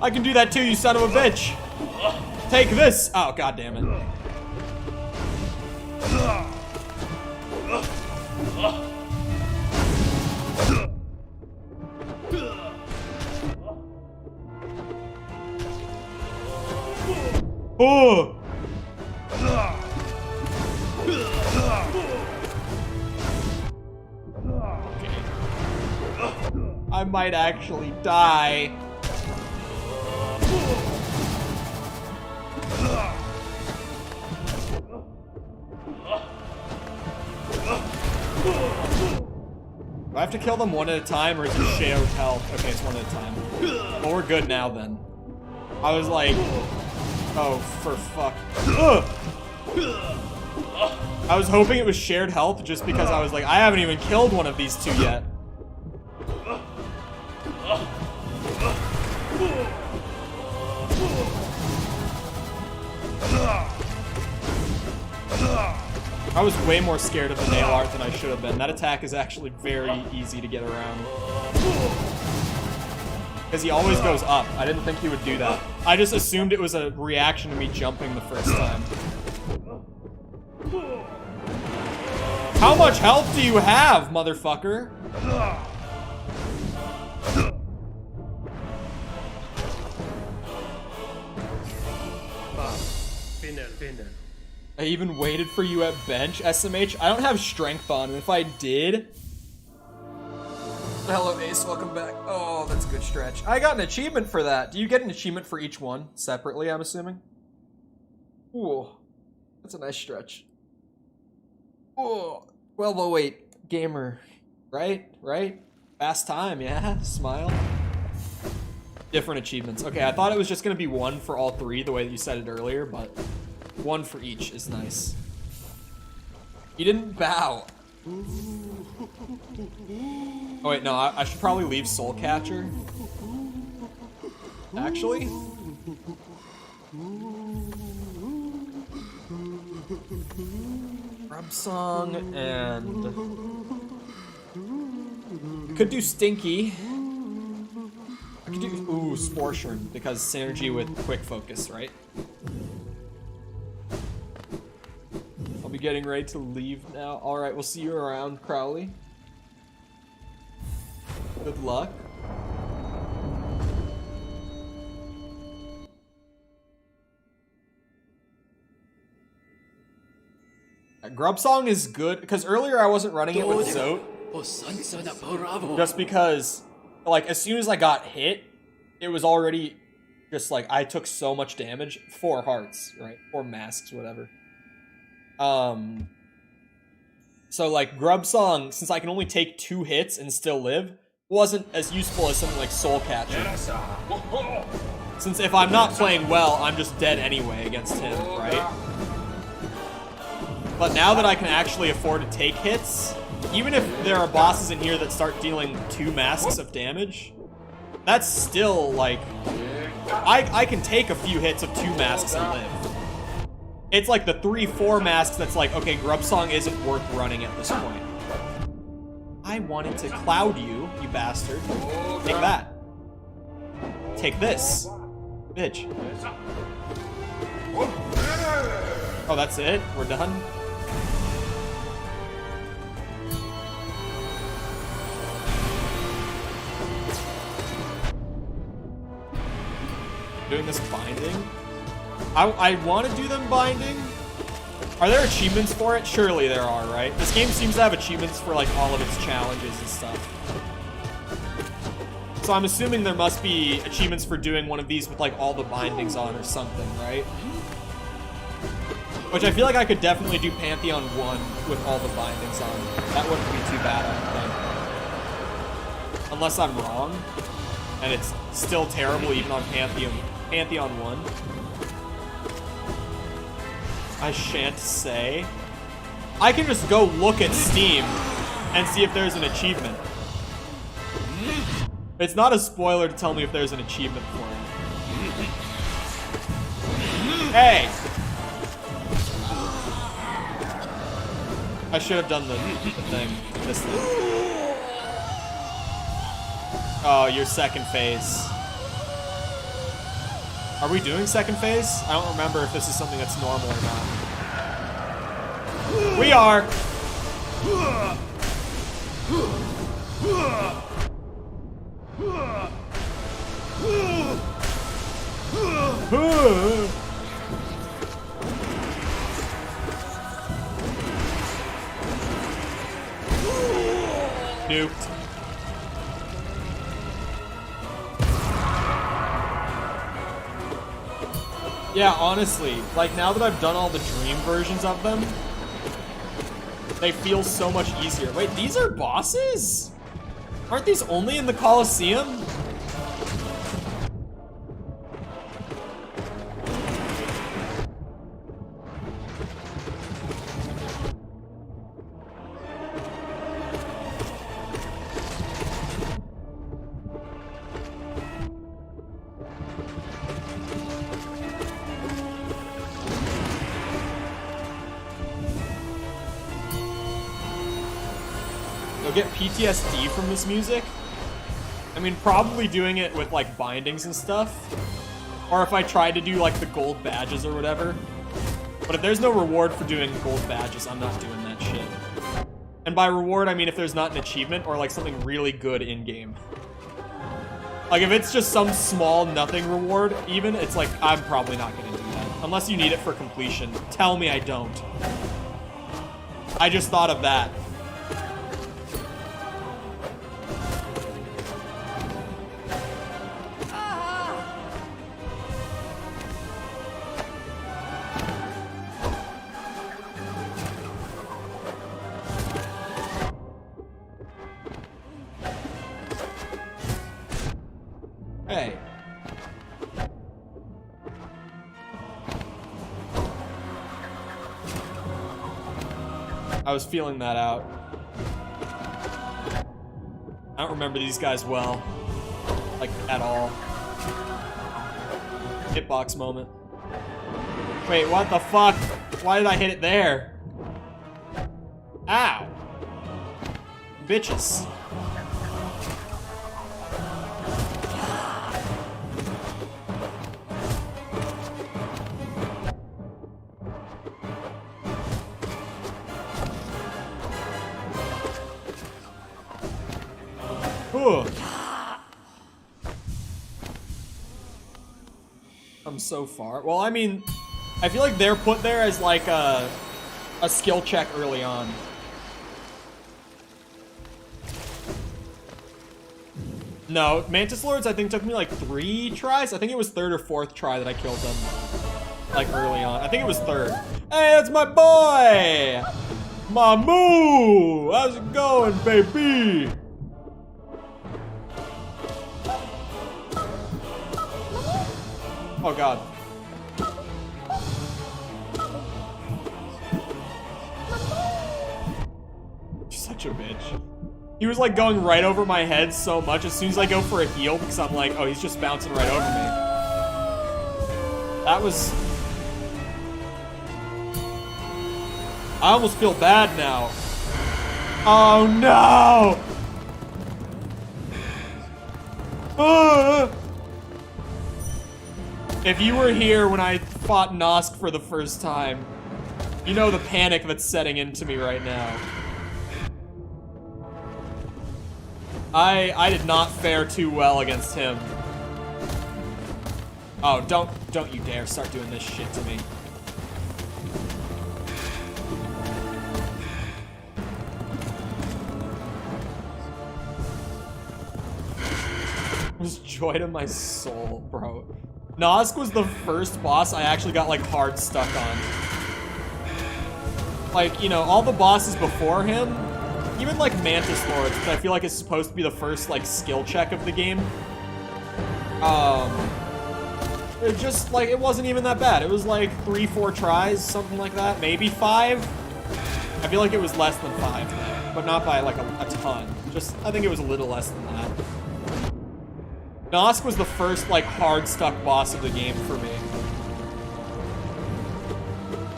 I can do that too, you son of a bitch. Take this. Oh, god damn it. Oh. Okay. I might actually die. I have to kill them one at a time, or is it shared health? Okay, it's one at a time. Well, we're good now, then. I was like... Oh, for fuck. Ugh! I was hoping it was shared health, just because I was like, I haven't even killed one of these two yet. I was way more scared of the nail art than I should have been. That attack is actually very easy to get around. Because he always goes up. I didn't think he would do that. I just assumed it was a reaction to me jumping the first time. How much health do you have, motherfucker? I even waited for you at bench, SMH. I don't have strength on, and if I did... Hello, Ace. Welcome back. Oh, that's a good stretch. I got an achievement for that. Do you get an achievement for each one separately, I'm assuming? Ooh, that's a nice stretch. Ooh, 1208 gamer. Right? Fast time, yeah? Smile. Different achievements. Okay, I thought it was just going to be one for all three, the way that you said it earlier, but one for each is nice. You didn't bow. Oh wait, no, I should probably leave Soul Catcher. Actually? Grub Song and... Could do Stinky. I could do, ooh, Sporshern, because synergy with Quick Focus, right? I'll be getting ready to leave now. Alright, we'll see you around, Crowley. Good luck. Grub Song is good, because earlier I wasn't running it with Zote. Just because, like, as soon as I got hit, it was already just like, I took so much damage. 4 hearts, right? 4 masks, whatever. So like Grub Song, since I can only take 2 hits and still live, wasn't as useful as something like Soul Catcher. Since if I'm not playing well, I'm just dead anyway against him, right? But now that I can actually afford to take hits, even if there are bosses in here that start dealing 2 masks of damage, that's still like, I can take a few hits of 2 masks and live. It's like the 3-4 masks that's like, okay, Grub Song isn't worth running at this point. I wanted to cloud you, you bastard. Take that. Take this. Bitch. Oh, that's it? We're done? Doing this binding? I want to do them binding. Are there achievements for it? Surely there are, right? This game seems to have achievements for like all of its challenges and stuff. So I'm assuming there must be achievements for doing one of these with like all the bindings on or something, right? Which I feel like I could definitely do Pantheon 1 with all the bindings on. That wouldn't be too bad, I don't think. Unless I'm wrong. And it's still terrible even on Pantheon 1. I shan't say. I can just go look at Steam and see if there's an achievement. It's not a spoiler to tell me if there's an achievement for it. Hey! I should have done the thing. This thing. Oh, your second phase. Are we doing second phase? I don't remember if this is something that's normal or not. We are! Nuked. Yeah, honestly, like now that I've done all the dream versions of them, they feel so much easier. Wait, these are bosses? Aren't these only in the Coliseum? Get PTSD from this music? I mean, probably doing it with like bindings and stuff. Or if I tried to do like the gold badges or whatever. But if there's no reward for doing gold badges, I'm not doing that shit. And by reward, I mean if there's not an achievement or like something really good in-game. Like if it's just some small nothing reward, even, it's like, I'm probably not gonna do that. Unless you need it for completion. Tell me I don't. I just thought of that. Hey. I was feeling that out. I don't remember these guys well. Like, at all. Hitbox moment. Wait, what the fuck? Why did I hit it there? Ow. Bitches. I'm so far. Well, I mean, I feel like they're put there as like a skill check early on. No, Mantis Lords I think took me like 3 tries. I think it was 3rd or 4th try that I killed them. Like early on. I think it was 3rd. Hey, that's my boy! Mamu! How's it going, baby? Oh god. You're such a bitch. He was like going right over my head so much as soon as I go for a heal because I'm like, oh, he's just bouncing right over me. That was... I almost feel bad now. Oh no! If you were here when I fought Nosk for the first time, you know the panic that's setting into me right now. I did not fare too well against him. Oh, don't you dare start doing this shit to me. It was joy to my soul, bro. Nosk was the first boss I actually got like hard stuck on. Like, you know, all the bosses before him, even like Mantis Lords, which I feel like is supposed to be the first like skill check of the game. It just like, it wasn't even that bad. It was like 3-4 tries, something like that, maybe 5. I feel like it was less than 5, but not by like a ton. Just, I think it was a little less than that. Nosk was the first, like, hard-stuck boss of the game for me.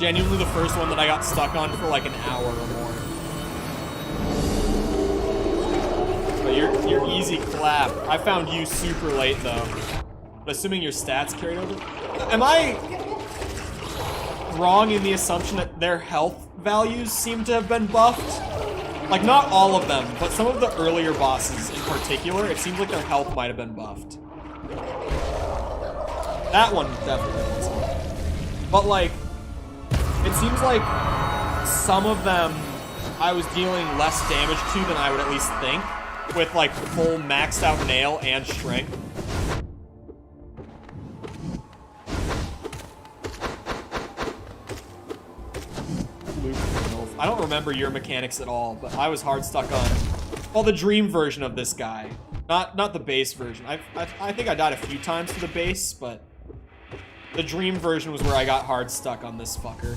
Genuinely the first one that I got stuck on for, like, an hour or more. But you're easy clap. I found you super late, though. But assuming your stats carried over... Am I wrong in the assumption that their health values seem to have been buffed? Like, not all of them, but some of the earlier bosses in particular, it seems like their health might have been buffed. That one definitely is. But, like, it seems like some of them I was dealing less damage to than I would at least think, with, like, full maxed out nail and strength. Luke, I don't remember your mechanics at all, but I was hard stuck on, well, the dream version of this guy. Not the base version. I think I died a few times to the base, but the dream version was where I got hard stuck on this fucker.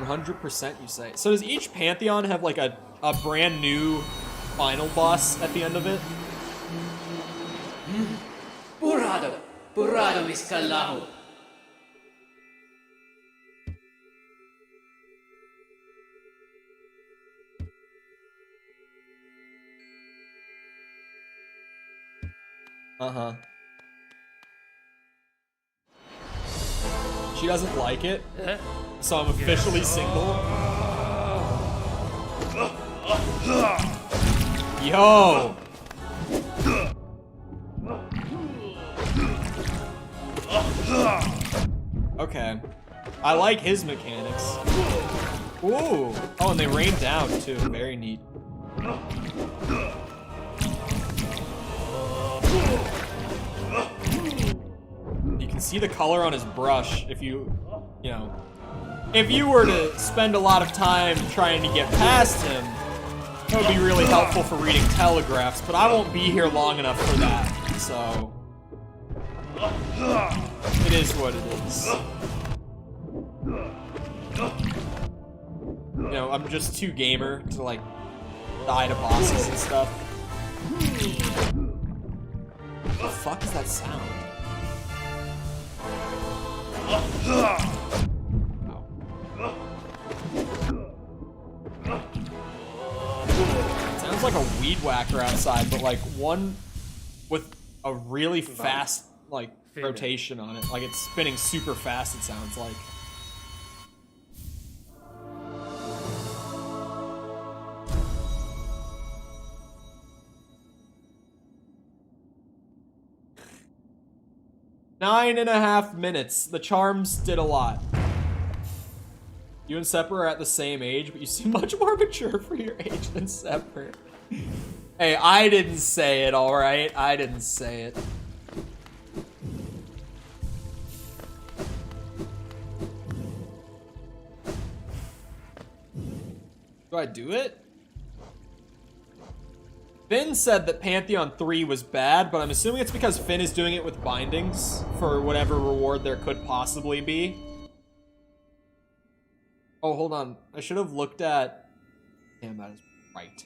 100% you say. So does each Pantheon have like a brand new final boss at the end of it? Burrado Vizcalajo. Uh-huh. She doesn't like it, so I'm officially single. Yo! Okay. I like his mechanics. Ooh! Oh, and they rain down, too. Very neat. You can see the color on his brush if you know, if you were to spend a lot of time trying to get past him, that would be really helpful for reading telegraphs, but I won't be here long enough for that, so it is what it is. You know, I'm just too gamer to, like, die to bosses and stuff. What the fuck is that sound? Sounds like a weed whacker outside, but like one with a really fast like rotation on it. Like it's spinning super fast, it sounds like. Nine and a half minutes. The charms did a lot. You and Sepper are at the same age, but you seem much more mature for your age than Sepper. Hey, I didn't say it, alright? I didn't say it. Do I do it? Finn said that Pantheon 3 was bad, but I'm assuming it's because Finn is doing it with bindings for whatever reward there could possibly be. Oh, hold on. I should have looked at... Damn, that is right.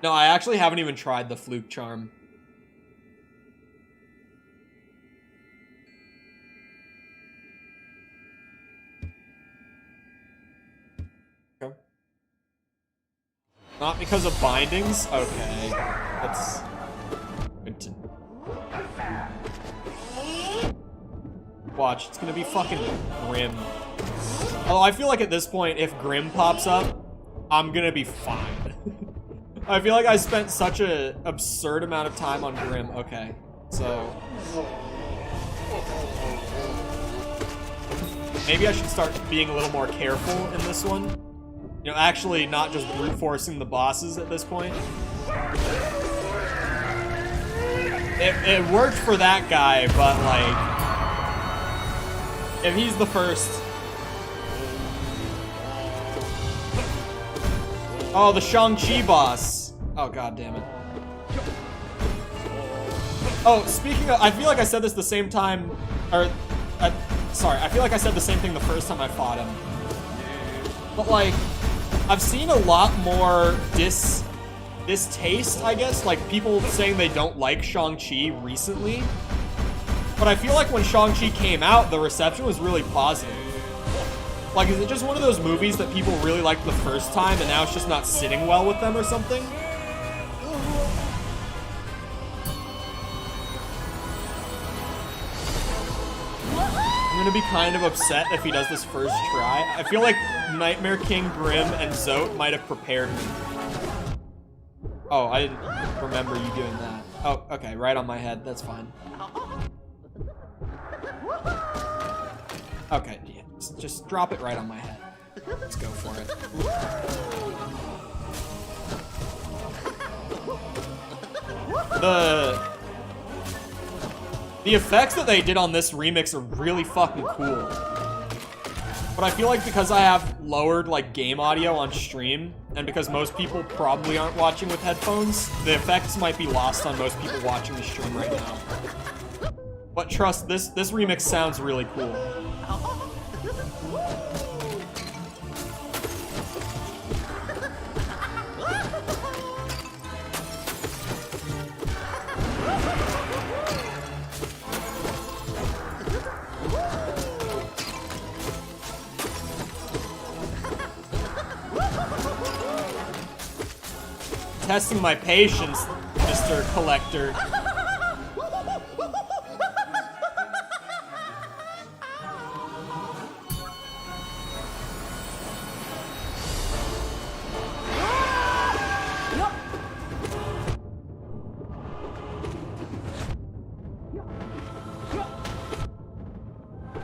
No, I actually haven't even tried the fluke charm. Okay. Not because of bindings? Okay. That's good to... Watch, it's gonna be fucking Grim. Although I feel like at this point, if Grim pops up, I'm gonna be fine. I feel like I spent such an absurd amount of time on Grim. Okay, so... Maybe I should start being a little more careful in this one. You know, actually not just brute forcing the bosses at this point. It worked for that guy, but like... If he's the first... Oh, the Shanghi Boss. Oh, god damn it. Oh, speaking of... I feel like I said this the same time... Or... sorry, I feel like I said the same thing the first time I fought him. But, like... I've seen a lot more distaste, I guess. Like, people saying they don't like Shang-Chi recently. But I feel like when Shang-Chi came out, the reception was really positive. Like, is it just one of those movies that people really liked the first time and now it's just not sitting well with them or something? I'm gonna be kind of upset if he does this first try. I feel like Nightmare King, Grim, and Zote might have prepared me. Oh, I didn't remember you doing that. Oh, okay, right on my head. That's fine. Okay, yeah, just drop it right on my head. Let's go for it. The effects that they did on this remix are really fucking cool. But I feel like because I have lowered like game audio on stream, and because most people probably aren't watching with headphones, the effects might be lost on most people watching the stream right now. But trust, this remix sounds really cool. Testing my patience, Mr. Collector.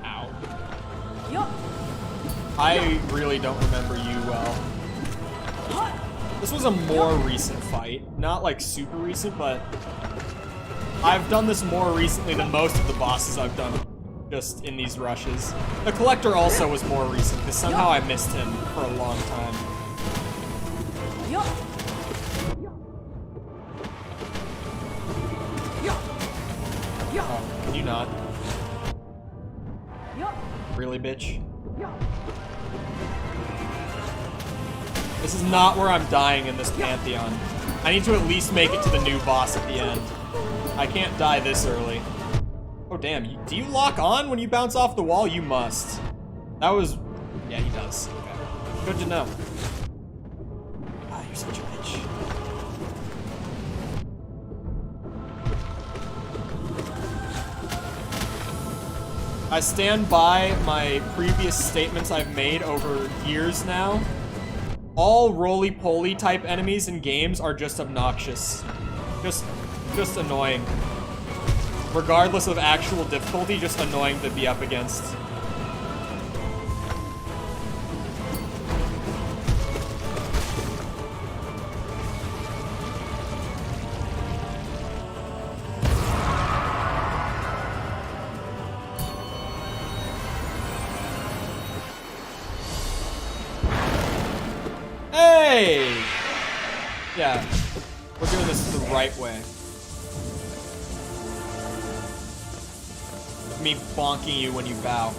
Ow. I really don't remember you well. This was a more recent fight. Not like super recent, but I've done this more recently than most of the bosses I've done just in these rushes. The Collector also was more recent, because somehow I missed him for a long time. Oh, can you not? Really, bitch? This is not where I'm dying in this Pantheon. I need to at least make it to the new boss at the end. I can't die this early. Oh, damn. Do you lock on when you bounce off the wall? You must. That was... Yeah, he does. Okay. Good to know. Ah, you're such a bitch. I stand by my previous statements I've made over years now. All roly-poly type enemies in games are just obnoxious. Just annoying. Regardless of actual difficulty, just annoying to be up against. Hey! Yeah, we're doing this the right way. Me bonking you when you bow.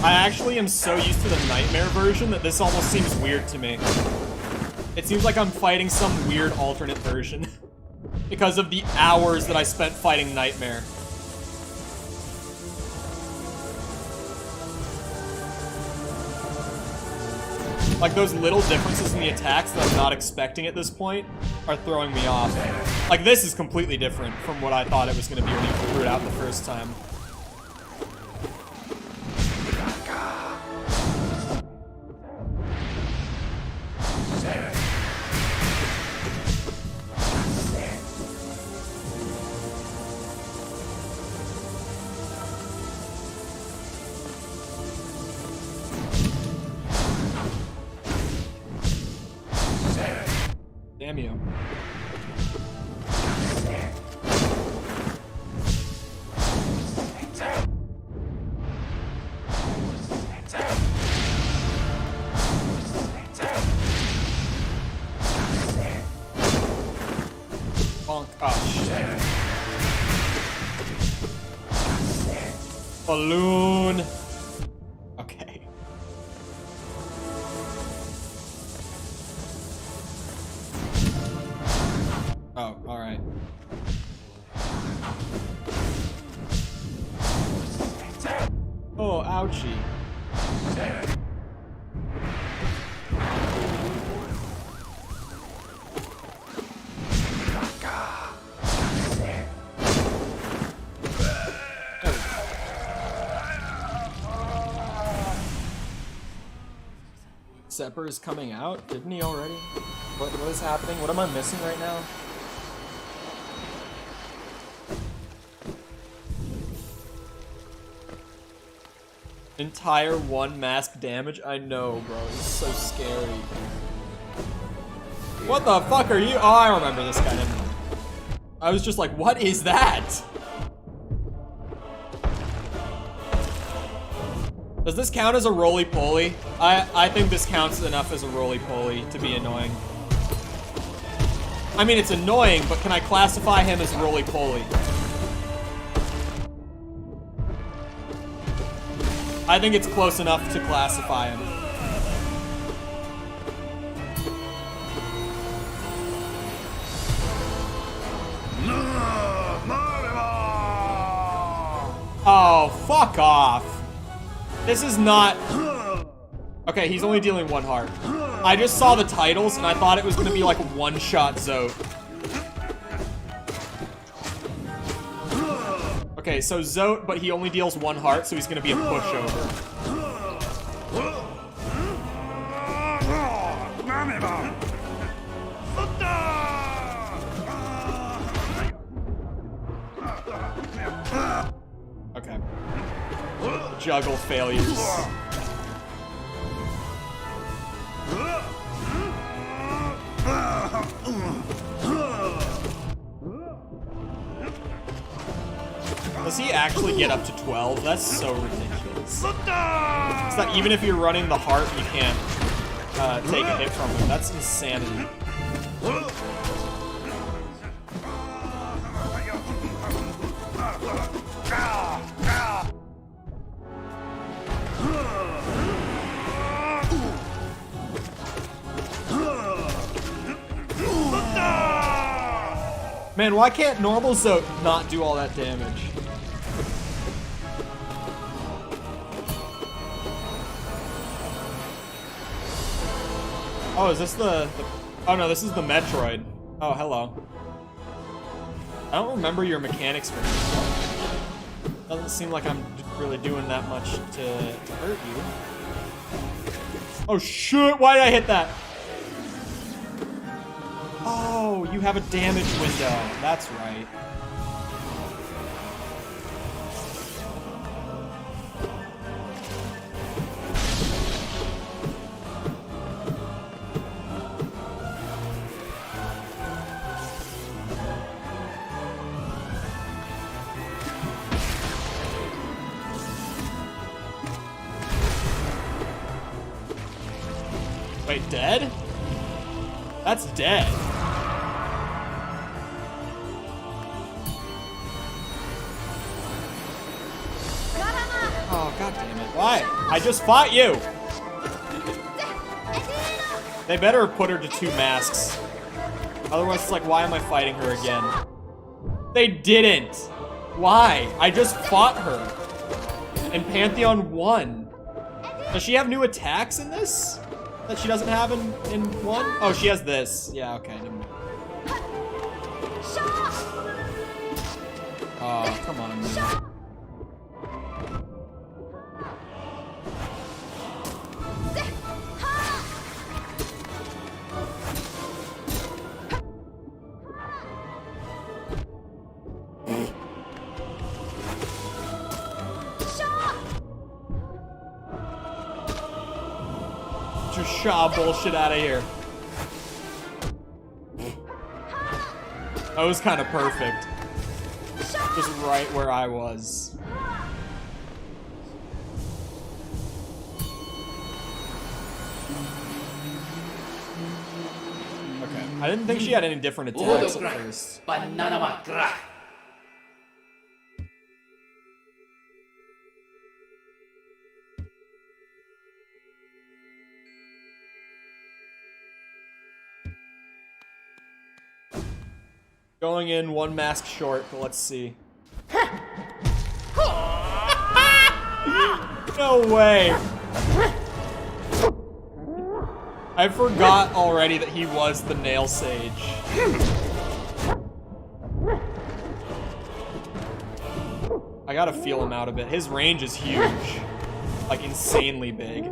I actually am so used to the Nightmare version that this almost seems weird to me. It seems like I'm fighting some weird alternate version because of the hours that I spent fighting Nightmare. Like, those little differences in the attacks that I'm not expecting at this point are throwing me off. Like, this is completely different from what I thought it was going to be when you threw it out the first time. Damn you. Bonk. Oh, shit. Balloon. Okay. Oh, alright. Oh, ouchie. Sepper is coming out? Didn't he already? What is happening? What am I missing right now? Entire 1 mask damage? I know, bro. It's so scary. What the fuck are you? Oh, I remember this guy. Never mind. I was just like, what is that? Does this count as a roly-poly? I think this counts enough as a roly-poly to be annoying. I mean, it's annoying, but can I classify him as roly-poly? I think it's close enough to classify him. Oh, fuck off. This is not... Okay, he's only dealing 1 heart. I just saw the titles and I thought it was gonna be like a one-shot Zote. Okay, so Zote, but he only deals 1 heart, so he's gonna be a pushover. Okay. Juggle failures. Does he actually get up to 12? That's so ridiculous. It's that even if you're running the heart, you can't take a hit from him. That's insanity. Man, why can't normal Zote not do all that damage? Oh, is this the... Oh no, this is the Metroid. Oh, hello. I don't remember your mechanics for this. Doesn't seem like I'm really doing that much to hurt you. Oh shit, why did I hit that? Oh, you have a damage window. That's right. Wait, dead? That's dead. Oh, god damn it. Why? I just fought you! They better have put her to 2 masks. Otherwise, it's like, why am I fighting her again? They didn't! Why? I just fought her. And Pantheon won. Does she have new attacks in this? That she doesn't have in 1? Oh, she has this. Yeah, okay. Never mind. Oh, come on, man. Shaw bullshit out of here. That was kind of perfect. Just right where I was. Okay. I didn't think she had any different attacks at first. Going in 1 mask short, but let's see. No way. I forgot already that he was the Nail Sage. I gotta feel him out a bit. His range is huge. Like, insanely big.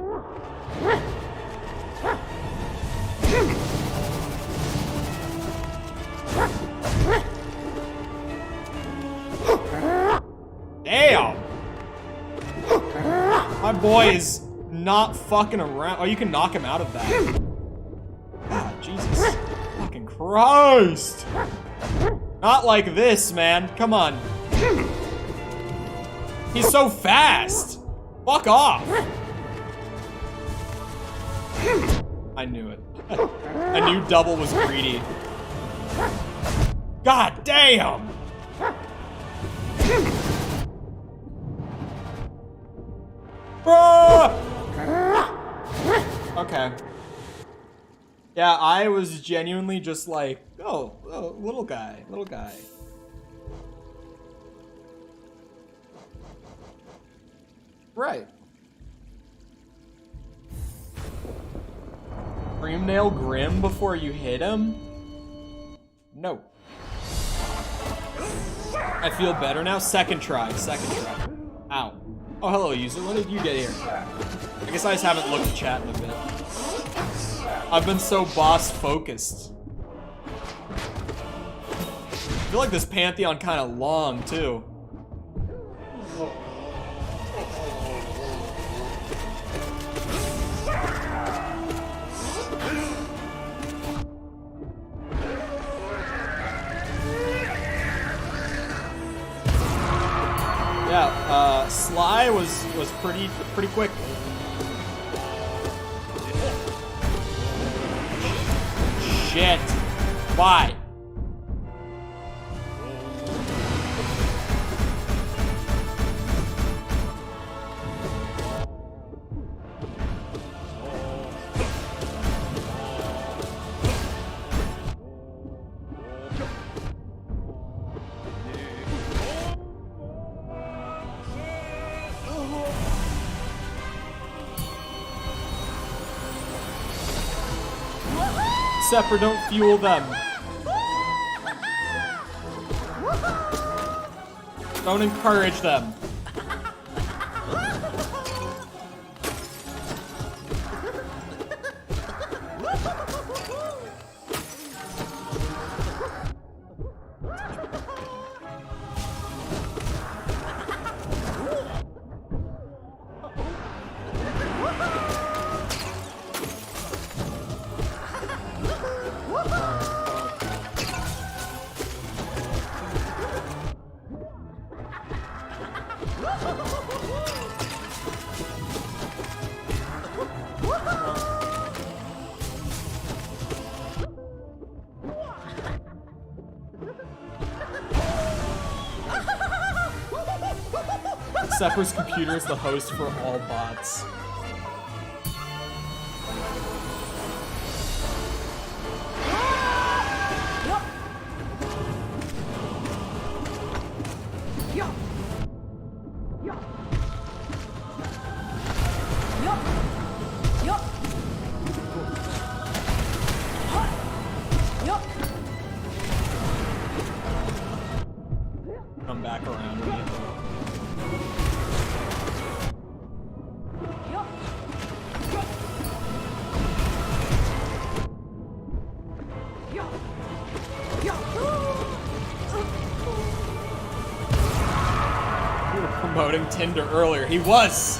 Damn! My boy is not fucking around. Oh, you can knock him out of that. God, Jesus. Fucking Christ. Not like this, man. Come on. He's so fast. Fuck off. I knew it. I knew double was greedy. God damn. Okay. Yeah, I was genuinely just like, oh, little guy. Right. Cream nail Grim before you hit him? No. I feel better now. Second try. Ow. Oh, hello, user. When did you get here? I guess I just haven't looked at chat in a bit. I've been so boss focused. I feel like this Pantheon kind of long, too. Yeah, Sly was pretty quick. Shit. Why? Sepper, don't fuel them. Don't encourage them. Sepper's computer is the host for all bots. Come back around with you. Promoting Tinder earlier. He was!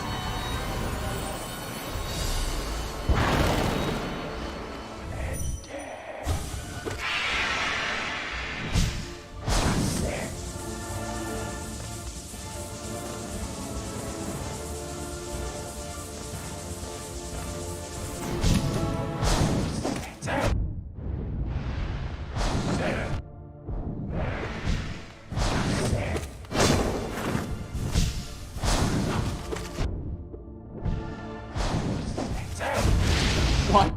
What?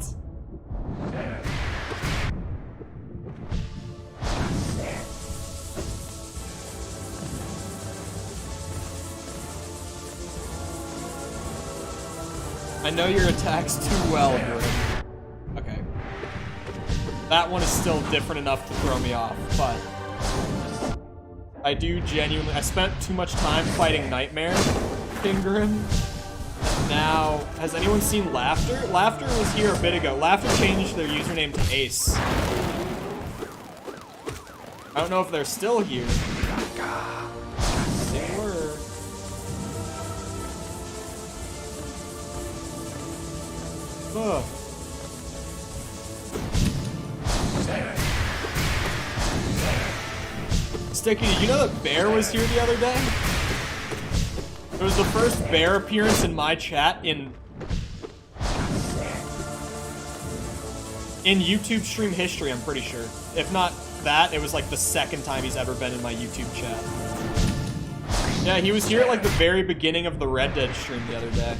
I know your attacks too well, Grim. Okay. That one is still different enough to throw me off, but I do genuinely. I spent too much time fighting Nightmare, King Grim. Now, has anyone seen Laughter? Laughter was here a bit ago. Laughter changed their username to Ace. I don't know if they're still here. They were. Ugh. Sticky, did you know that Bear was here the other day? It was the first Bear appearance in my chat in YouTube stream history, I'm pretty sure. If not that, it was like the second time he's ever been in my YouTube chat. Yeah, he was here at like the very beginning of the Red Dead stream the other day.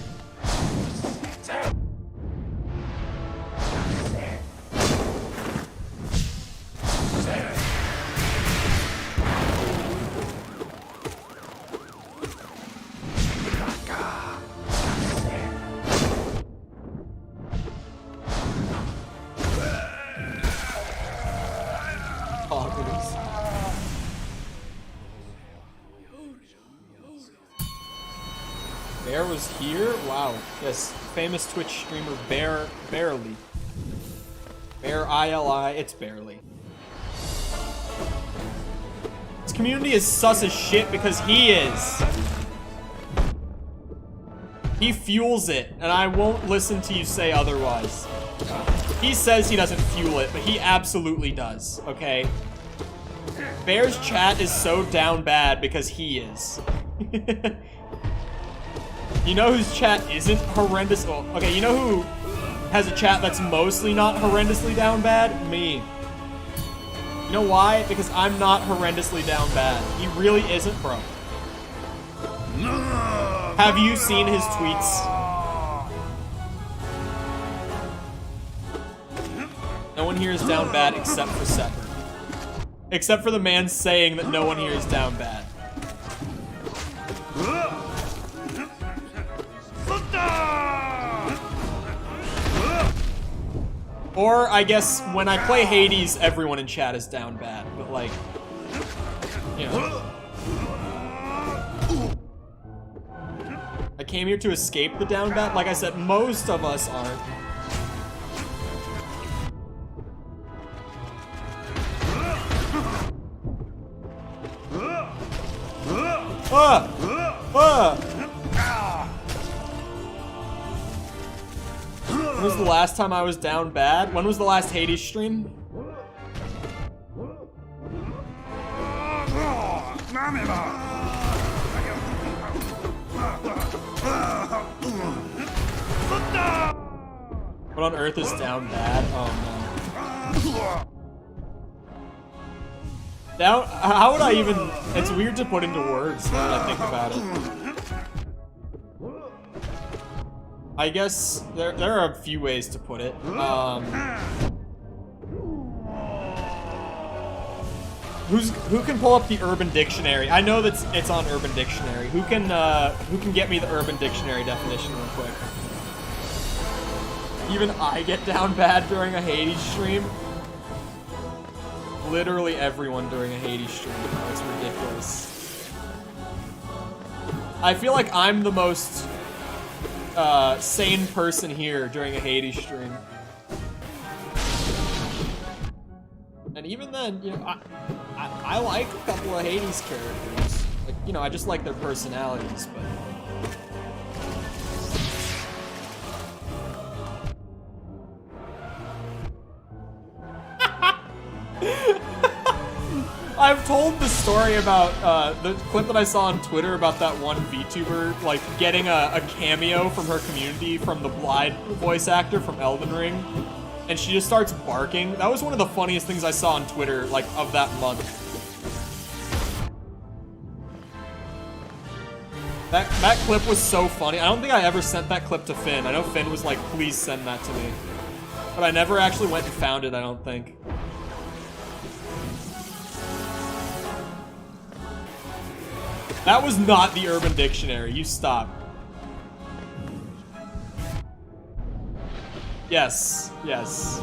Bear was here? Wow. Yes, famous Twitch streamer Barely. Bear ILI, it's Barely. This community is sus as shit because he is. He fuels it, and I won't listen to you say otherwise. He says he doesn't fuel it, but he absolutely does, okay? Bear's chat is so down bad because he is. You know whose chat isn't horrendous? Oh, okay, you know who has a chat that's mostly not horrendously down bad? Me. You know why? Because I'm not horrendously down bad. He really isn't, bro. Have you seen his tweets? No one here is down bad except for Sepper. Except for the man saying that no one here is down bad. Or, I guess, when I play Hades, everyone in chat is down bad. But, like, you know. I came here to escape the down bad. Like I said, most of us aren't. When was the last time I was down bad? When was the last Hades stream? What on earth is down bad? Oh no. Down? How would I even... It's weird to put into words now that I think about it. I guess there are a few ways to put it. Who can pull up the Urban Dictionary? I know that it's on Urban Dictionary. Who can get me the Urban Dictionary definition real quick? Even I get down bad during a Hades stream. Literally everyone during a Hades stream. Oh, it's ridiculous. I feel like I'm the most sane person here during a Hades stream. And even then, you know, I like a couple of Hades characters. Like, you know, I just like their personalities, but... I've told the story about the clip that I saw on Twitter about that one VTuber, like, getting a cameo from her community from the Blythe voice actor from Elden Ring. And she just starts barking. That was one of the funniest things I saw on Twitter, like, of that month. That clip was so funny. I don't think I ever sent that clip to Finn. I know Finn was like, please send that to me. But I never actually went and found it, I don't think. That was not the Urban Dictionary. You stop. Yes. Yes.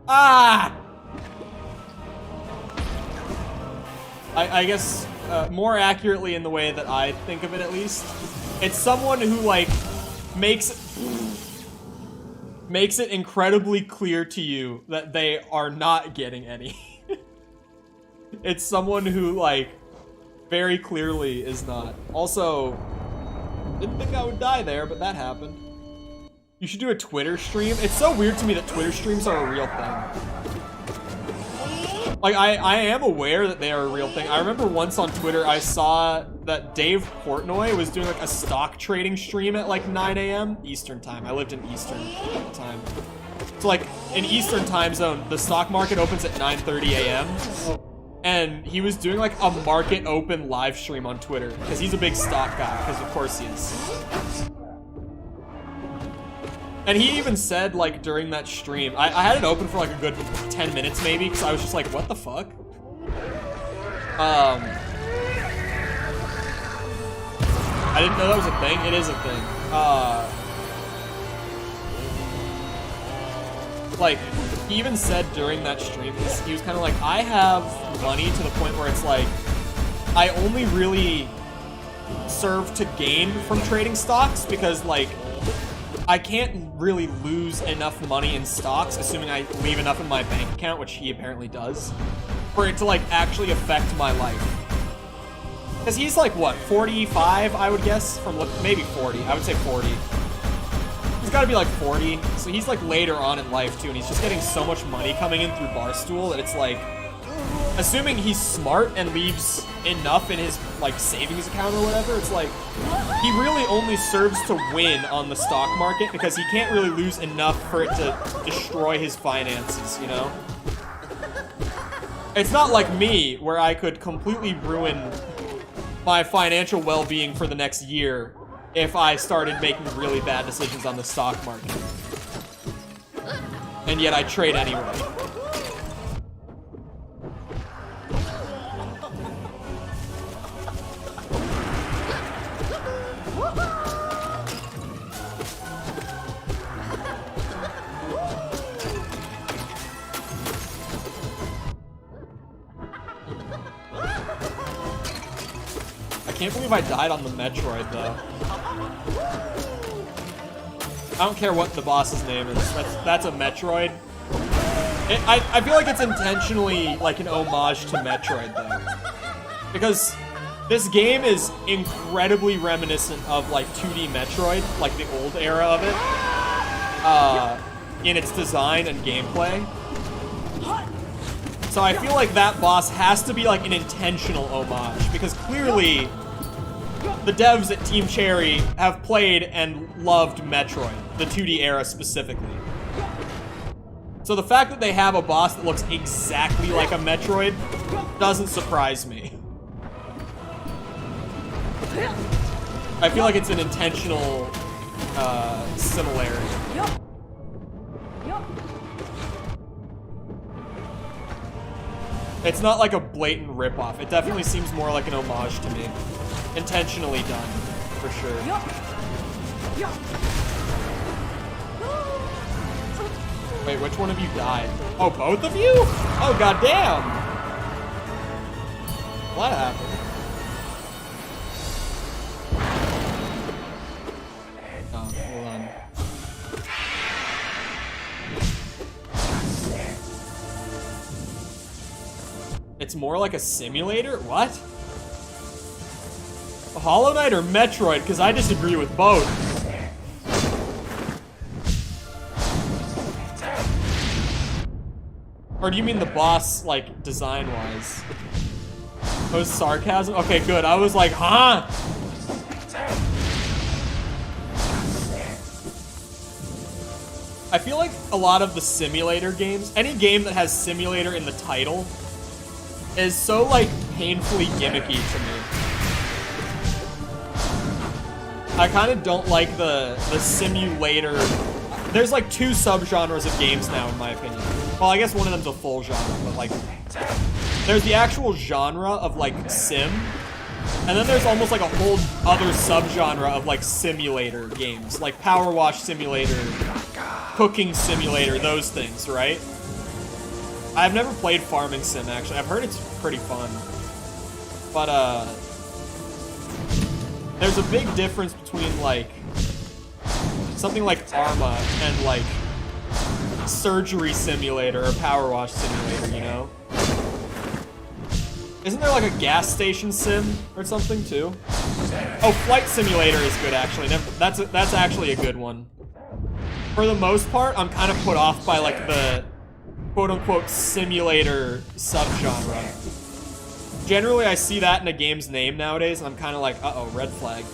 Ah! I guess, more accurately in the way that I think of it, at least, it's someone who, like, makes it incredibly clear to you that they are not getting any. It's someone who, like, very clearly is not. Also, Didn't think I would die there, but that happened. You should do a Twitter stream. It's so weird to me that Twitter streams are a real thing. Like, I am aware that they are a real thing. I remember once on Twitter, I saw that Dave Portnoy was doing like a stock trading stream at like 9 a.m. Eastern time. I lived in Eastern at the time. So like, in Eastern time zone, the stock market opens at 9:30 a.m. And he was doing like a market open live stream on Twitter because he's a big stock guy, because of course he is. And he even said, like, during that stream, I had it open for, like, a good 10 minutes, maybe, because I was just like, what the fuck? I didn't know that was a thing. It is a thing. Like, he even said during that stream, he was kind of like, I have money to the point where it's like, I only really serve to gain from trading stocks because, like, I can't really lose enough money in stocks, assuming I leave enough in my bank account, which he apparently does, for it to, like, actually affect my life. Because he's, like, what, 45, I would guess? From maybe 40. I would say 40. He's got to be, like, 40. So he's, like, later on in life, too, and he's just getting so much money coming in through Barstool that it's, like, assuming he's smart and leaves enough in his, like, savings account or whatever, it's like, he really only serves to win on the stock market because he can't really lose enough for it to destroy his finances, you know? It's not like me, where I could completely ruin my financial well-being for the next year if I started making really bad decisions on the stock market. And yet I trade anyway. I can't believe I died on the Metroid, though. I don't care what the boss's name is. That's a Metroid. I feel like it's intentionally like an homage to Metroid, though. Because this game is incredibly reminiscent of like 2D Metroid, like the old era of it, in its design and gameplay. So I feel like that boss has to be like an intentional homage, because clearly the devs at Team Cherry have played and loved Metroid, the 2D era specifically. So the fact that they have a boss that looks exactly like a Metroid doesn't surprise me. I feel like it's an intentional similarity. It's not like a blatant ripoff. It definitely seems more like an homage to me. Intentionally done, for sure. Wait, which one of you died? Oh, both of you? Oh, goddamn! What happened? Oh, hold on. It's more like a simulator? What? Hollow Knight or Metroid? Because I disagree with both. Or do you mean the boss, like, design-wise? Oh, sarcasm? Okay, good. I was like, huh? I feel like a lot of the simulator games, any game that has simulator in the title, is so, like, painfully gimmicky to me. I kind of don't like the simulator. There's like two subgenres of games now, in my opinion. Well, I guess one of them's a full genre, but like, there's the actual genre of like sim, and then there's almost like a whole other subgenre of like simulator games, like Power Wash Simulator, Cooking Simulator, those things, right? I've never played Farming Sim, actually. I've heard it's pretty fun. But, there's a big difference between, like, something like Arma and, like, Surgery Simulator or Power Wash Simulator, you know? Isn't there like a gas station sim or something too? Oh, Flight Simulator is good actually. That's actually a good one. For the most part, I'm kind of put off by like the quote-unquote simulator subgenre. Generally, I see that in a game's name nowadays, and I'm kind of like, uh-oh, red flag.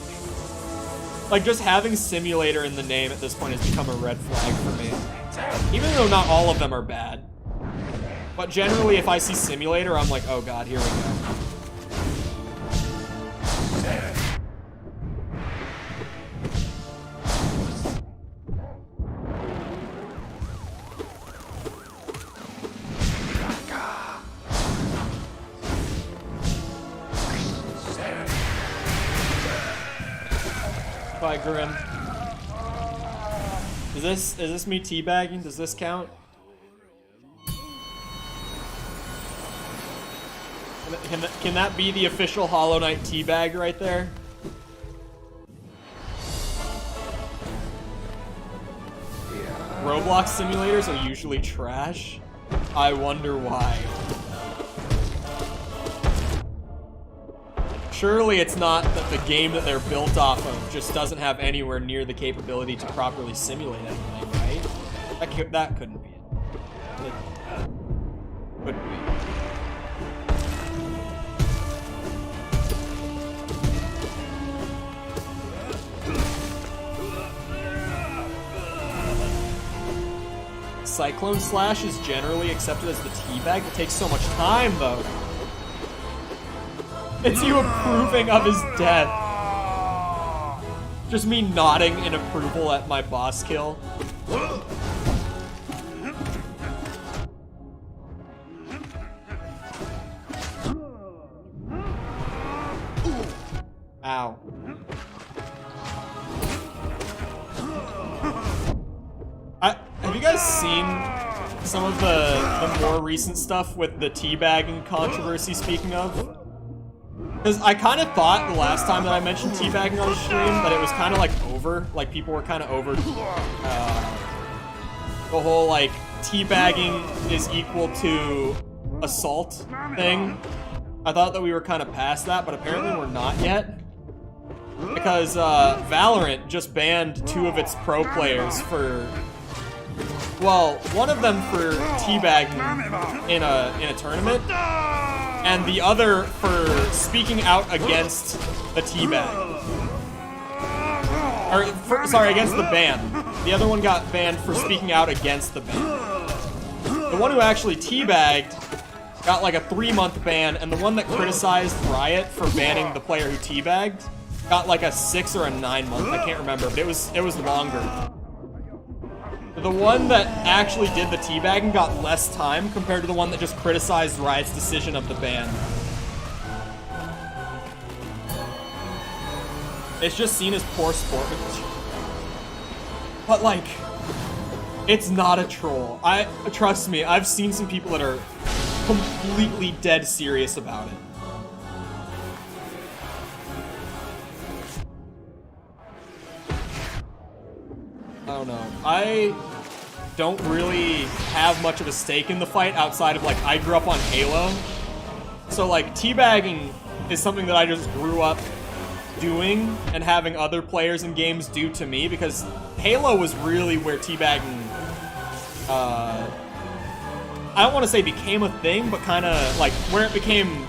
Like, just having simulator in the name at this point has become a red flag for me. Even though not all of them are bad. But generally, if I see simulator, I'm like, oh god, here we go. Bye, Grim. Is this me teabagging? Does this count? Can that be the official Hollow Knight teabag right there? Roblox simulators are usually trash. I wonder why. Surely it's not that the game that they're built off of just doesn't have anywhere near the capability to properly simulate anything, right? That couldn't be it. It couldn't be. Cyclone Slash is generally accepted as the teabag. It takes so much time, though. It's you approving of his death. Just me nodding in approval at my boss kill. Ow. Have you guys seen some of the more recent stuff with the teabagging controversy, speaking of? Because I kind of thought the last time that I mentioned teabagging on the stream that it was kind of like over. Like, people were kind of over the whole, like, teabagging is equal to assault thing. I thought that we were kind of past that, but apparently we're not yet. Because Valorant just banned 2 of its pro players for... Well, one of them for teabagging in a tournament, and the other for speaking out against the teabag. Sorry, against the ban. The other one got banned for speaking out against the ban. The one who actually teabagged got like a 3-month ban, and the one that criticized Riot for banning the player who teabagged got like a 6 or a 9-month. I can't remember, but it was longer. The one that actually did the teabagging got less time compared to the one that just criticized Riot's decision of the ban. It's just seen as poor sportsmanship. But like, it's not a troll. Trust me, I've seen some people that are completely dead serious about it. I don't know. I don't really have much of a stake in the fight outside of, like, I grew up on Halo. So, like, teabagging is something that I just grew up doing and having other players in games do to me, because Halo was really where teabagging, I don't want to say became a thing, but kind of, like, where it became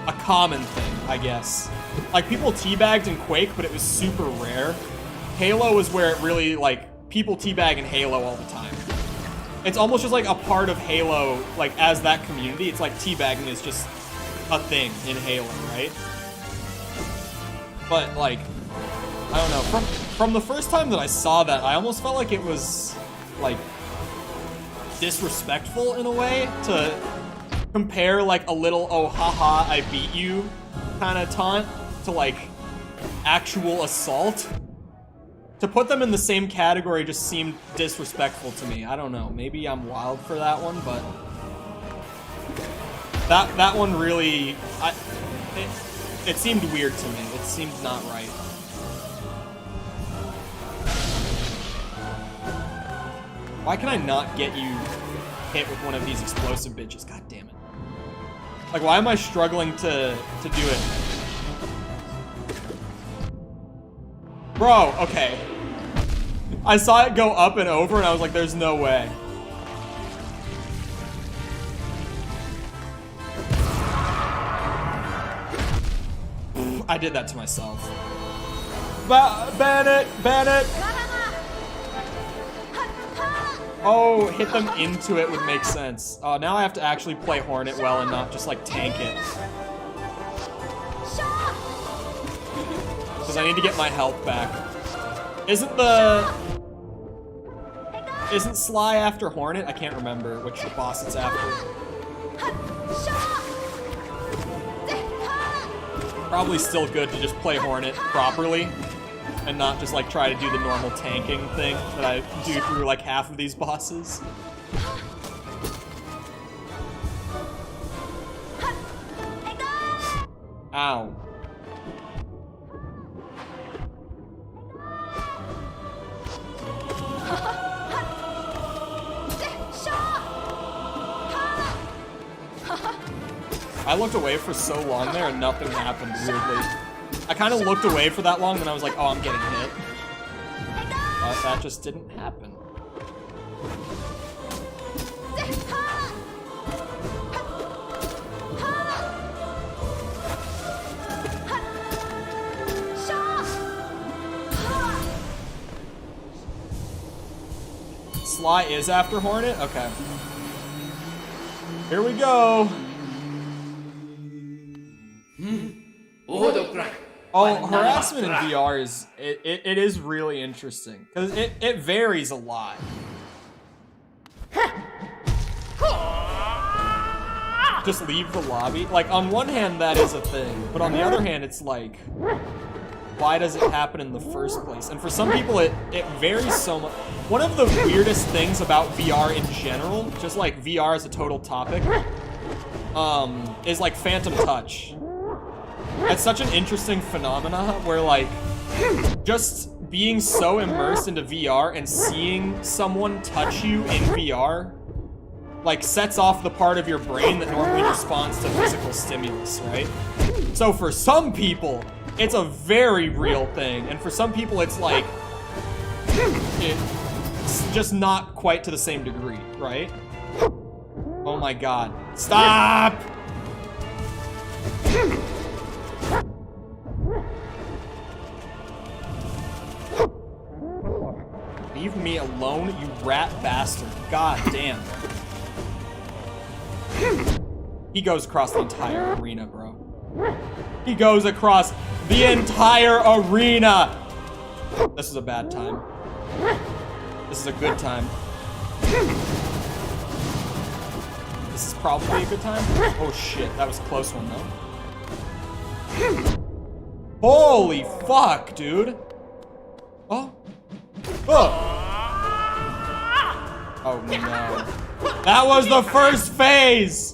a common thing, I guess. Like, people teabagged in Quake, but it was super rare. Halo is where it really, like, people teabag in Halo all the time. It's almost just like a part of Halo, like, as that community. It's like teabagging is just a thing in Halo, right? But, like, I don't know. From the first time that I saw that, I almost felt like it was, like, disrespectful in a way to compare, like, a little, oh, haha, I beat you kind of taunt to, like, actual assault. To put them in the same category just seemed disrespectful to me. I don't know. Maybe I'm wild for that one, but that one really, it seemed weird to me. It seemed not right. Why can I not get you hit with one of these explosive bitches? God damn it. Like, why am I struggling to do it? Bro, okay. I saw it go up and over and I was like, there's no way. I did that to myself. Ban it! Ban it! Oh, hit them into it would make sense. Now I have to actually play Hornet well and not just, like, tank it. Because I need to get my health back. Isn't Sly after Hornet? I can't remember which boss it's after. Probably still good to just play Hornet properly and not just like try to do the normal tanking thing that I do through like half of these bosses. Ow. I looked away for so long there and nothing happened, weirdly. I kind of looked away for that long, then I was like, oh, I'm getting hit. But that just didn't happen. Sly is after Hornet? Okay. Here we go. Oh, harassment in VR is it is really interesting because it varies a lot. Just leave the lobby. Like on one hand that is a thing, but on the other hand it's like, why does it happen in the first place? And for some people it varies so much. One of the weirdest things about VR in general, just like VR as a total topic, is like phantom touch. It's such an interesting phenomena where like just being so immersed into VR and seeing someone touch you in VR like sets off the part of your brain that normally responds to physical stimulus, right? So for some people, it's a very real thing, and for some people it's like it's just not quite to the same degree, right? Oh my god. Stop! Leave me alone, you rat bastard. God damn. He goes across the entire arena, bro. He goes across the entire arena! This is a bad time. This is a good time. This is probably a good time. Oh shit, that was a close one though. Holy fuck, dude. Oh. Oh. Oh no. That was the first phase!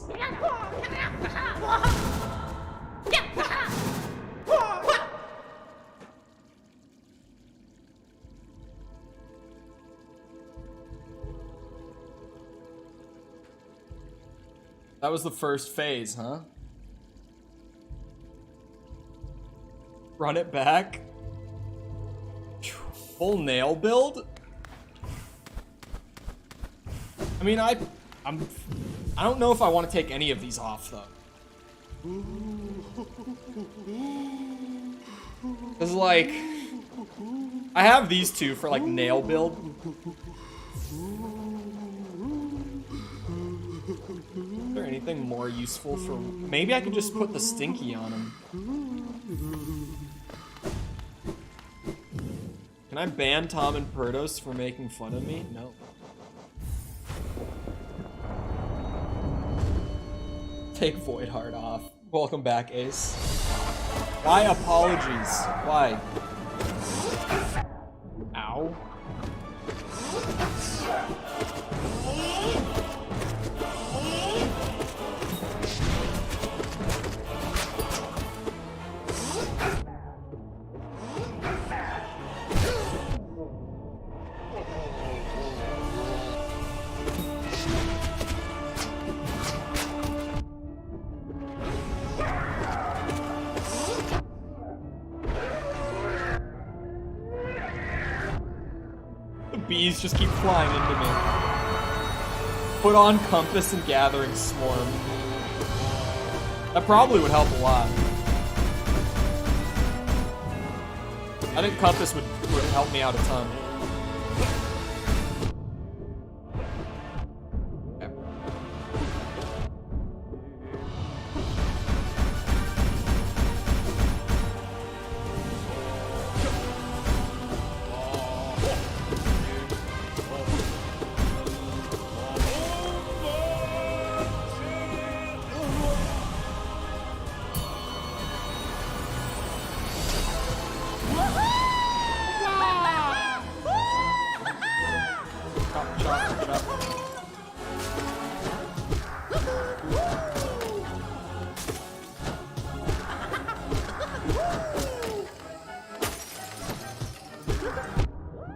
That was the first phase, huh? Run it back. Full nail build? I mean, I don't know if I want to take any of these off though. Cause like, I have these two for like nail build. Is there anything more useful for? Maybe I could just put the stinky on him. Can I ban Tom and Perdos for making fun of me? No. Take Voidheart off. Welcome back, Ace. Why apologies? Why? Ow. bees just keep flying into me. Put on Compass and Gathering Swarm. That probably would help a lot. I think Compass would help me out a ton.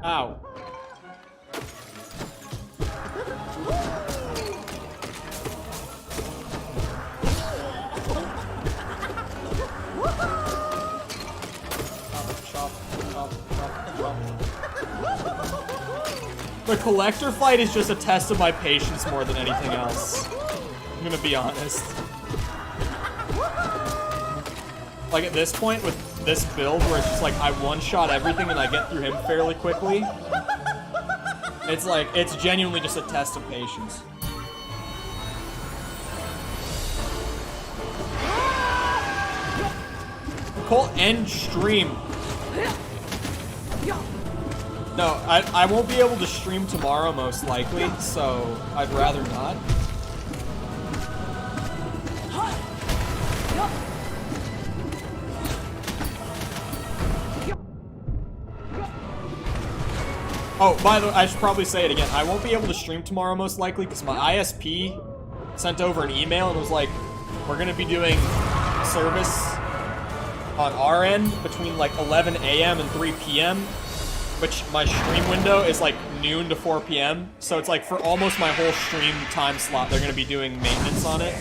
Ow. The collector fight is just a test of my patience more than anything else. I'm gonna be honest. Like at this point with this build where it's just like I one-shot everything and I get through him fairly quickly. It's like, it's genuinely just a test of patience. Cole, end stream. No, I won't be able to stream tomorrow most likely, so I'd rather not. Oh, by the way, I should probably say it again. I won't be able to stream tomorrow most likely because my ISP sent over an email and was like, we're going to be doing service on our end between like 11 a.m. and 3 p.m., which my stream window is like noon to 4 p.m. So it's like for almost my whole stream time slot, they're going to be doing maintenance on it.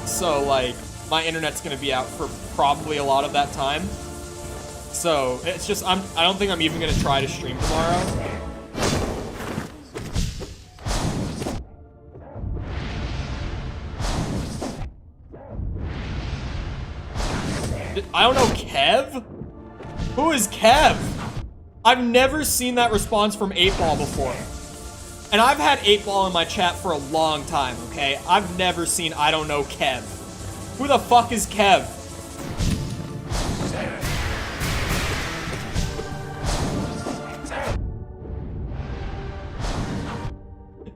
So like my internet's going to be out for probably a lot of that time. So it's just, I don't think I'm even going to try to stream tomorrow. I don't know, Kev? Who is Kev? I've never seen that response from 8Ball before. And I've had 8Ball in my chat for a long time, okay? I've never seen I don't know Kev. Who the fuck is Kev?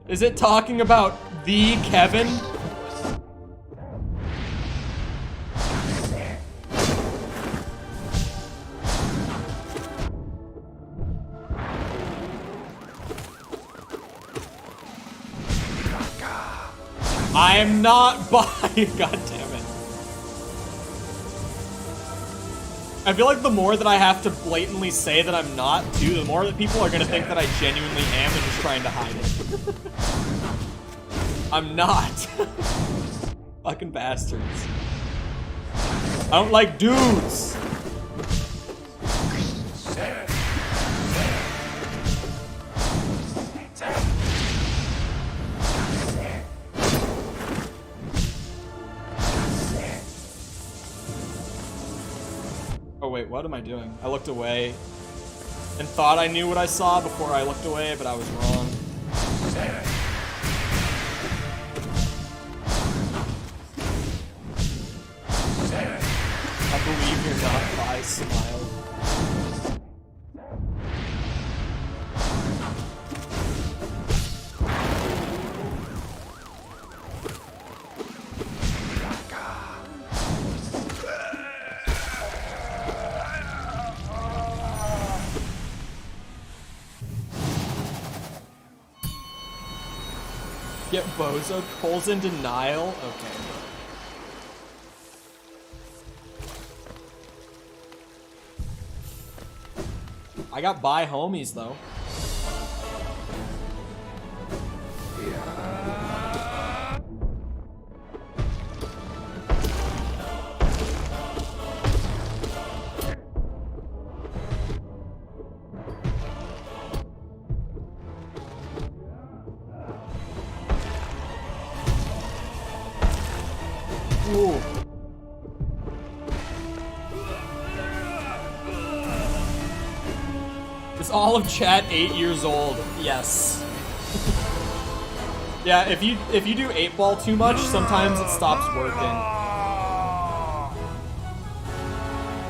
Is it talking about the Kevin? I am not buying. God damn it. I feel like the more that I have to blatantly say that I'm not, too, the more that people are gonna think that I genuinely am and just trying to hide it. I'm not. Fucking bastards. I don't like dudes. Oh wait, what am I doing? I looked away and thought I knew what I saw before I looked away, but I was wrong. I believe you're not by Smile. Get bozo. Cole's in denial. Okay. I got by homies though. Ooh. Is all of chat 8 years old? Yes. Yeah, if you do 8-ball too much, sometimes it stops working.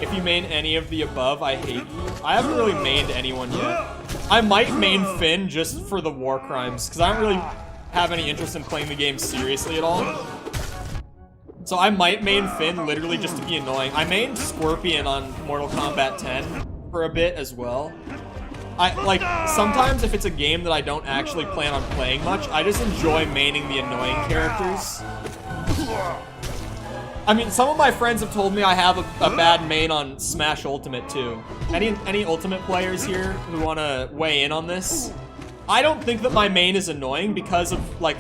If you main any of the above, I hate you. I haven't really mained anyone yet. I might main Finn just for the war crimes, because I don't really have any interest in playing the game seriously at all. So I might main Finn literally just to be annoying. I mained Scorpion on Mortal Kombat 10 for a bit as well. Like, sometimes if it's a game that I don't actually plan on playing much, I just enjoy maining the annoying characters. I mean, some of my friends have told me I have a bad main on Smash Ultimate too. Any Ultimate players here who want to weigh in on this? I don't think that my main is annoying because of, like,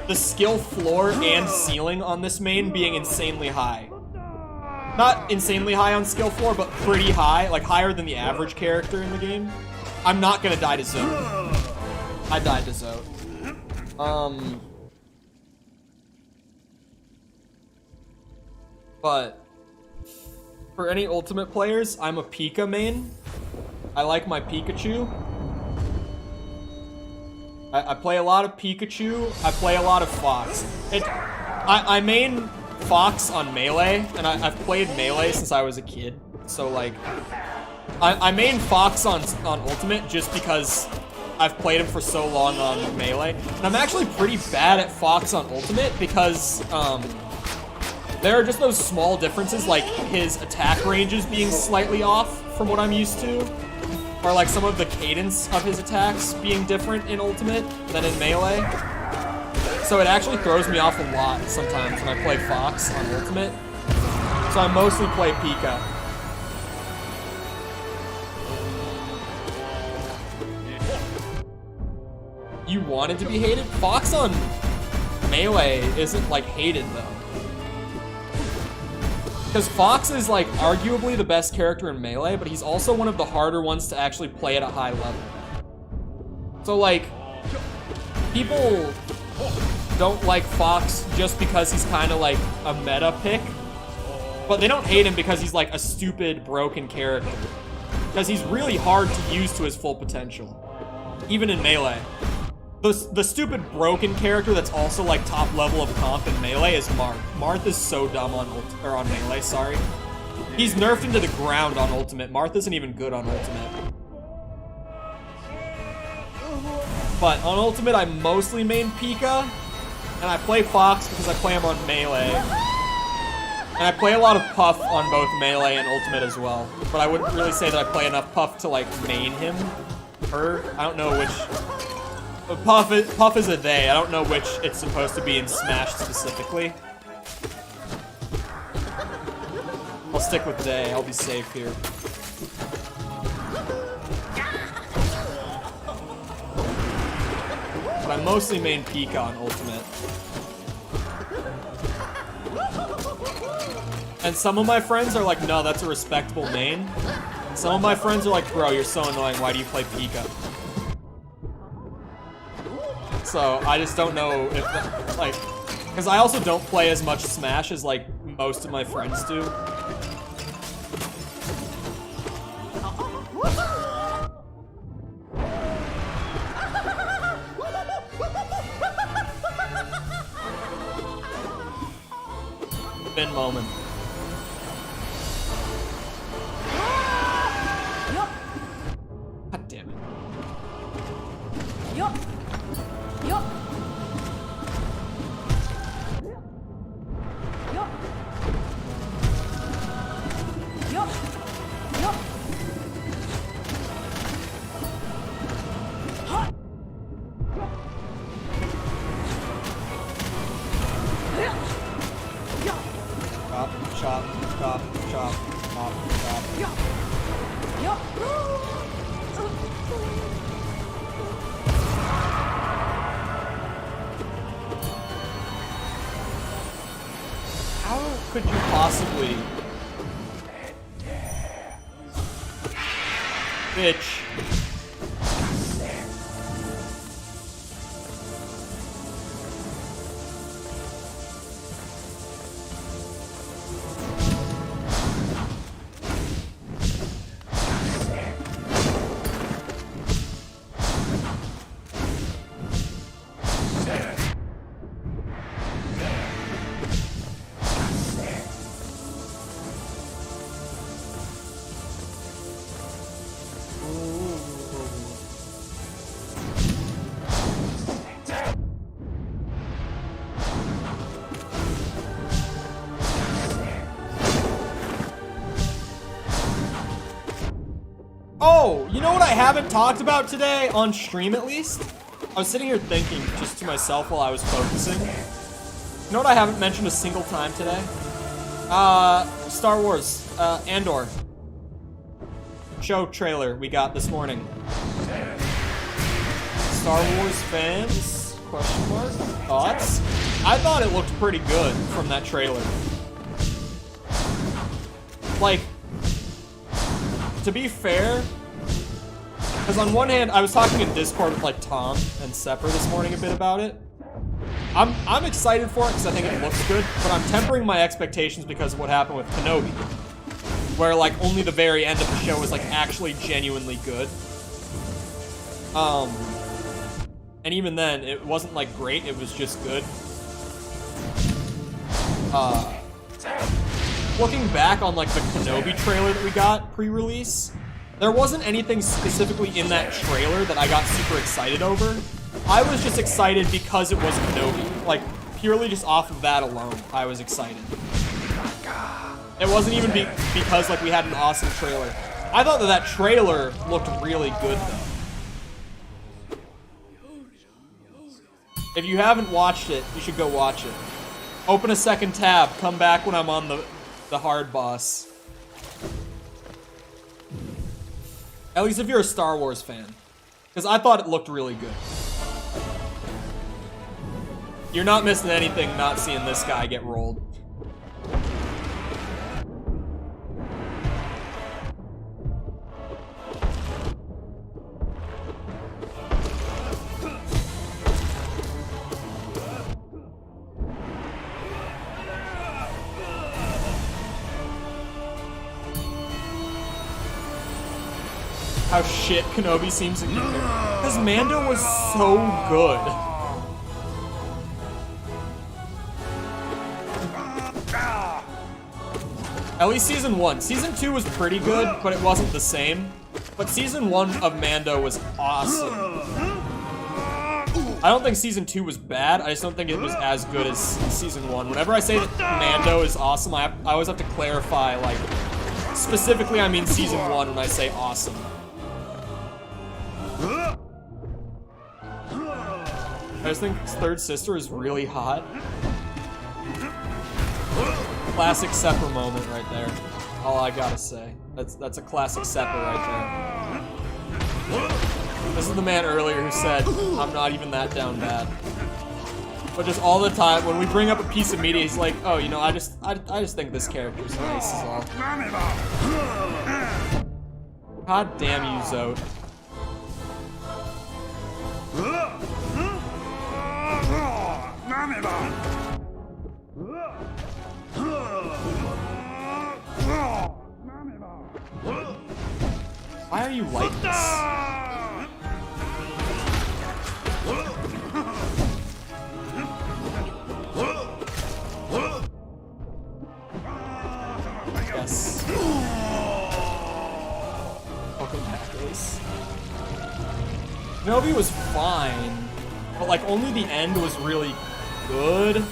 the skill floor and ceiling on this main being insanely high. Not insanely high on skill floor, but pretty high, like higher than the average character in the game. I'm not gonna die to Zoe. I died to Zoe. But for any Ultimate players, I'm a Pika main. I like my Pikachu. I play a lot of Pikachu. I play a lot of Fox. I main Fox on Melee, and I've played Melee since I was a kid. So, like, I main Fox on Ultimate just because I've played him for so long on Melee. And I'm actually pretty bad at Fox on Ultimate because, there are just those small differences, like his attack ranges being slightly off from what I'm used to. Or like some of the cadence of his attacks being different in Ultimate than in Melee. So it actually throws me off a lot sometimes when I play Fox on Ultimate. So I mostly play Pika. You wanted to be hated? Fox on Melee isn't, like, hated, though. Because Fox is, like, arguably the best character in Melee, but he's also one of the harder ones to actually play at a high level. So, like, people don't like Fox just because he's kind of, like, a meta pick. But they don't hate him because he's, like, a stupid, broken character. Because he's really hard to use to his full potential. Even in Melee. The stupid broken character that's also like top level of comp in Melee is Marth. Marth is so dumb on Melee, sorry. He's nerfed into the ground on Ultimate. Marth isn't even good on Ultimate. But on Ultimate, I mostly main Pika, and I play Fox because I play him on Melee. And I play a lot of Puff on both Melee and Ultimate as well. But I wouldn't really say that I play enough Puff to like main him. Her, I don't know which. Puff is a they. I don't know which it's supposed to be in Smash specifically. I'll stick with they. I'll be safe here. But I mostly main Pika on Ultimate. And some of my friends are like, no, that's a respectable main. And some of my friends are like, bro, you're so annoying. Why do you play Pika? So, I just don't know if, that, like, because I also don't play as much Smash as, like, most of my friends do. Finn moment. God damn it. Chop, chop, chop, chop, chop. How could you possibly? Bitch. Oh, you know what I haven't talked about today, on stream at least? I was sitting here thinking just to myself while I was focusing. You know what I haven't mentioned a single time today? Star Wars, Andor. Show trailer we got this morning. Star Wars fans? Question mark? Thoughts? I thought it looked pretty good from that trailer. Like, to be fair, because on one hand, I was talking in Discord with like Tom and Sepper this morning a bit about it. I'm excited for it because I think it looks good, but I'm tempering my expectations because of what happened with Kenobi, where like only the very end of the show was like actually genuinely good. And even then, it wasn't like great, it was just good. Looking back on like the Kenobi trailer that we got pre-release, there wasn't anything specifically in that trailer that I got super excited over. I was just excited because it was Kenobi. Like, purely just off of that alone, I was excited. It wasn't even because like we had an awesome trailer. I thought that trailer looked really good though. If you haven't watched it, you should go watch it. Open a second tab, come back when I'm on the hard boss. At least if you're a Star Wars fan. Because I thought it looked really good. You're not missing anything not seeing this guy get rolled. How shit Kenobi seems to be. Because Mando was so good. At least season 1. Season 2 was pretty good, but it wasn't the same. But season 1 of Mando was awesome. I don't think season 2 was bad, I just don't think it was as good as season 1. Whenever I say that Mando is awesome, I always have to clarify, like, specifically I mean season 1 when I say awesome. I just think his third sister is really hot. Classic Sepper moment right there. All I gotta say. That's a classic Sepper right there. This is the man earlier who said, I'm not even that down bad. But just all the time, when we bring up a piece of media, he's like, oh, you know, I just think this character's nice is all. God damn you, Zote. Why are you like this? Yes. Welcome back, Ace. Kenobi was fine, but like only the end was really good.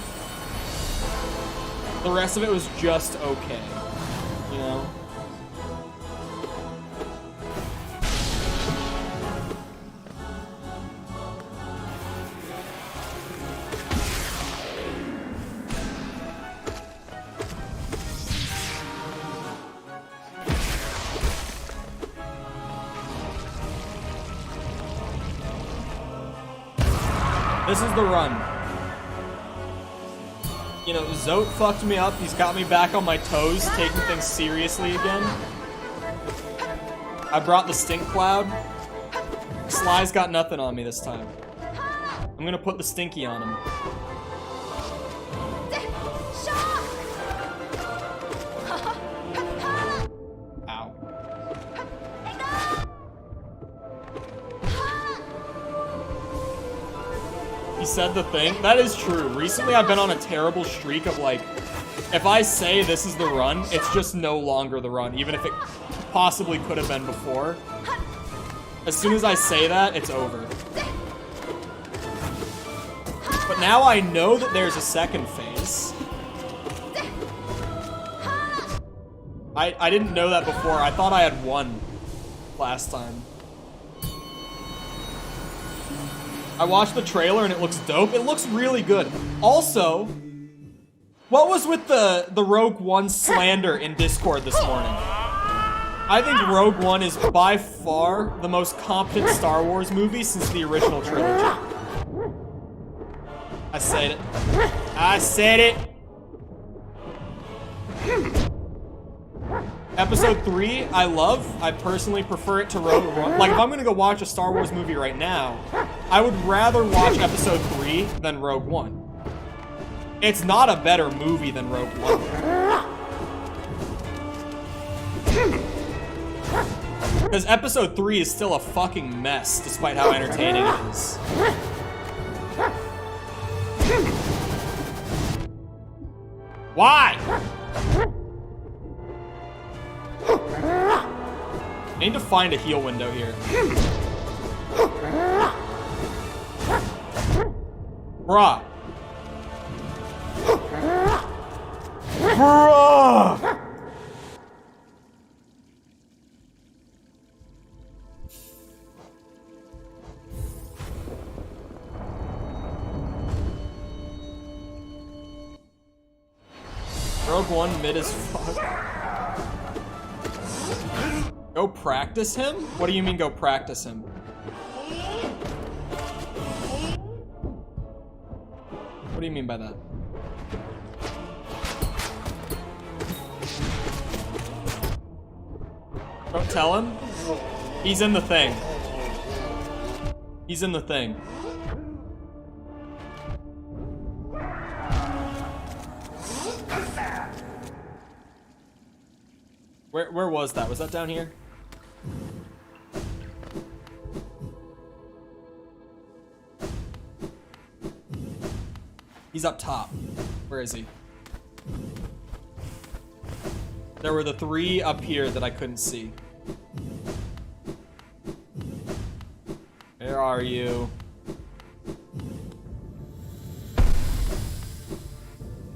The rest of it was just okay, you know? This is the run. You know, Zote fucked me up. He's got me back on my toes, taking things seriously again. I brought the stink cloud. Sly's got nothing on me this time. I'm gonna put the stinky on him. Ow. He said the thing. That is true. Recently, I've been on a terrible streak of, like, if I say this is the run, it's just no longer the run, even if it possibly could have been before. As soon as I say that, it's over. But now I know that there's a second phase. I didn't know that before. I thought I had one. last time. I watched the trailer and it looks dope. It looks really good. Also, what was with the Rogue One slander in Discord this morning? I think Rogue One is by far the most competent Star Wars movie since the original trilogy. I said it. I said it. Episode 3, I love. I personally prefer it to Rogue One. Like, if I'm gonna go watch a Star Wars movie right now, I would rather watch Episode 3 than Rogue One. It's not a better movie than Rogue One. Because Episode 3 is still a fucking mess, despite how entertaining it is. Why? I need to find a heal window here. Bruh. Bruh! Rogue One mid as fuck. Go practice him? What do you mean go practice him? What do you mean by that? Don't tell him? He's in the thing. He's in the thing. Where was that? Was that down here? He's up top. Where is he? There were the 3 up here that I couldn't see. Where are you?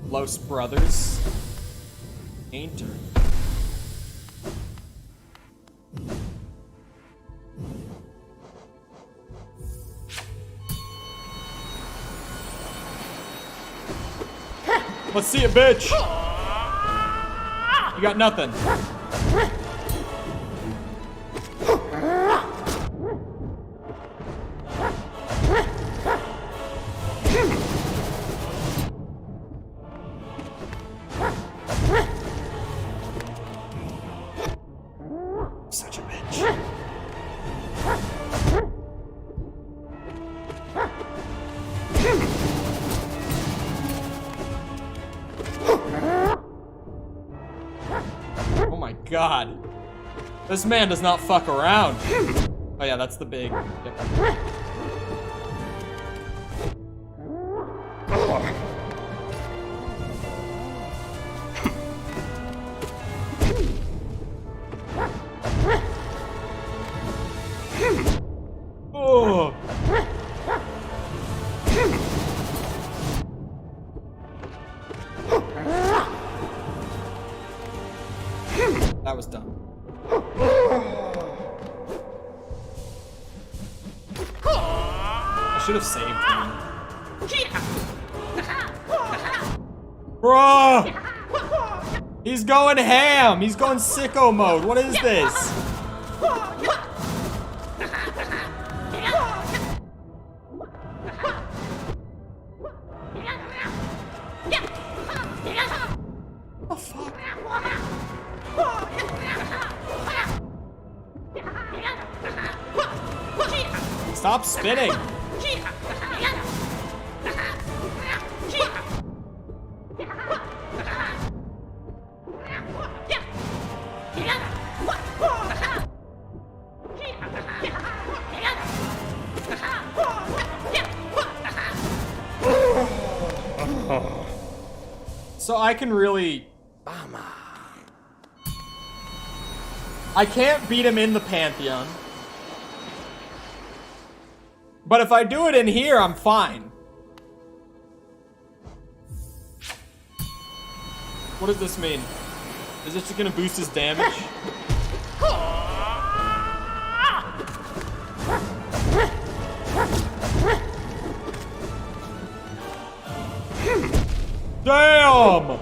Los Brothers. Painter. Let's see it, bitch. You got nothing. Such a bitch. Oh my god. This man does not fuck around. Oh yeah, that's the big. Yep. Oh. That was dumb. I should have saved him. Bruh! He's going ham! He's going sicko mode. What is this? Oh, fuck. Stop spinning. So I can really... I can't beat him in the Pantheon. But if I do it in here, I'm fine. What does this mean? Is it just gonna boost his damage? Damn!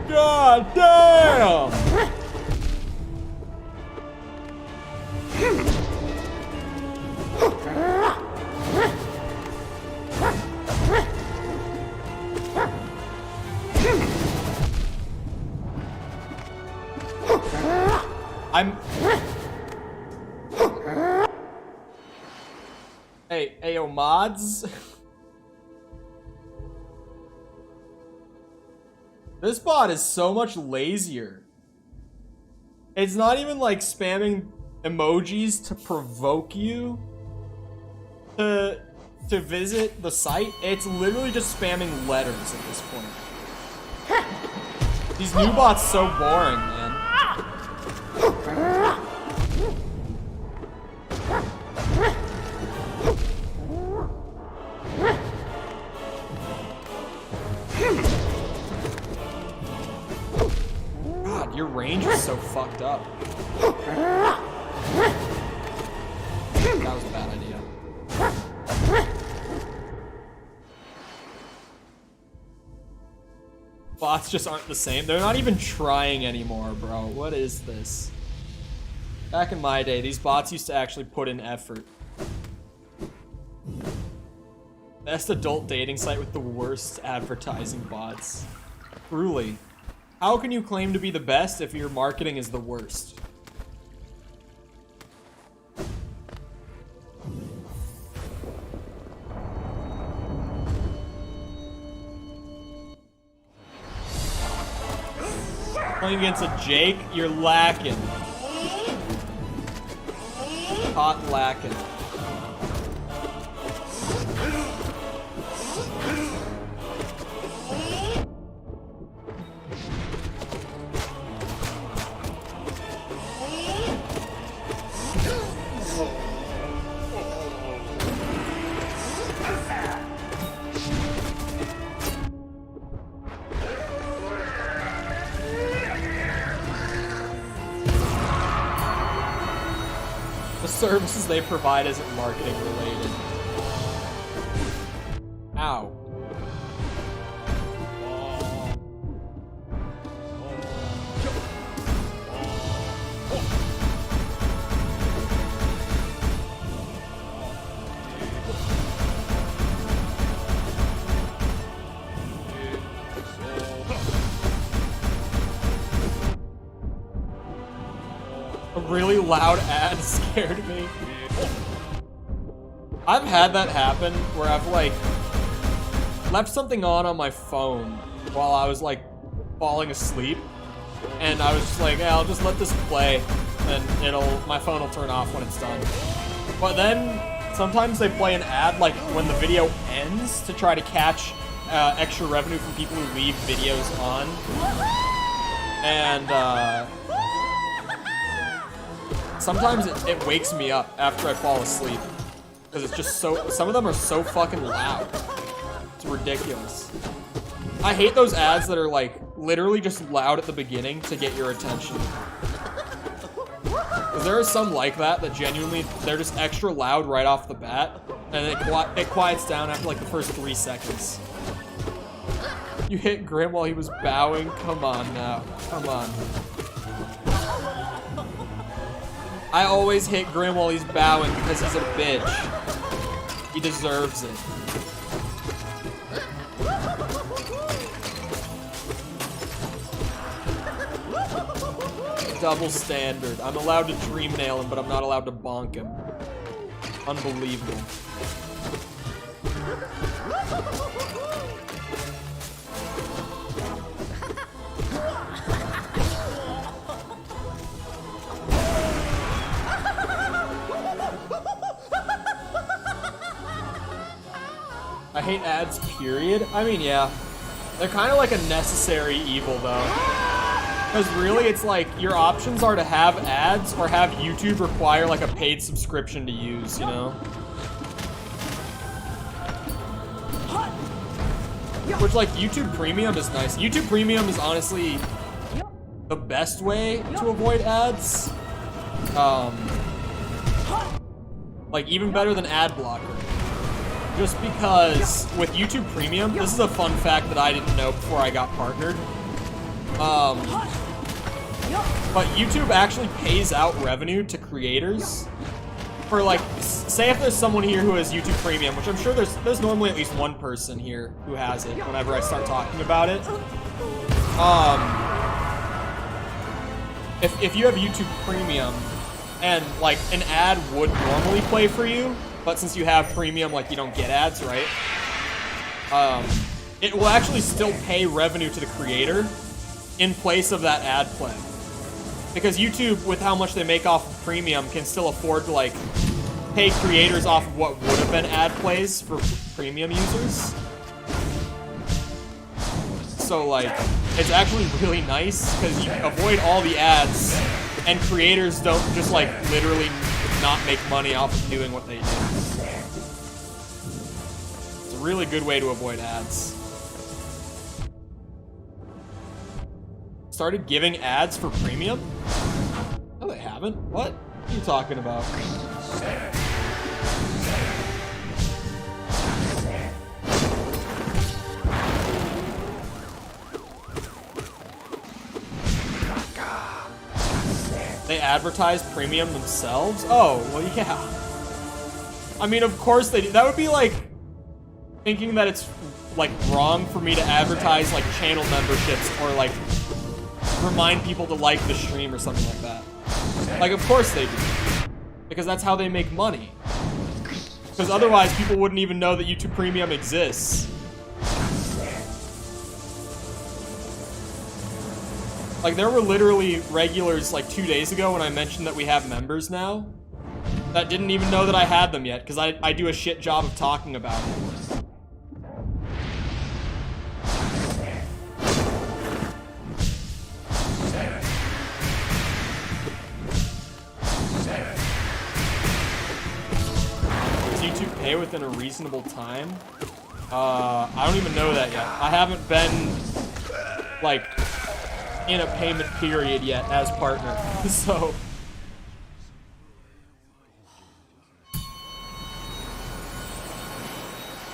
God damn! Hey, yo, mods. This bot is so much lazier. It's not even like spamming emojis to provoke you to visit the site. It's literally just spamming letters at this point. These new bots so boring, man. God, your range is so fucked up. That was a bad idea. Bots just aren't the same. They're not even trying anymore, bro. What is this? Back in my day, these bots used to actually put in effort. Best adult dating site with the worst advertising bots. Truly. How can you claim to be the best if your marketing is the worst? Playing against a Jake, you're lacking. Hot lacking. Services they provide isn't marketing related. Ow. A really loud ad scared me. I've had that happen where I've like left something on my phone while I was like falling asleep, and I was just like, yeah, I'll just let this play, and my phone will turn off when it's done. But then sometimes they play an ad like when the video ends to try to catch extra revenue from people who leave videos on, and sometimes it wakes me up after I fall asleep. Because it's just so, some of them are so fucking loud. It's ridiculous. I hate those ads that are like, literally just loud at the beginning to get your attention. Because there are some like that genuinely, they're just extra loud right off the bat. And it quiets down after like the first 3 seconds. You hit Grim while he was bowing? Come on now, come on. I always hit Grim while he's bowing because he's a bitch. He deserves it. Double standard. I'm allowed to dream nail him, but I'm not allowed to bonk him. Unbelievable. I hate ads, period. I mean, yeah. They're kind of like a necessary evil, though. Because really, it's like, your options are to have ads or have YouTube require like a paid subscription to use, you know? Which, like, YouTube Premium is nice. YouTube Premium is honestly the best way to avoid ads. Like even better than ad blocker. Just because with YouTube Premium, this is a fun fact that I didn't know before I got partnered. But YouTube actually pays out revenue to creators for, like, say if there's someone here who has YouTube Premium, which I'm sure there's normally at least one person here who has it whenever I start talking about it. If you have YouTube Premium and, like, an ad would normally play for you, but since you have Premium, like, you don't get ads, right? It will actually still pay revenue to the creator in place of that ad play. Because YouTube, with how much they make off of Premium, can still afford to, like, pay creators off of what would have been ad plays for Premium users. So, like, it's actually really nice, because you avoid all the ads, and creators don't just, like, literally not make money off of doing what they do. It's a really good way to avoid ads. Started giving ads for Premium? No, they haven't. What are you talking about? They advertise Premium themselves? Oh, well, yeah. I mean, of course they do. That would be like thinking that it's like wrong for me to advertise like channel memberships or like remind people to like the stream or something like that. Like, of course they do. Because that's how they make money. Because otherwise people wouldn't even know that YouTube Premium exists. Like, there were literally regulars like 2 days ago when I mentioned that we have members now that didn't even know that I had them yet, because I do a shit job of talking about it. Does YouTube pay within a reasonable time? I don't even know that yet. I haven't been, like, in a payment period yet as partner, so.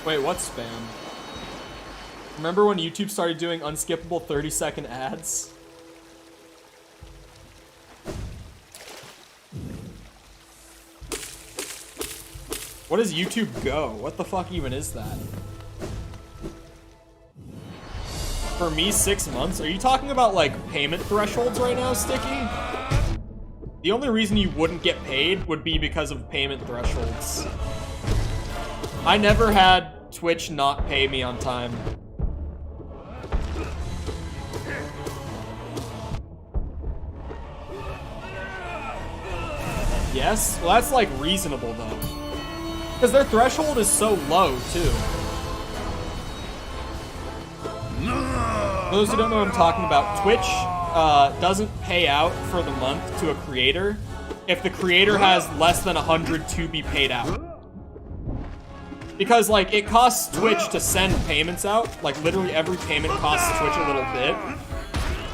Wait, what's spam? Remember when YouTube started doing unskippable 30-second ads? What is YouTube Go? What the fuck even is that? For me, 6 months? Are you talking about, like, payment thresholds right now, Sticky? The only reason you wouldn't get paid would be because of payment thresholds. I never had Twitch not pay me on time. Yes? Well, that's, like, reasonable, though. Because their threshold is so low, too. For those who don't know what I'm talking about, Twitch doesn't pay out for the month to a creator if the creator has less than 100 to be paid out. Because, like, it costs Twitch to send payments out. Like, literally every payment costs Twitch a little bit.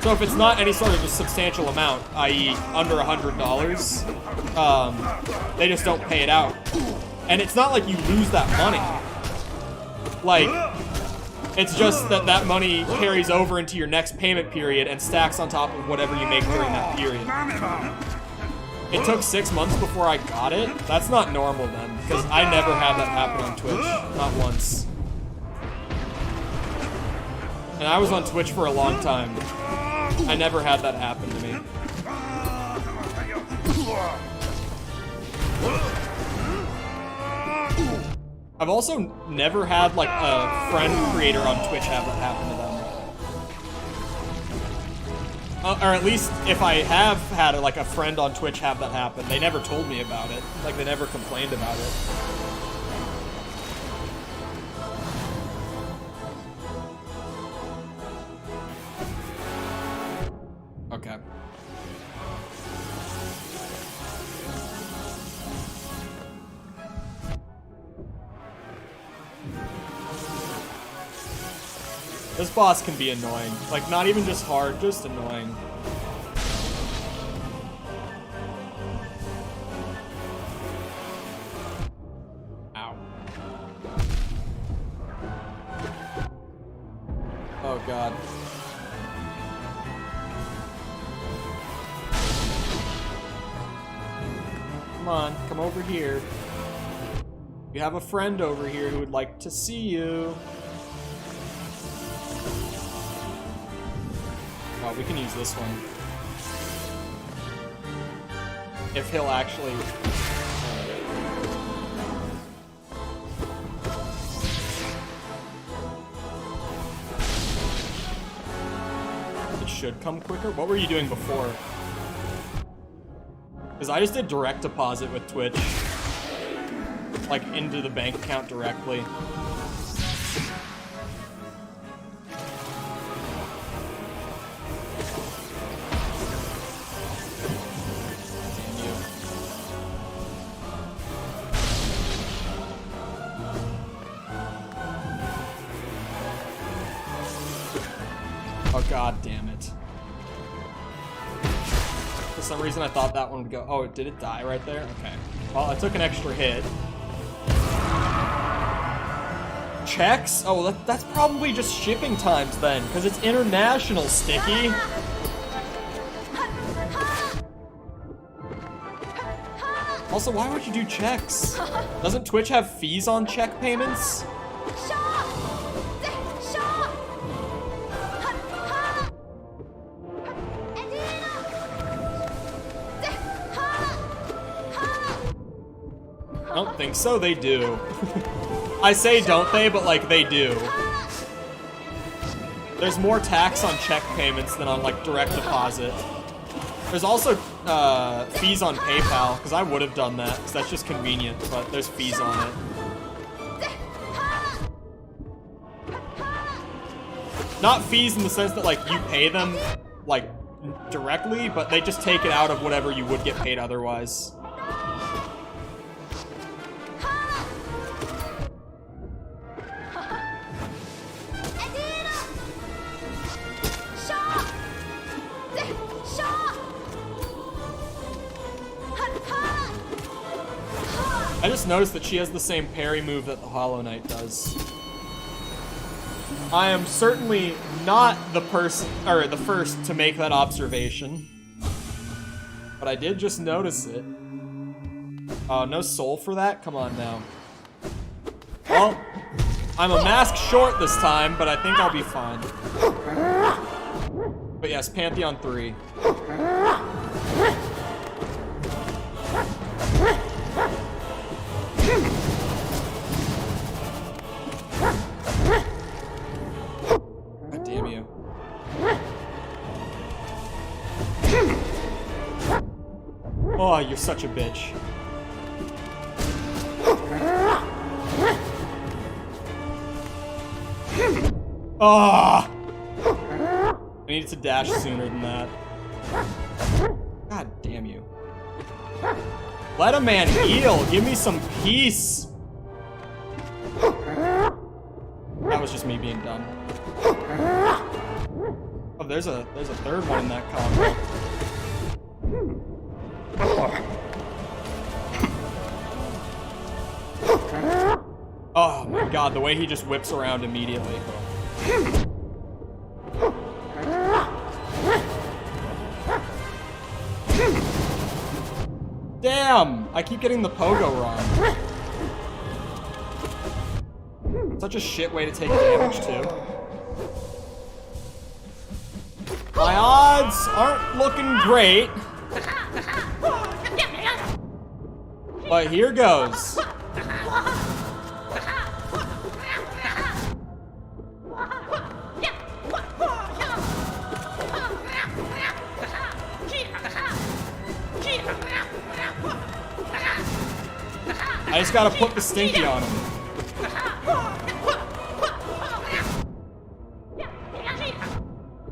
So if it's not any sort of a substantial amount, i.e. under $100, they just don't pay it out. And it's not like you lose that money. Like, it's just that that money carries over into your next payment period and stacks on top of whatever you make during that period. It took 6 months before I got it. That's not normal then, because I never had that happen on Twitch. Not once. And I was on Twitch for a long time. I never had that happen to me. I've also never had, like, a friend creator on Twitch have that happen to them. Or at least, if I have had, like, a friend on Twitch have that happen, they never told me about it. Like, they never complained about it. Okay. This boss can be annoying. Like, not even just hard, just annoying. God. Come on, come over here. You have a friend over here who would like to see you. Oh, we can use this one. If he'll actually... It should come quicker. What were you doing before? Because I just did direct deposit with Twitch. Like, into the bank account directly. Oh, god damn it. For some reason I thought that one would go... Oh, did it die right there? Okay. Well, I took an extra hit. Checks? Oh, that's probably just shipping times then, because it's international, Sticky. Also, why would you do checks? Doesn't Twitch have fees on check payments? I don't think so, they do. I say don't they, but like they do. There's more tax on check payments than on like direct deposit. There's also fees on PayPal, because I would have done that, because that's just convenient, but there's fees on it. Not fees in the sense that like you pay them like directly, but they just take it out of whatever you would get paid otherwise. I just noticed that she has the same parry move that the Hollow Knight does. I am certainly not the person, or the first to make that observation. But I did just notice it. No soul for that? Come on now. Well, I'm a mask short this time, but I think I'll be fine. But yes, Pantheon 3. God damn you. Oh, you're such a bitch. Ah! I needed to dash sooner than that. God damn you. Let a man heal. Give me some peace. That was just me being dumb. Oh, there's a third one in that combo. Oh my god, the way he just whips around immediately. Damn! I keep getting the pogo wrong. Such a shit way to take damage, too. My odds aren't looking great. But here goes. I just gotta put the stinky on him.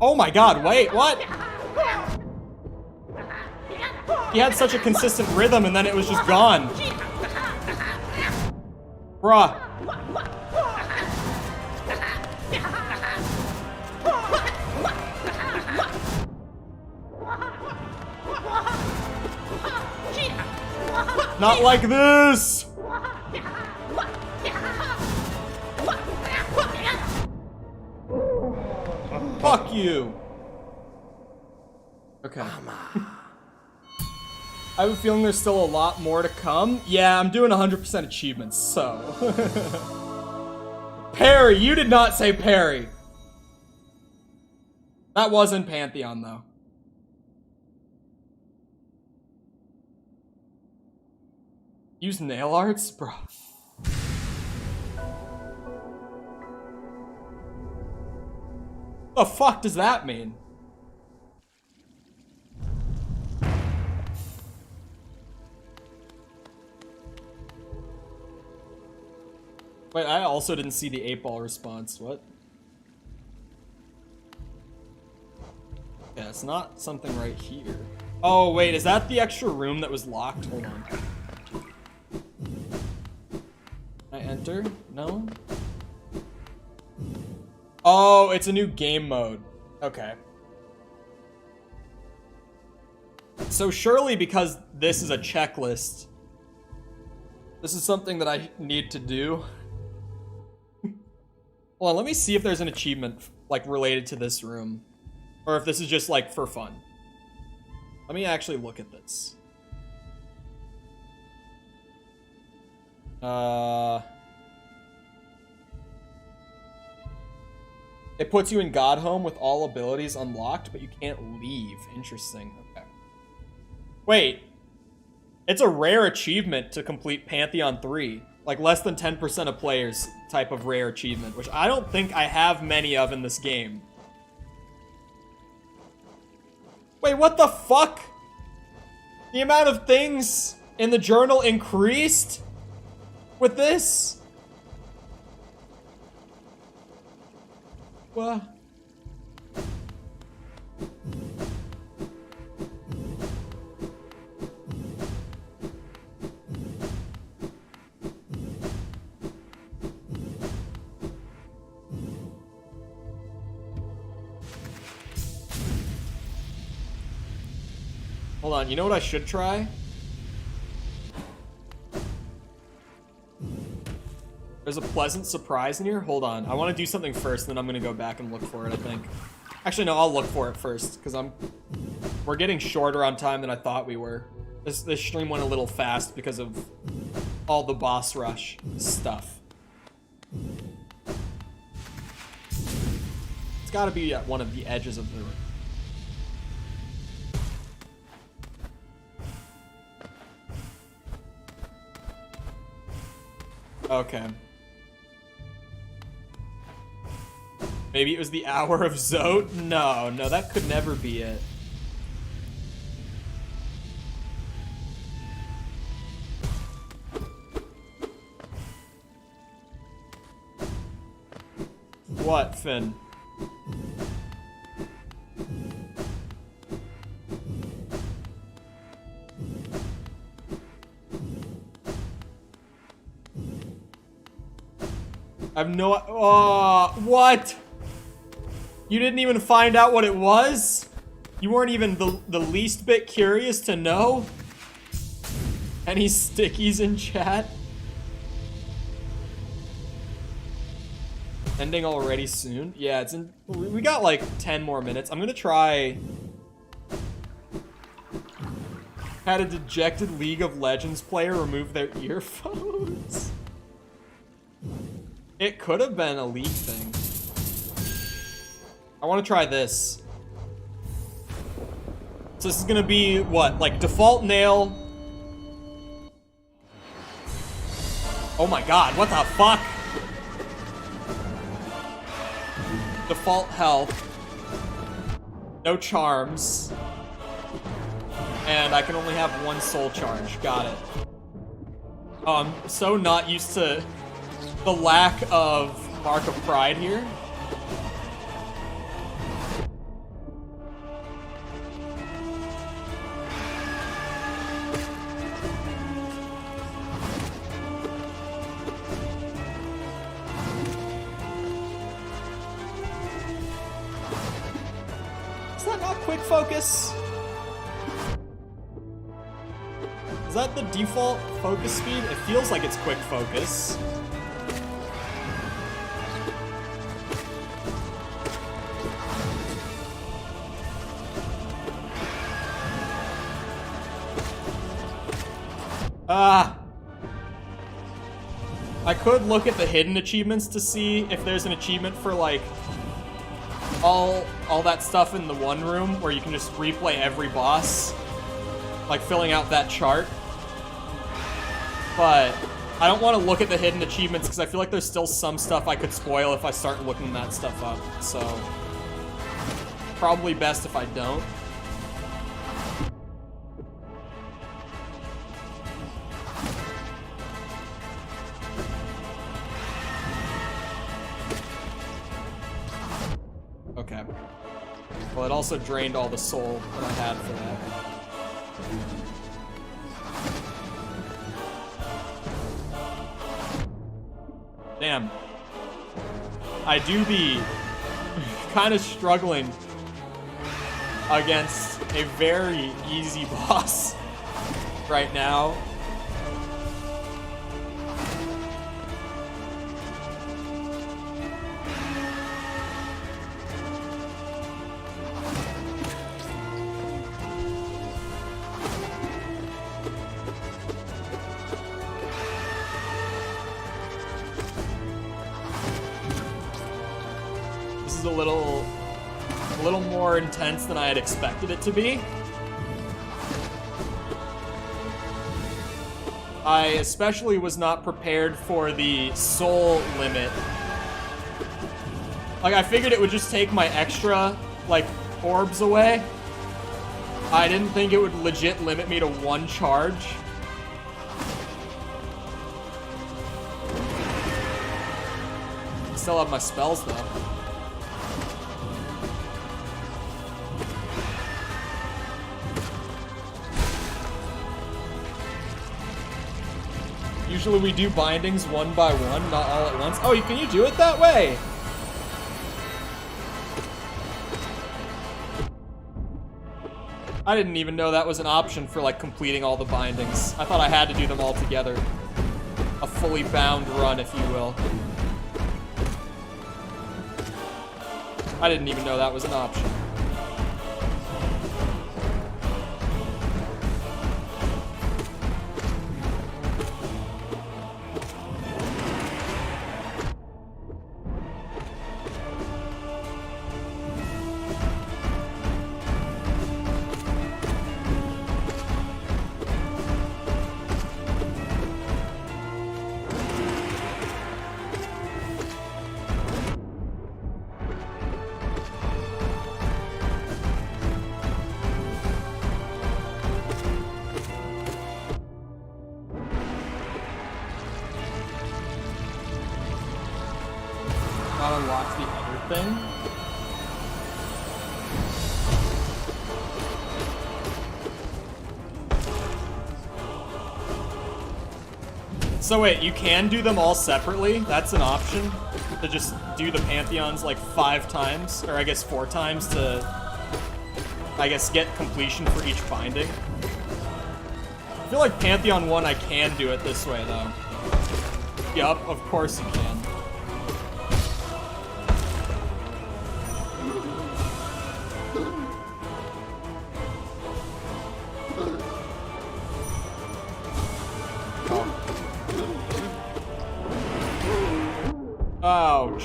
Oh my god, wait, what? He had such a consistent rhythm and then it was just gone. Bruh. Not like this! you. Okay. I have a feeling there's still a lot more to come. Yeah, I'm doing 100% achievements, so. Parry, you did not say parry. That was in Pantheon, though. Use nail arts? Bro. The fuck does that mean? Wait, I also didn't see the 8-ball response. What? Yeah, it's not something right here. Oh, wait, is that the extra room that was locked? Hold on. Can I enter? No? Oh, it's a new game mode. Okay. So surely because this is a checklist, this is something that I need to do. Hold on, let me see if there's an achievement, like, related to this room. Or if this is just, like, for fun. Let me actually look at this. It puts you in God Home with all abilities unlocked, but you can't leave. Interesting. Okay. Wait. It's a rare achievement to complete Pantheon 3. Like, less than 10% of players type of rare achievement, which I don't think I have many of in this game. Wait, what the fuck? The amount of things in the journal increased with this? What? Hold on, you know what I should try? There's a pleasant surprise in here. Hold on, I want to do something first, then I'm gonna go back and look for it, I think. Actually, no, I'll look for it first, because we're getting shorter on time than I thought we were. This stream went a little fast because of all the boss rush stuff. It's gotta be at one of the edges of the... Okay. Maybe it was the Hour of Zote? No, that could never be it. What, Finn? I've no... Oh, what? You didn't even find out what it was? You weren't even the least bit curious to know? Any stickies in chat? Ending already soon? Yeah, it's in... We got like 10 more minutes. I'm gonna try... Had a dejected League of Legends player remove their earphones? It could have been a leak thing. I want to try this. So this is gonna be, what, like default nail? Oh my god, what the fuck? Default health. No charms. And I can only have one soul charge. Got it. Oh, I'm so not used to the lack of Mark of Pride here. Is that not quick focus? Is that the default focus speed? It feels like it's quick focus. Ah! I could look at the hidden achievements to see if there's an achievement for, like, all that stuff in the one room where you can just replay every boss. Like, filling out that chart. But I don't want to look at the hidden achievements because I feel like there's still some stuff I could spoil if I start looking that stuff up. So, probably best if I don't. Okay. Well, it also drained all the soul that I had for that. Damn. I do be kind of struggling against a very easy boss right now. A little more intense than I had expected it to be. I especially was not prepared for the soul limit. Like, I figured it would just take my extra, like, orbs away. I didn't think it would legit limit me to one charge. Still have my spells, though. Usually we do bindings one by one, not all at once. Oh, can you do it that way? I didn't even know that was an option for, like, completing all the bindings. I thought I had to do them all together. A fully bound run, if you will. I didn't even know that was an option. Unlocks the other thing. So wait, you can do them all separately? That's an option? To just do the Pantheons like 5 times? Or I guess 4 times to, I guess, get completion for each binding? I feel like Pantheon 1 I can do it this way though. Yup, of course you can. Ouch.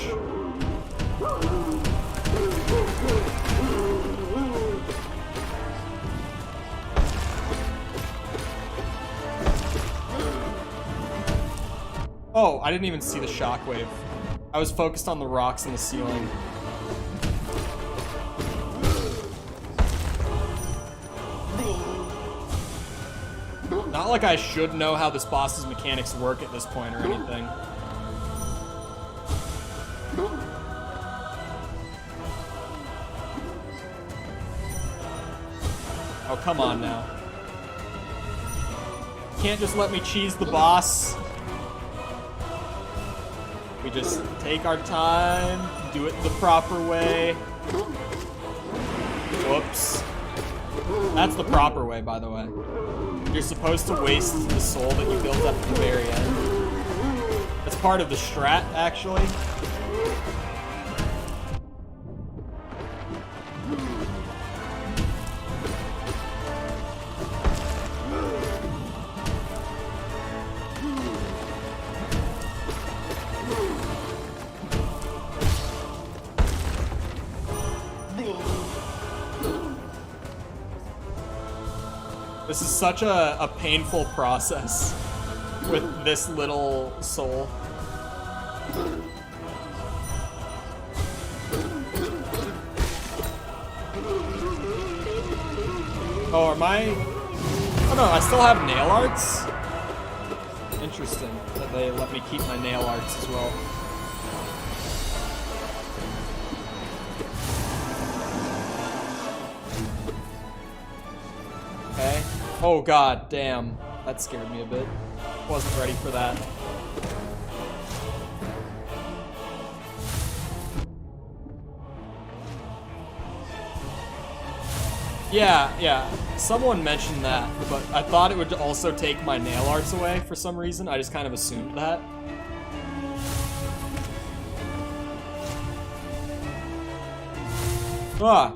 Oh, I didn't even see the shockwave. I was focused on the rocks in the ceiling. Not like I should know how this boss's mechanics work at this point or anything. Oh, come on now. Can't just let me cheese the boss. We just take our time, do it the proper way. Whoops. That's the proper way, by the way. You're supposed to waste the soul that you built up at the very end. That's part of the strat, actually. This is such a painful process with this little soul. Oh, am I... Oh no, I still have nail arts? Interesting that they let me keep my nail arts as well. Okay. Oh god, damn. That scared me a bit. Wasn't ready for that. Yeah. Someone mentioned that, but I thought it would also take my nail arts away for some reason. I just kind of assumed that. Ah!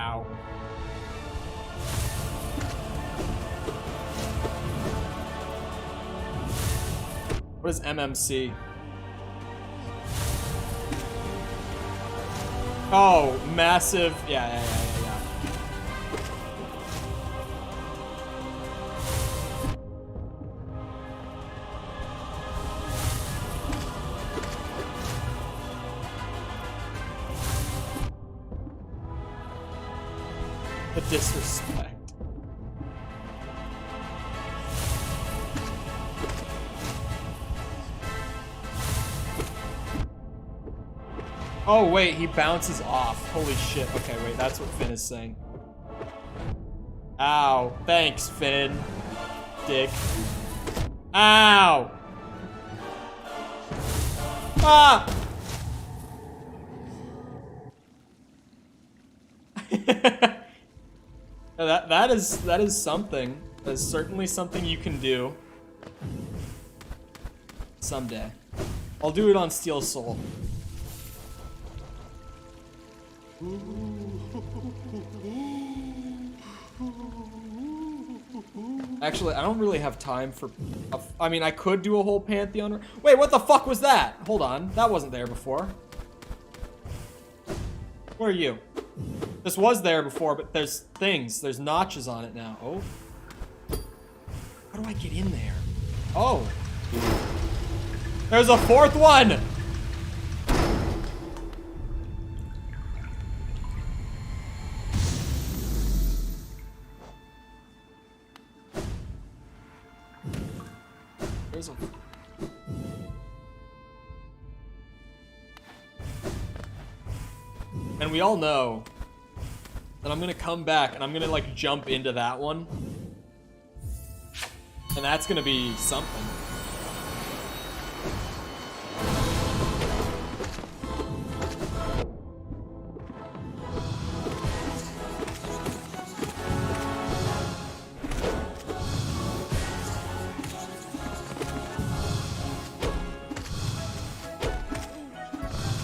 Ow. What is MMC? Oh, massive. Yeah. The disrespect. Oh wait, he bounces off. Holy shit. Okay, wait, that's what Finn is saying. Ow. Thanks, Finn. Dick. Ow! Ah! That is something. That is certainly something you can do. Someday. I'll do it on Steel Soul. Actually, I don't really have time for... I mean, I could do a whole Pantheon... Wait, what the fuck was that? Hold on. That wasn't there before. Where are you? This was there before, but there's things. There's notches on it now. Oh. How do I get in there? Oh. There's a fourth one! There's a... And we all know that I'm gonna come back and I'm gonna like jump into that one. And that's gonna be something.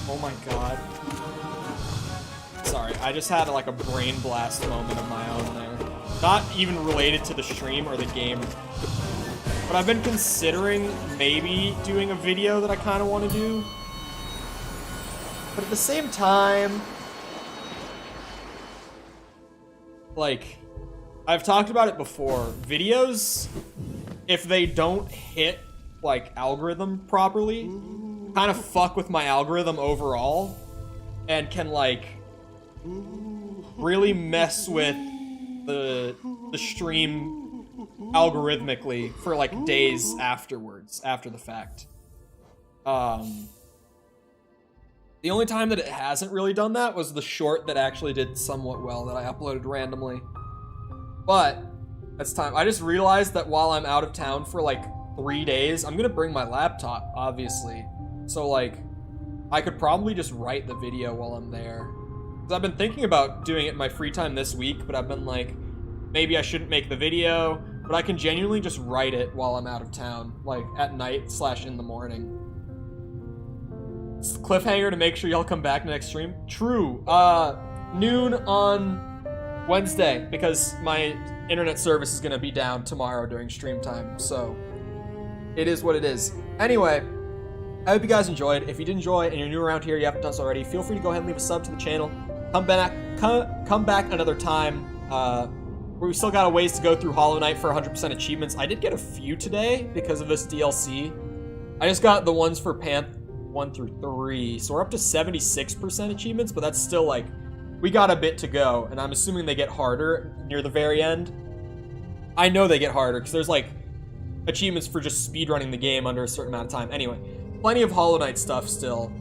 Oh my god. Sorry, I just had like a brain blast moment of my own there. Not even related to the stream or the game. But I've been considering maybe doing a video that I kind of want to do. But at the same time, like, I've talked about it before. Videos, if they don't hit, like, algorithm properly, kind of fuck with my algorithm overall. And can, like, really mess with the stream algorithmically for like days afterwards, after the fact. The only time that it hasn't really done that was the short that actually did somewhat well that I uploaded randomly. But that's time. I just realized that while I'm out of town for like 3 days, I'm gonna bring my laptop, obviously. So like, I could probably just write the video while I'm there. Because I've been thinking about doing it in my free time this week, but I've been like, maybe I shouldn't make the video, but I can genuinely just write it while I'm out of town, like at night / in the morning. It's the cliffhanger to make sure y'all come back next stream. True. Noon on Wednesday, because my internet service is going to be down tomorrow during stream time, so it is what it is. Anyway, I hope you guys enjoyed. If you did enjoy and you're new around here, you haven't done so already, feel free to go ahead and leave a sub to the channel. Come back another time. We still got a ways to go through Hollow Knight for 100% achievements. I did get a few today because of this DLC. I just got the ones for Panth 1 through 3, so we're up to 76% achievements, but that's still like, we got a bit to go, and I'm assuming they get harder near the very end. I know they get harder, because there's like achievements for just speedrunning the game under a certain amount of time. Anyway, plenty of Hollow Knight stuff still.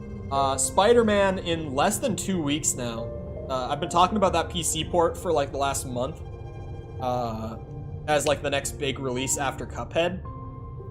Spider-Man in less than 2 weeks now. I've been talking about that PC port for like the last month as like the next big release after Cuphead,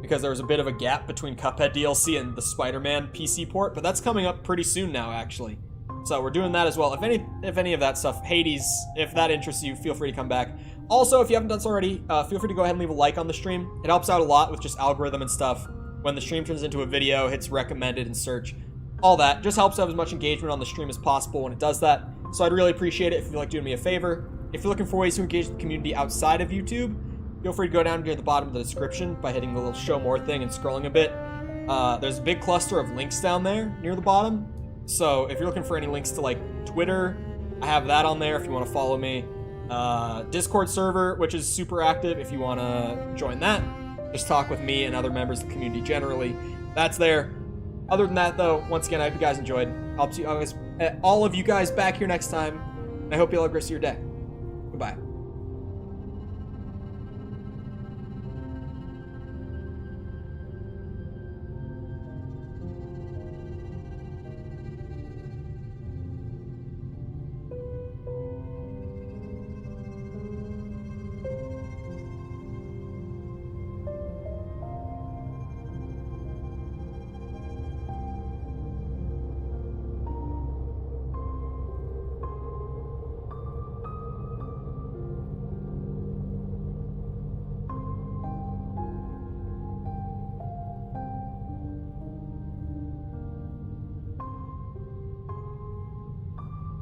because there was a bit of a gap between Cuphead DLC and the Spider-Man PC port, but that's coming up pretty soon now, actually. So we're doing that as well. If any of that stuff, Hades, if that interests you, feel free to come back. Also, if you haven't done so already, feel free to go ahead and leave a like on the stream. It helps out a lot with just algorithm and stuff. When the stream turns into a video, hits recommended and search, all that. Just helps have as much engagement on the stream as possible when it does that. So I'd really appreciate it if you feel like doing me a favor. If you're looking for ways to engage the community outside of YouTube, feel free to go down near the bottom of the description by hitting the little show more thing and scrolling a bit. There's a big cluster of links down there near the bottom. So if you're looking for any links to like Twitter, I have that on there if you want to follow me. Discord server, which is super active if you want to join that. Just talk with me and other members of the community generally. That's there. Other than that, though, once again, I hope you guys enjoyed. I'll see all of you guys back here next time. And I hope you all have a great rest of your day. Goodbye.